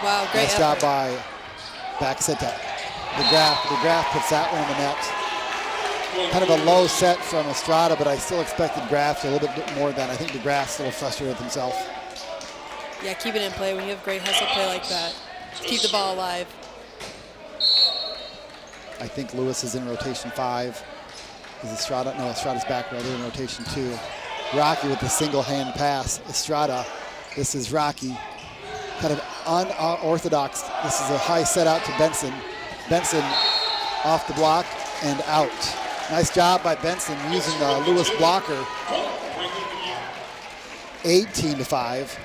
Wow, great nice job by back set to DeGraff. DeGraff puts that one in the net. Kind of a low set from Estrada, but I still expected Graff to a little bit more than that. I think DeGraff's a little frustrated with himself. Yeah, keep it in play when you have great hustle play like that. Keep the ball alive. I think Lewis is in rotation 5. Is Estrada? No, Estrada's back row. They're in rotation 2. Rocky with the single hand pass. Estrada, this is Rocky. Kind of unorthodox. This is a high set out to Benson. Benson off the block and out. Nice job by Benson using the Lewis blocker. 18-5.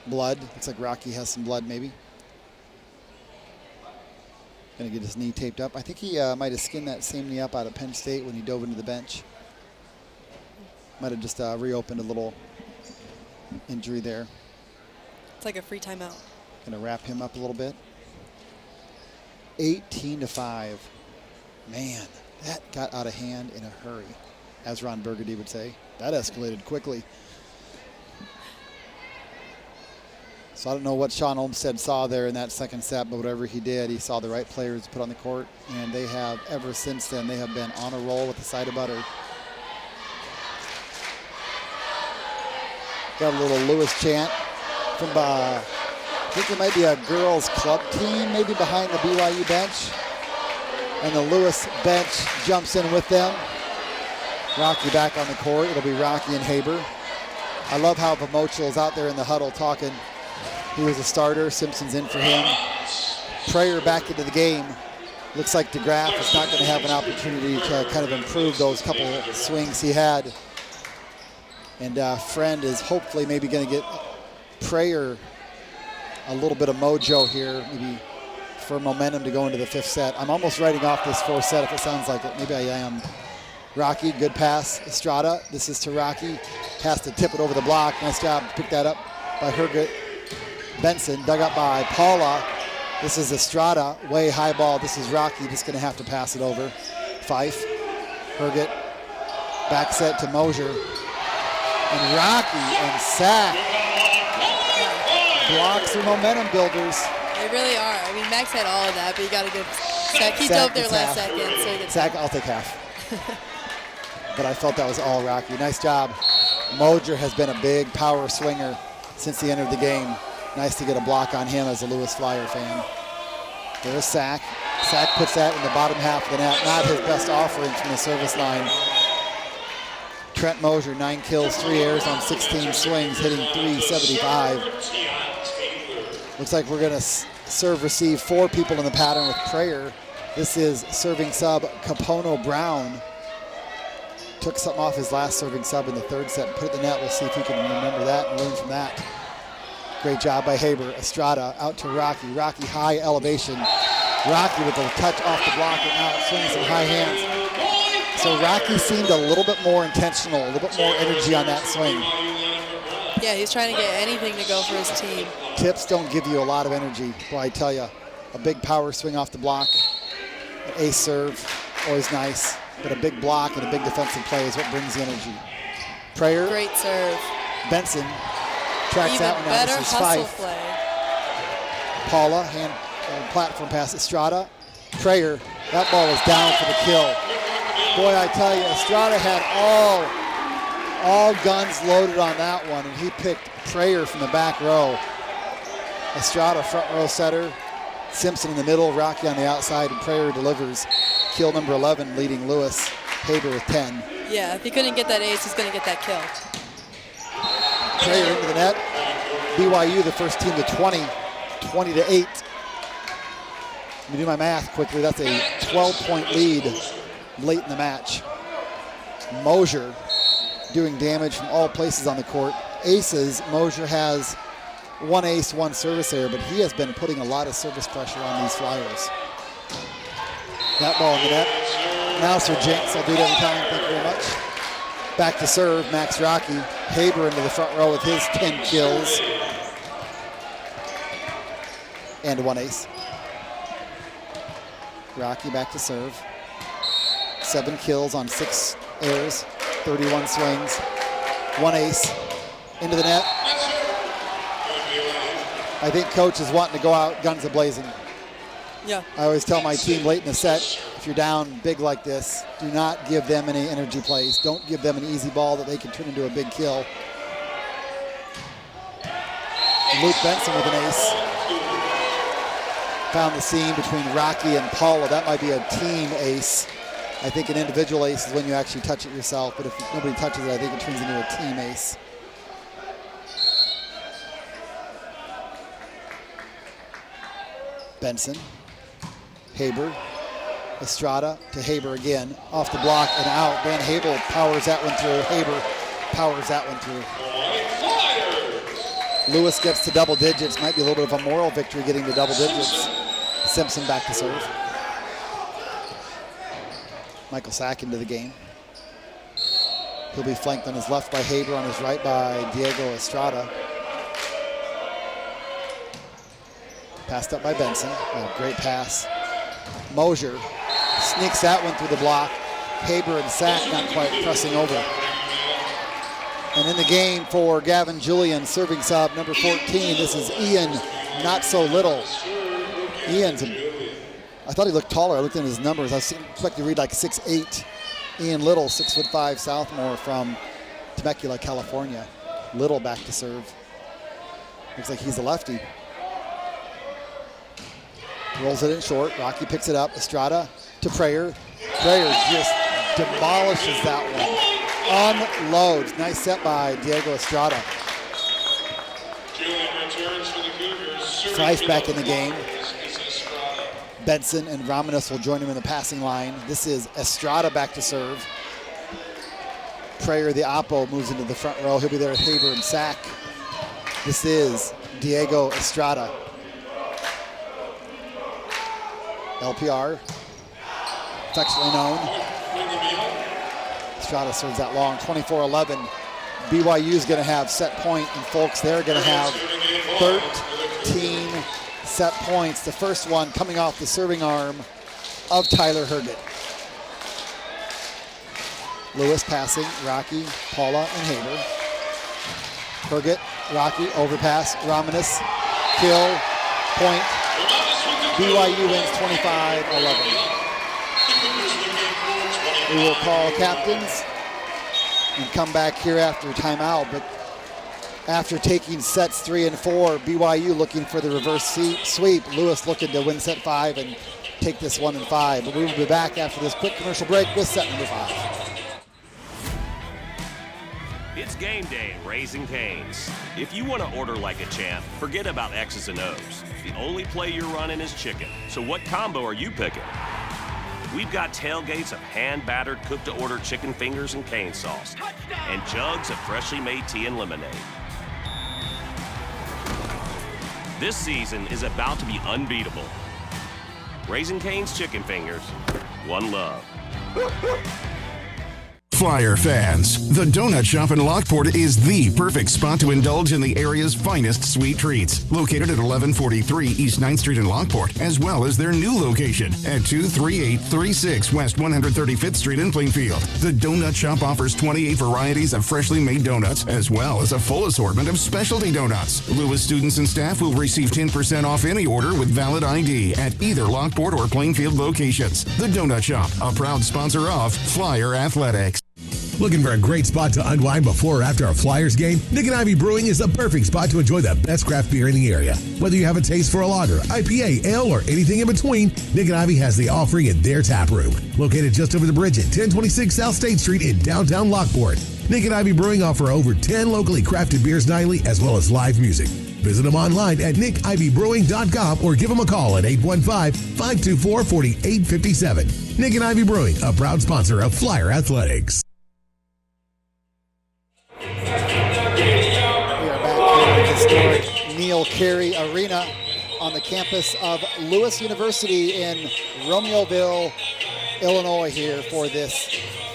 Blood. Looks like Rocky has some blood maybe. Gonna get his knee taped up. I think he might have skinned that same knee up out of Penn State when he dove into the bench. Might have just reopened a little injury there. It's like a free timeout. Gonna wrap him up a little bit. 18-5. Man, that got out of hand in a hurry, as Ron Burgundy would say. That escalated quickly. So I don't know what Sean Olmstead saw there in that second set, but whatever he did, he saw the right players put on the court, and they have, ever since then, they have been on a roll with the side of butter. Got a little Lewis chant from, I think it might be a girls club team, maybe behind the BYU bench. And the Lewis bench jumps in with them. Rocky back on the court. It'll be Rocky and Haber. I love how Vomochel is out there in the huddle talking. He was a starter. Simpson's in for him. Prayer back into the game. Looks like DeGraff is not going to have an opportunity to kind of improve those couple swings he had. And Friend is hopefully maybe going to get Prayer a little bit of mojo here, maybe for momentum to go into the 5th set. I'm almost writing off this 4th set if it sounds like it. Maybe I am. Rocky, good pass. Estrada, this is to Rocky. Has to tip it over the block. Nice job. Pick that up by Herget. Benson, dug up by Paula. This is Estrada, way high ball. This is Rocky, just going to have to pass it over. Fife, Herget, back set to Mosier. And Rocky and Sack. Blocks are momentum builders. They really are. I mean, Max had all of that, but you got to give Sack. He dove there last second, so he gets Sack, I'll take half. But I felt that was all Rocky. Nice job. Mosier has been a big power swinger since he entered the game. Nice to get a block on him as a Lewis Flyer fan. There's Sack. Sack puts that in the bottom half of the net. Not his best offering from the service line. Trent Mosier, 9 kills, 3 errors on 16 swings, hitting .375. Looks like we're going to serve receive 4 people in the pattern with Prayer. This is serving sub Capono Brown. Took something off his last serving sub in the 3rd set and put it in the net. We'll see if he can remember that and learn from that. Great job by Haber. Estrada out to Rocky. Rocky high elevation. Rocky with a touch off the block and out, swinging some high hands. So Rocky seemed a little bit more intentional, a little bit more energy on that swing. Yeah, he's trying to get anything to go for his team. Tips don't give you a lot of energy. Boy, I tell you, a big power swing off the block, an ace serve, always nice. But a big block and a big defensive play is what brings the energy. Prayer. Great serve. Benson tracks Even that one out. better This is hustle Fife. play. Paula, platform pass Estrada. Prayer, that ball is down for the kill. Boy, I tell you, Estrada had all guns loaded on that one, and he picked Prayer from the back row. Estrada, front row setter. Simpson in the middle, Rocky on the outside, and Prayer delivers. Kill number 11, leading Lewis. Haber with 10. Yeah, if he couldn't get that ace, he's going to get that kill. Prayer into the net. BYU, the first team to 20 to 8. Let me do my math quickly. That's a 12-point lead late in the match. Mosier doing damage from all places on the court. Aces, Mosier has 1 ace, 1 service error, but he has been putting a lot of service pressure on these Flyers. That ball in the net. Now Sir Jinx, I'll do it every time, thank you very much. Back to serve, Max Rocky. Haber into the front row with his 10 kills. And 1 ace. Rocky back to serve. 7 kills on 6 errors, 31 swings, 1 ace. Into the net. I think coach is wanting to go out guns a-blazing. Yeah. I always tell my team late in the set, if you're down big like this, do not give them any energy plays. Don't give them an easy ball that they can turn into a big kill. Luke Benson with an ace. Found the seam between Rocky and Paula. That might be a team ace. I think an individual ace is when you actually touch it yourself, but if nobody touches it, I think it turns into a team ace. Benson. Haber, Estrada to Haber again, off the block and out. Van Habel powers that one through. Haber powers that one through. Lewis gets to double digits. Might be a little bit of a moral victory getting to double digits. Simpson back to serve. Michael Sack into the game. He'll be flanked on his left by Haber, on his right by Diego Estrada. Passed up by Benson. Oh, great pass. Mosier sneaks that one through the block. Haber and Sack not quite pressing over. And in the game for Gavin Julian, serving sub number 14, this is Ian Not So Little. Ian's, I thought he looked taller. I looked at his numbers. I was expecting to read like 6'8". Ian Little, 6'5", sophomore from Temecula, California. Little back to serve. Looks like he's a lefty. Rolls it in short. Rocky picks it up. Estrada to Prayer. Prayer just demolishes that one. Unloads. Nice set by Diego Estrada. Price back in the game. Benson and Romeoville will join him in the passing line. This is Estrada back to serve. Prayer, the oppo, moves into the front row. He'll be there with Haber and Sack. This is Diego Estrada. LPR, affectionately known. Estrada serves that long, 24-11. BYU is going to have set point, and folks, they're going to have 13 set points. The first one coming off the serving arm of Tyler Herget. Lewis passing, Rocky, Paula, and Haber. Herget, Rocky, overpass, Romanis, kill, point. BYU wins 25-11. We will call captains and come back here after timeout, but after taking sets 3 and 4, BYU looking for the reverse sweep. Lewis looking to win set 5 and take this 1 and 5. But we will be back after this quick commercial break with set number 5. It's game day at Raising Cane's. If you want to order like a champ, forget about X's and O's. The only play you're running is chicken. So what combo are you picking? We've got tailgates of hand-battered, cooked-to-order chicken fingers and cane sauce, and jugs of freshly made tea and lemonade. This season is about to be unbeatable. Raising Cane's chicken fingers, one love. Flyer fans, the Donut Shop in Lockport is the perfect spot to indulge in the area's finest sweet treats. Located at 1143 East 9th Street in Lockport, as well as their new location at 23836 West 135th Street in Plainfield. The Donut Shop offers 28 varieties of freshly made donuts, as well as a full assortment of specialty donuts. Lewis students and staff will receive 10% off any order with valid ID at either Lockport or Plainfield locations. The Donut Shop, a proud sponsor of Flyer Athletics. Looking for a great spot to unwind before or after a Flyers game? Nick and Ivy Brewing is the perfect spot to enjoy the best craft beer in the area. Whether you have a taste for a lager, IPA, ale, or anything in between, Nick and Ivy has the offering in their tap room. Located just over the bridge at 1026 South State Street in downtown Lockport. Nick and Ivy Brewing offer over 10 locally crafted beers nightly, as well as live music. Visit them online at nickivybrewing.com or give them a call at 815-524-4857. Nick and Ivy Brewing, a proud sponsor of Flyer Athletics. Historic Neil Carey Arena on the campus of Lewis University in Romeoville, Illinois here for this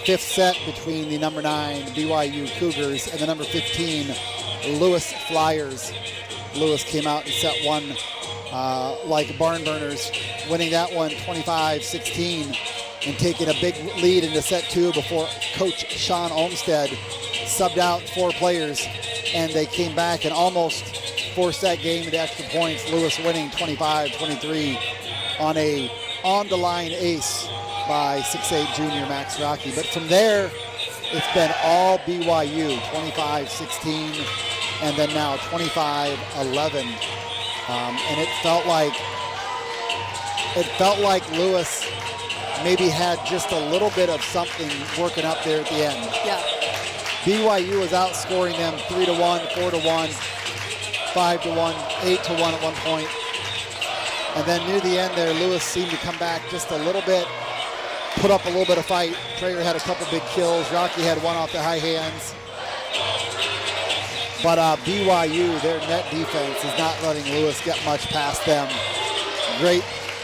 fifth set between the number 9 BYU Cougars and the number 15 Lewis Flyers. Lewis came out in set 1 like barn burners, winning that one 25-16 and taking a big lead into set 2 before Coach Sean Olmstead subbed out 4 players, and they came back and almost forced that game into extra points. Lewis winning 25-23 on a on-the-line ace by 6'8" junior Max Rocky. But from there, it's been all BYU, 25-16, and then now 25-11. And it felt like Lewis maybe had just a little bit of something working up there at the end. Yeah. BYU was outscoring them 3-1, 4-1, 5-1, 8-1 at one point. And then near the end there, Lewis seemed to come back just a little bit, put up a little bit of fight. Prayer had a couple big kills. Rocky had one off the high hands. But BYU, their net defense is not letting Lewis get much past them. Great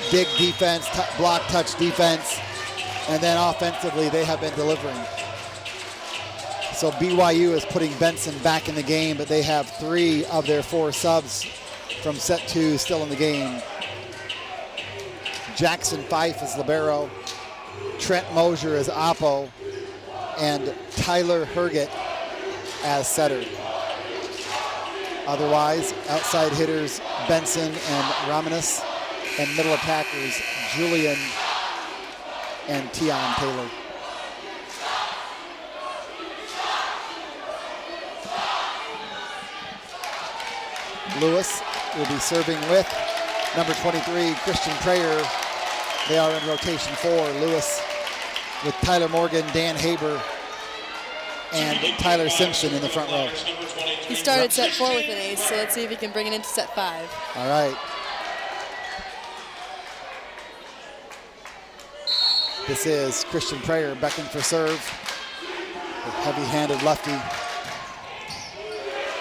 dig defense, block touch defense. And then offensively, they have been delivering. So BYU is putting Benson back in the game, but they have 3 of their 4 subs from set 2 still in the game. Jackson Fife is libero, Trent Mosier is oppo, and Tyler Herget as setter. Otherwise, outside hitters Benson and Romanis, and middle attackers Julian and Tion Taylor. Lewis will be serving with number 23, Christian Prayer, They are in rotation 4. Lewis with Tyler Morgan, Dan Haber, and Tyler Simpson in the front row. He started set 4 with an ace, so let's see if he can bring it into set 5. All right. This is Christian Prayer beckoning for serve. The heavy-handed lefty.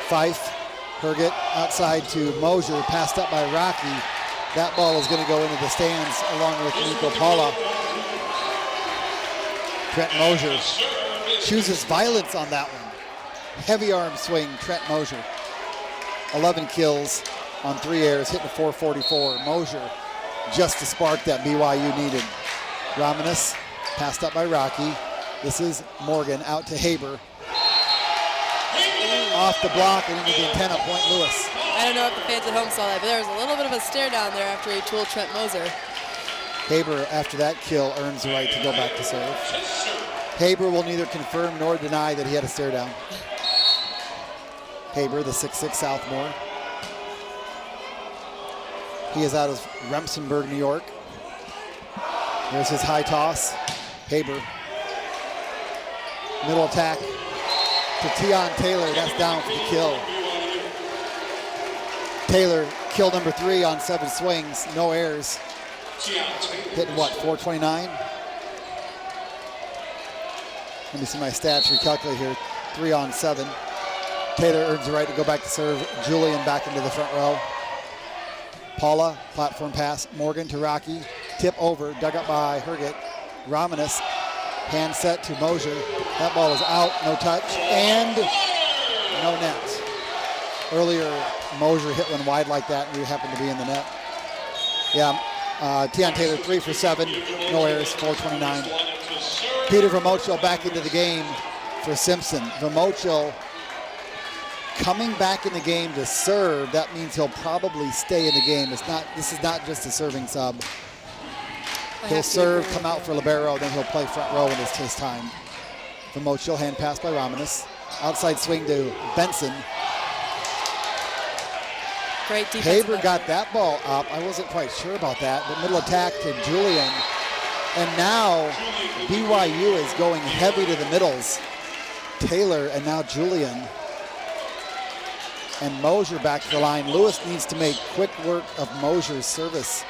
Fife, Herget outside to Mosier, passed up by Rocky. That ball is going to go into the stands along with Nico Paula. Trent Mosier chooses violence on that one. Heavy arm swing, Trent Mosier. 11 kills on 3 airs, hitting a .444. Mosier just to spark that BYU needed. Romanis passed up by Rocky. This is Morgan out to Haber. Off the block and into the antenna, point Lewis. I don't know if the fans at home saw that, but there was a little bit of a stare down there after he tooled Trent Moser. Haber, after that kill, earns the right to go back to serve. Haber will neither confirm nor deny that he had a stare down. Haber, the 6'6 sophomore. He is out of Remsenburg, New York. There's his high toss. Haber. Middle attack to Tion Taylor. That's down for the kill. Taylor, kill number 3 on 7 swings, no errors. Hitting what, 429? Let me see my stats, recalculate here. 3 on 7. Taylor earns the right to go back to serve. Julian back into the front row. Paula, platform pass. Morgan to Rocky. Tip over, dug up by Herget. Romanis, hand set to Mosier. That ball is out, no touch, and no net. Earlier, Mosier hit one wide like that, and we happened to be in the net. Yeah, Tion Taylor 3 for 7, no errors, 429. Peter Vermochel back into the game for Simpson. Vermochel coming back in the game to serve. That means he'll probably stay in the game. This is not just a serving sub. He'll serve, come out for libero, then he'll play front row when it's his time. Vermochel, hand pass by Romanis. Outside swing to Benson. Great defense. Haber got that ball up. I wasn't quite sure about that, but middle attack to Julian. And now BYU is going heavy to the middles. Taylor and now Julian. And Mosier back to the line. Lewis needs to make quick work of Mosier's service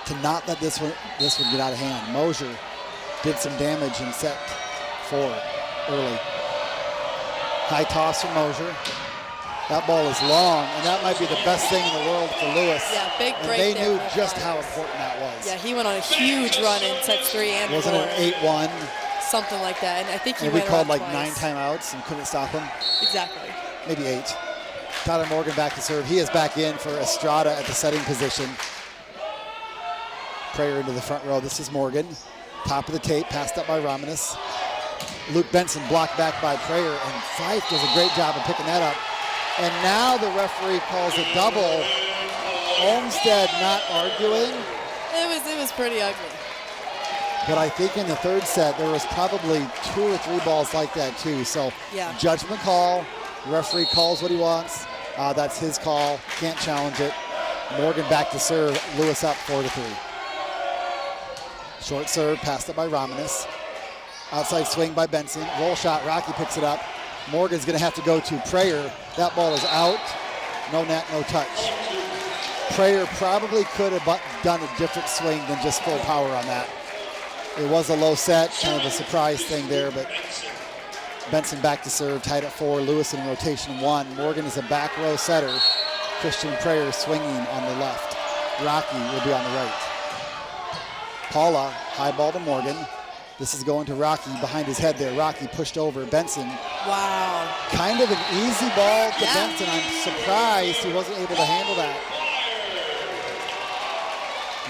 to not let this one get out of hand. Mosier did some damage in set 4 early. High toss from Mosier. That ball is long, and that might be the best thing in the world for Lewis. Yeah, big break. And they knew just how important that was. Yeah, he went on a huge run in sets 3 and 4. Wasn't it 8-1? Something like that, and I think he and went we called like twice. 9 timeouts and couldn't stop him. Exactly. Maybe 8. Tyler Morgan back to serve. He is back in for Estrada at the setting position. Prayer into the front row. This is Morgan. Top of the tape, passed up by Romanis. Luke Benson blocked back by Prayer, and Fife does a great job of picking that up. And now the referee calls a double. Olmsted not arguing. It was pretty ugly. But I think in the third set, there was probably 2 or 3 balls like that too. So yeah. Judgment call. The referee calls what he wants. That's his call. Can't challenge it. Morgan back to serve. Lewis up 4-3. Short serve, passed up by Romanis. Outside swing by Benson. Roll shot, Rocky picks it up. Morgan's gonna have to go to Prayer. That ball is out. No net, no touch. Prayer probably could have done a different swing than just full power on that. It was a low set, kind of a surprise thing there, but Benson back to serve, tied at 4. Lewis in rotation 1. Morgan is a back row setter. Christian Prayer swinging on the left. Rocky will be on the right. Paula, high ball to Morgan. This is going to Rocky behind his head there. Rocky pushed over Benson. Wow. Kind of an easy ball to Benson. I'm surprised he wasn't able to handle that.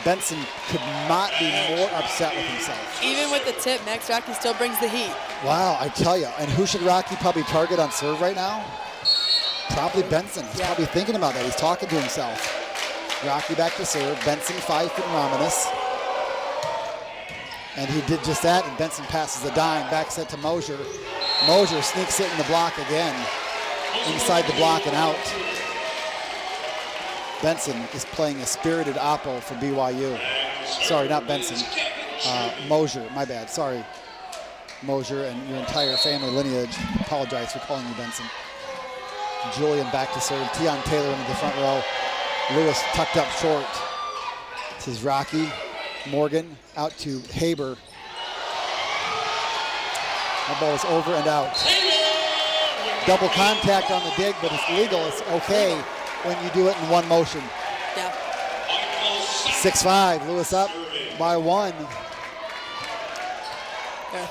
Benson could not be more upset with himself. Even with the tip, Max Rocky still brings the heat. Wow, I tell you. And who should Rocky probably target on serve right now? Probably Benson. He's probably thinking about that. He's talking to himself. Rocky back to serve. Benson, Fife, and Romanis. And he did just that, and Benson passes the dime. Back set to Mosier. Mosier sneaks it in the block again. Inside the block and out. Benson is playing a spirited oppo for BYU. Sorry, not Benson. Mosier, my bad. Sorry, Mosier and your entire family lineage. Apologize for calling you Benson. Julian back to serve. Tion Taylor into the front row. Lewis tucked up short. This is Rocky. Morgan out to Haber. That ball is over and out. Double contact on the dig, but it's legal. It's okay when you do it in one motion. Yeah. 6-5, Lewis up by 1. Yeah.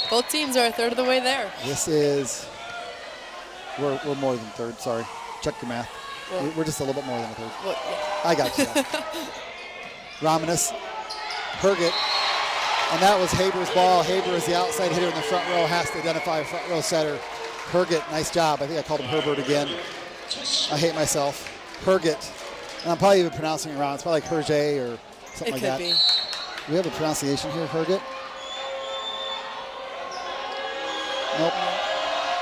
Both teams are a third of the way there. This is, we're more than third, sorry. Check your math. Well, we're just a little bit more than a third. Well, yeah. I got you. Romanus, Herget, and that was Haber's ball. Haber is the outside hitter in the front row, has to identify a front row setter. Herget, nice job. I think I called him Herbert again. I hate myself. Herget, and I'm probably even pronouncing it wrong. It's probably like Hergé or something like that. It could be. Do we have a pronunciation here, Herget? Nope.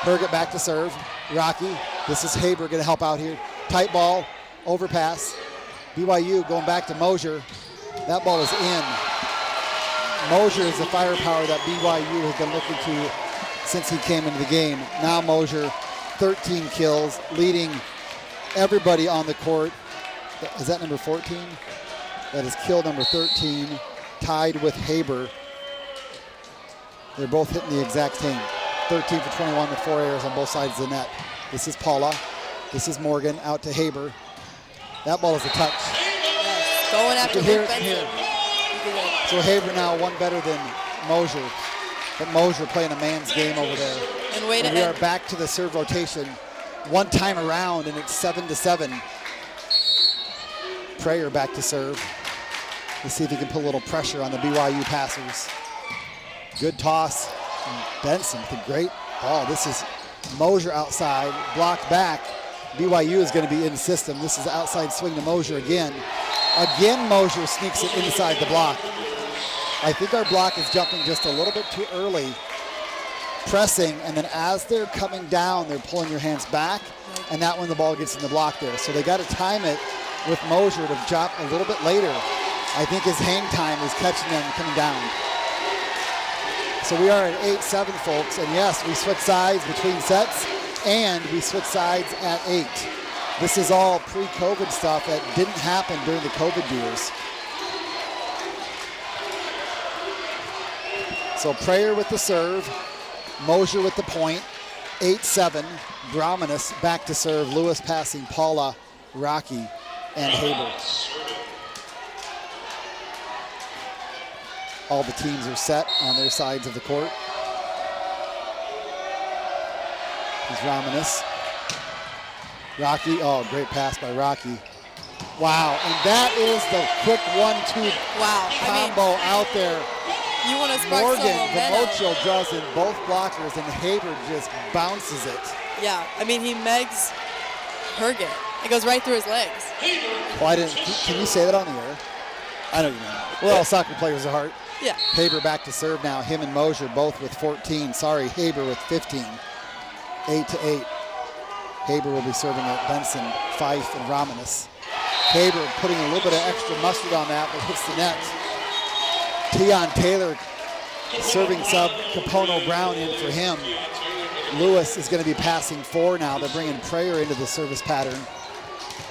Herget back to serve. Rocky, this is Haber going to help out here. Tight ball, overpass. BYU going back to Mosier. That ball is in. Mosier is the firepower that BYU has been looking to since he came into the game. Now Mosier, 13 kills, leading everybody on the court. Is that number 14? That is kill number 13, tied with Haber. They're both hitting the exact same. 13 for 21 with 4 errors on both sides of the net. This is Paula. This is Morgan out to Haber. That ball is a touch. Yes. Going after Benson. So Haber now one better than Mosier. But Mosier playing a man's game over there. And wait we are back to the serve rotation. One time around, and it's 7-7. Prayer back to serve. Let's see if he can put a little pressure on the BYU passers. Good toss. And Benson with a great ball. This is Mosier outside, blocked back. BYU is going to be in system. This is outside swing to Mosier again. Again, Mosier sneaks it inside the block. I think our block is jumping just a little bit too early. Pressing, and then as they're coming down, they're pulling your hands back, and that when the ball gets in the block there. So they got to time it with Mosier to drop a little bit later. I think his hang time is catching them coming down. So we are at 8-7, folks, and yes, we switch sides between sets, and we switch sides at 8. This is all pre-COVID stuff that didn't happen during the COVID years. So Prayer with the serve, Mosier with the point, 8-7. Brahmanis back to serve, Lewis passing Paula, Rocky, and Haber. All the teams are set on their sides of the court. Here's Romanis. Rocky, oh, great pass by Rocky. Wow, and that is the quick 1-2 combo out there. You want to spark Morgan, some momentum. Vermocho draws in both blockers, and Haber just bounces it. Yeah, I mean, he megs Herget. It goes right through his legs. Well, can you say that on the air? I know you mean. We're all soccer players at heart. Yeah. Haber back to serve now. Him and Mosier both with 14. Sorry, Haber with 15. 8-8. Haber will be serving at Benson, Fife, and Romanis. Haber putting a little bit of extra mustard on that, but hits the net. Tion Taylor serving sub, Capono Brown in for him. Lewis is going to be passing 4 now. They're bringing Prayer into the service pattern,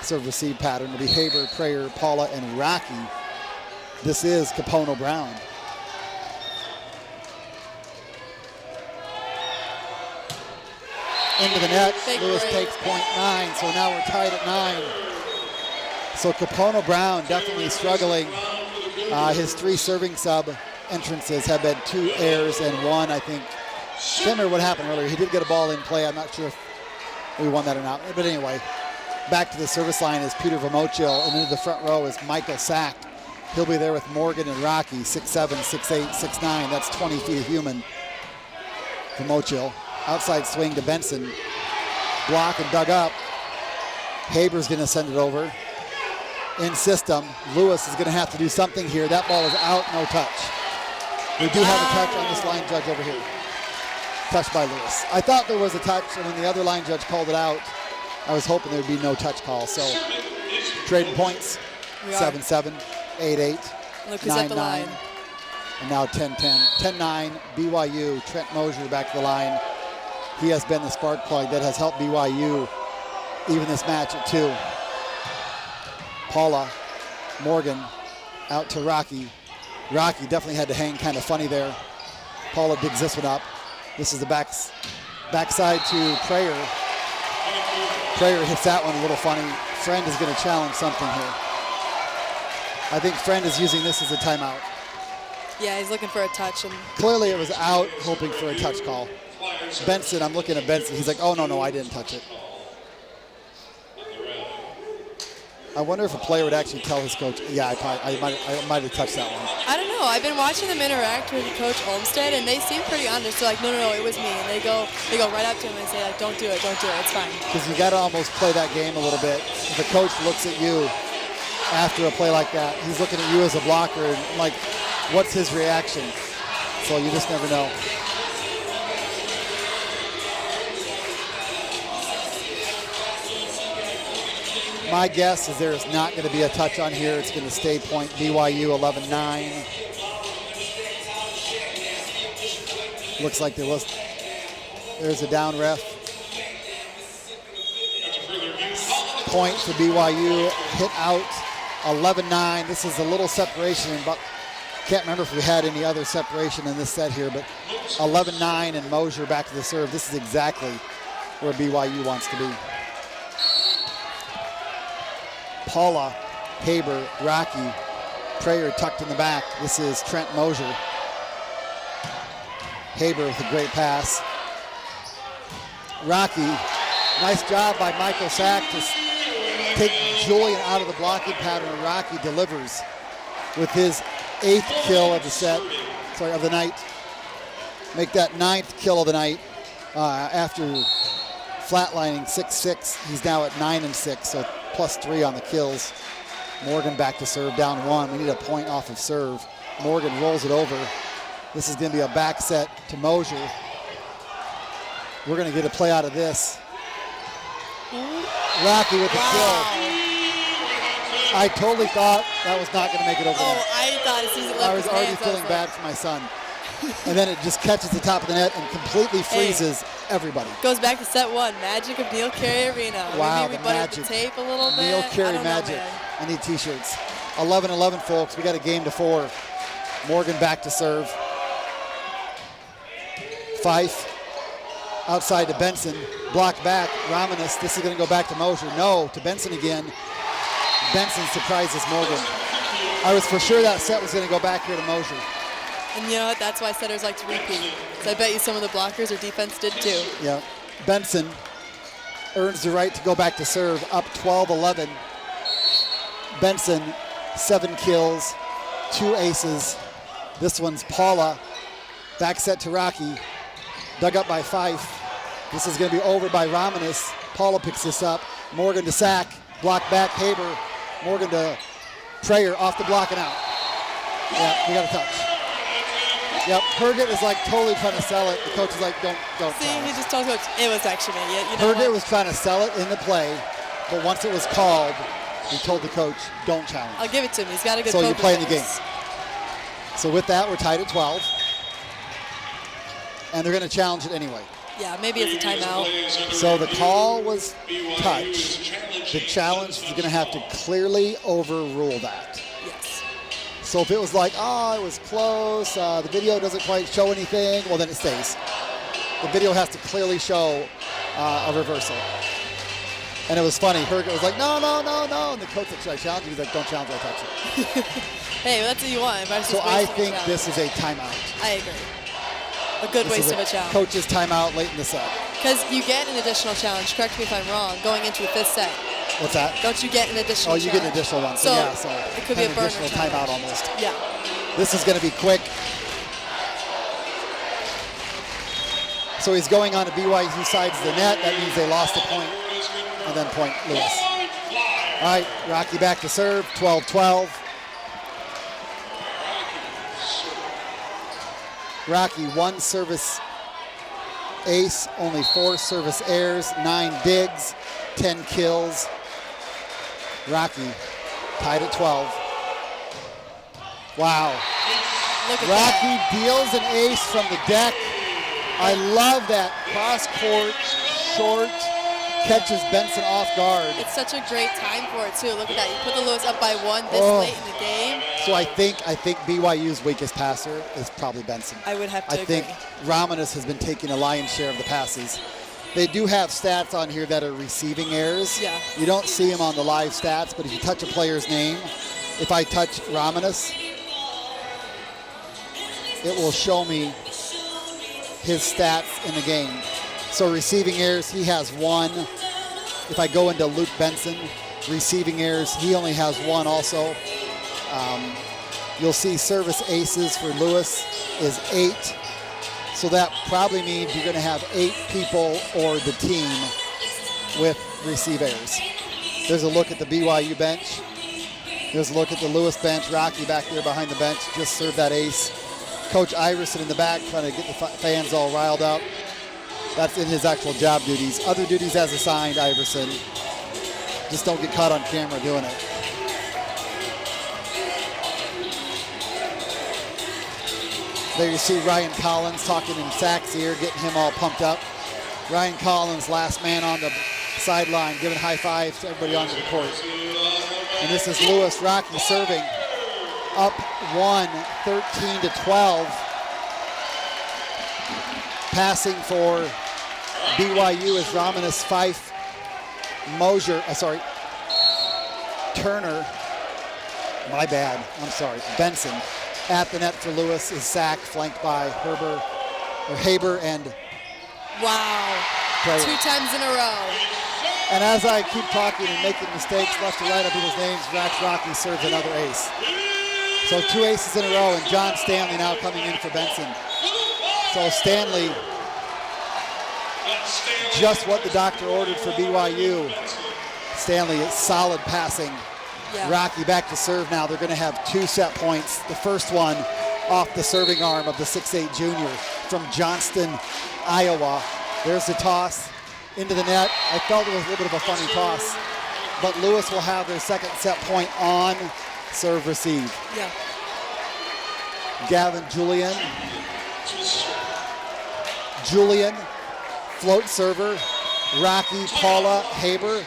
serve-receive pattern. It'll be Haber, Prayer, Paula, and Rocky. This is Capono Brown. Into the net, Lewis takes .9, so now we're tied at 9. So Capono Brown definitely struggling. His 3 serving sub entrances have been 2 errors and 1, I think. I can't remember what happened earlier. He did get a ball in play. I'm not sure if we won that or not. But anyway, back to the service line is Peter Vermocho, and into the front row is Michael Sack. He'll be there with Morgan and Rocky, 6'7", 6'8", 6'9". That's 20 feet of human. Vermocho. Outside swing to Benson. Block and dug up. Haber's going to send it over. In system, Lewis is going to have to do something here. That ball is out, no touch. We do have a touch on this line judge over here. Touch by Lewis. I thought there was a touch, and when the other line judge called it out, I was hoping there would be no touch call. So trading points, 7-7, 8-8. Look who's at the line. And now 10-10. 10-9, BYU. Trent Mosier back to the line. He has been the spark plug that has helped BYU even this match at 2. Paula, Morgan, out to Rocky. Rocky definitely had to hang kind of funny there. Paula digs this one up. This is the backside to Prayer. Prayer hits that one a little funny. Friend is going to challenge something here. I think Friend is using this as a timeout. Yeah, he's looking for a touch. And clearly it was out, hoping for a touch call. Benson, I'm looking at Benson. He's like, oh, no, I didn't touch it. I wonder if a player would actually tell his coach, yeah, I might have touched that one. I don't know. I've been watching them interact with Coach Olmsted, and they seem pretty honest. They're like, no, it was me. And they go right up to him and say, like, don't do it, it's fine. Because you got to almost play that game a little bit. If a coach looks at you after a play like that, he's looking at you as a blocker, and like, what's his reaction? So you just never know. My guess is there is not going to be a touch on here. It's going to stay point BYU 11-9. Looks like there's a down ref. Point for BYU, hit out 11-9. This is a little separation, but can't remember if we had any other separation in this set here, but 11-9 and Mosier back to the serve. This is exactly where BYU wants to be. Paula, Haber, Rocky, Prayer tucked in the back. This is Trent Mosier. Haber with a great pass. Rocky, nice job by Michael Sack to take Julian out of the blocking pattern. Rocky delivers with his 8th kill of the night. Make that 9th kill of the night after flatlining 6-6. He's now at 9-6, so +3 on the kills. Morgan back to serve, down 1. We need a point off of serve. Morgan rolls it over. This is going to be a back set to Mosier. We're going to get a play out of this. Rocky with the kill. I totally thought that was not going to make it over there. I thought as soon as it left I was already feeling bad for my son. And then it just catches the top of the net and completely freezes everybody. Goes back to set 1, magic of Neil Carey Arena. Wow, Maybe we buttered the tape a little bit. Neil Carey magic. I need t-shirts. 11-11, folks. We got a game to 4. Morgan back to serve. Fife outside to Benson. Blocked back. Romanis. This is going to go back to Mosier. No, to Benson again. Benson surprises Morgan. I was for sure that set was going to go back here to Mosier. And you know what? That's why setters like to repeat. So I bet you some of the blockers or defense did too. Yeah. Benson earns the right to go back to serve, up 12-11. Benson, 7 kills, 2 aces. This one's Paula. Back set to Rocky. Dug up by Fife. This is going to be over by Romanis. Paula picks this up. Morgan to Sack. Block back, Haber. Morgan to Prayer, off the block and out. Yeah, we got a touch. Yep, Herget is like totally trying to sell it. The coach is like, don't. See, he just told coach, it was actually me. You know Herget was trying to sell it in the play, but once it was called, he told the coach, don't challenge. I'll give it to him. He's got a good So poker you're playing face. the game. So with that, we're tied at 12. And they're going to challenge it anyway. Yeah, maybe it's a timeout. So the call was touch. The challenge is going to have to clearly overrule that. Yes. So if it was like, oh, it was close, the video doesn't quite show anything, well, then it stays. The video has to clearly show a reversal. And it was funny. Herget was like, no. And the coach said, should I challenge you? He's like, don't challenge, I touch it. Hey, that's what you want. So I think this is a timeout. I agree. A good waste of a challenge. Coach's timeout late in the set. Because you get an additional challenge, correct me if I'm wrong, going into a 5th set. What's that? Don't you get an additional challenge? Oh, you get an additional one. So yeah, so it could be a burner additional timeout almost. Yeah. This is going to be quick. So he's going on to BYU sides of the net. That means they lost a point. And then point Lewis. All right, Rocky back to serve, 12-12. Rocky, 1 service ace, only 4 service errors, 9 digs, 10 kills. Rocky tied at 12. Wow. Look at Rocky that. deals an ace from the deck. I love that cross-court, short, catches Benson off guard. It's such a great time for it, too. Look at that. You put the Lewis up by 1 this late in the game. So I think BYU's weakest passer is probably Benson. I would have to agree. agree. I think Romanis has been taking a lion's share of the passes. They do have stats on here that are receiving errors. Yeah. You don't see them on the live stats, but if you touch a player's name, if I touch Romanis, it will show me his stats in the game. So receiving errors, he has 1. If I go into Luke Benson, receiving errors, he only has 1 also. You'll see service aces for Lewis is 8. So that probably means you're going to have 8 people or the team with receive errors. There's a look at the BYU bench. There's a look at the Lewis bench. Rocky back there behind the bench just served that ace. Coach Iverson in the back trying to get the fans all riled up. That's in his actual job duties. Other duties as assigned, Iverson. Just don't get caught on camera doing it. There you see Ryan Collins talking in Zach's ear, getting him all pumped up. Ryan Collins, last man on the sideline, giving high fives to everybody onto the court. And this is Lewis Rocky serving. Up 1, 13-12. Passing for BYU is Romanis, Fife, Turner. My bad. I'm sorry. Benson. At the net for Lewis is Zach, flanked by Haber and wow. Prayer. 2 times in a row. And as I keep talking and making mistakes left to right on people's names, Rax Rocky serves another ace. So 2 aces in a row, and John Stanley now coming in for Benson. So Stanley, just what the doctor ordered for BYU. Stanley is solid passing. Yeah. Rocky back to serve now. They're going to have 2 set points. The first one off the serving arm of the 6'8 junior from Johnston, Iowa. There's the toss into the net. I felt it was a little bit of a funny toss, but Lewis will have their second set point on serve receive. Yeah. Gavin Julian, float server. Rocky, Paula, Haber,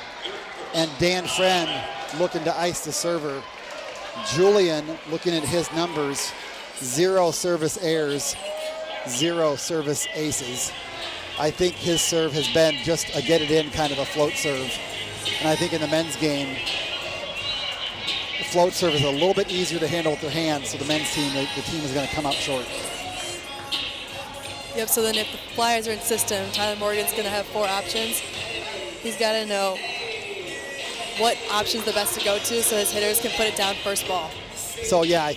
and Dan Friend looking to ice the server. Julian, looking at his numbers, 0 service errors, 0 service aces. I think his serve has been just a get it in kind of a float serve. And I think in the men's game, the float serve is a little bit easier to handle with their hands, so the men's team, the team is going to come up short. Yep, so then if the Flyers are in system, Tyler Morgan's going to have 4 options. He's got to know what option's the best to go to so his hitters can put it down first ball. So yeah,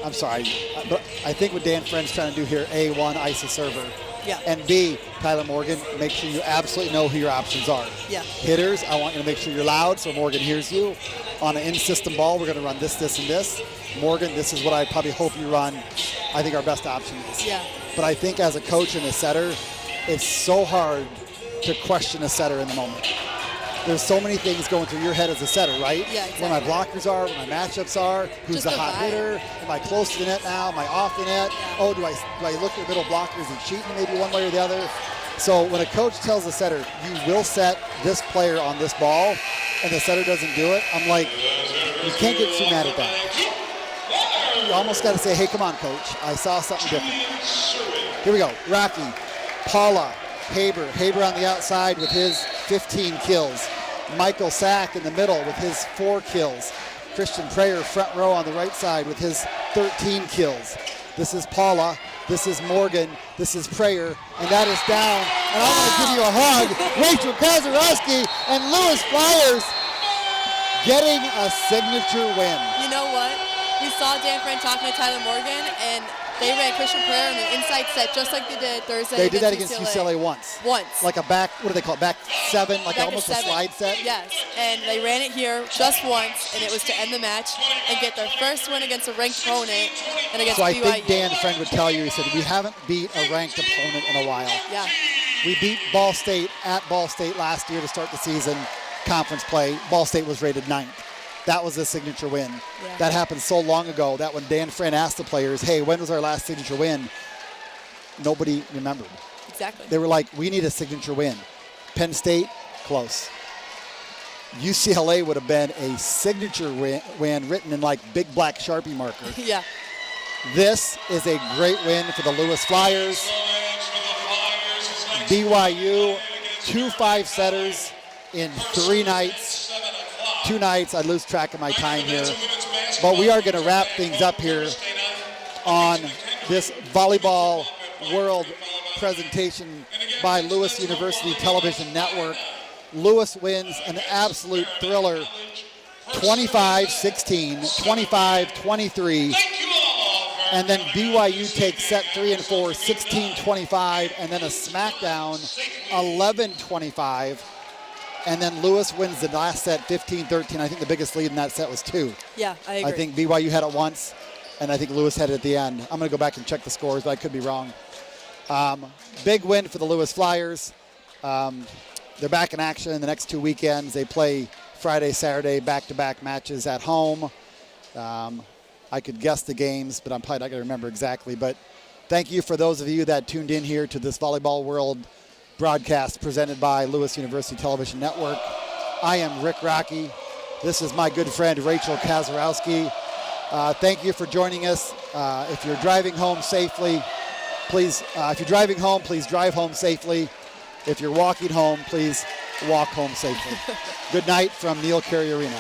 I'm sorry. But I think what Dan Friend's trying to do here, A1, ice a server. Yeah. And B, Tyler Morgan, make sure you absolutely know who your options are. Yeah. Hitters, I want you to make sure you're loud so Morgan hears you. On an in-system ball, we're going to run this, this, and this. Morgan, this is what I probably hope you run. I think our best option is. Yeah. But I think as a coach and a setter, it's so hard to question a setter in the moment. There's so many things going through your head as a setter, right? Yeah, exactly. Where my blockers are, where my matchups are, who's Just the hot hitter, am I close to the net now, am I off the net? Yeah. Oh, do I look at the middle blockers and cheat maybe one way or the other? So when a coach tells the setter, you will set this player on this ball, and the setter doesn't do it, I'm like, you can't get too mad at that. You almost got to say, hey, come on, coach. I saw something different. Here we go. Rocky, Paula, Haber on the outside with his 15 kills. Michael Sack in the middle with his 4 kills. Christian Prayer front row on the right side with his 13 kills. This is Paula, this is Morgan, this is Prayer, and that is down. And I want to give you a hug. Rachel Kazarowski and Lewis Flyers getting a signature win. You know what? We saw Dan Friend talking to Tyler Morgan, and they ran Christian Prayer in an inside set just like they did Thursday. They did that against UCLA once. Like a back, what do they call it? Back 7, like back almost 7. A slide set? Yes, and they ran it here just once, and it was to end the match and get their first win against a ranked opponent and against BYU. So I think Dan Friend would tell you, he said, we haven't beat a ranked opponent in a while. Yeah. We beat Ball State at Ball State last year to start the season, conference play. Ball State was rated 9th. that was a signature win. Yeah. That happened so long ago that when Dan Friend asked the players, hey, when was our last signature win? Nobody remembered. Exactly. They were like, we need a signature win. Penn State, close. UCLA would have been a signature win written in like big black Sharpie marker. Yeah. This is a great win for the Lewis Flyers. BYU, 2 5-setters in 3 nights. 2 nights, I lose track of my time here. But we are going to wrap things up here on this Volleyball World presentation by Lewis University Television Network. Lewis wins an absolute thriller, 25-16, 25-23. And then BYU takes set 3 and 4, 16-25, and then a smackdown, 11-25. And then Lewis wins the last set, 15-13. I think the biggest lead in that set was 2. Yeah, I agree. I think BYU had it once, and I think Lewis had it at the end. I'm going to go back and check the scores, but I could be wrong. Big win for the Lewis Flyers. They're back in action the next 2 weekends. They play Friday, Saturday, back-to-back matches at home. I could guess the games, but I'm probably not going to remember exactly. But thank you for those of you that tuned in here to this Volleyball World broadcast presented by Lewis University Television Network. I am Rick Rocky. This is my good friend Rachel Kazarowski. Thank you for joining us. If you're driving home safely, please drive home safely. If you're walking home, please walk home safely. Good night from Neil Carey Arena.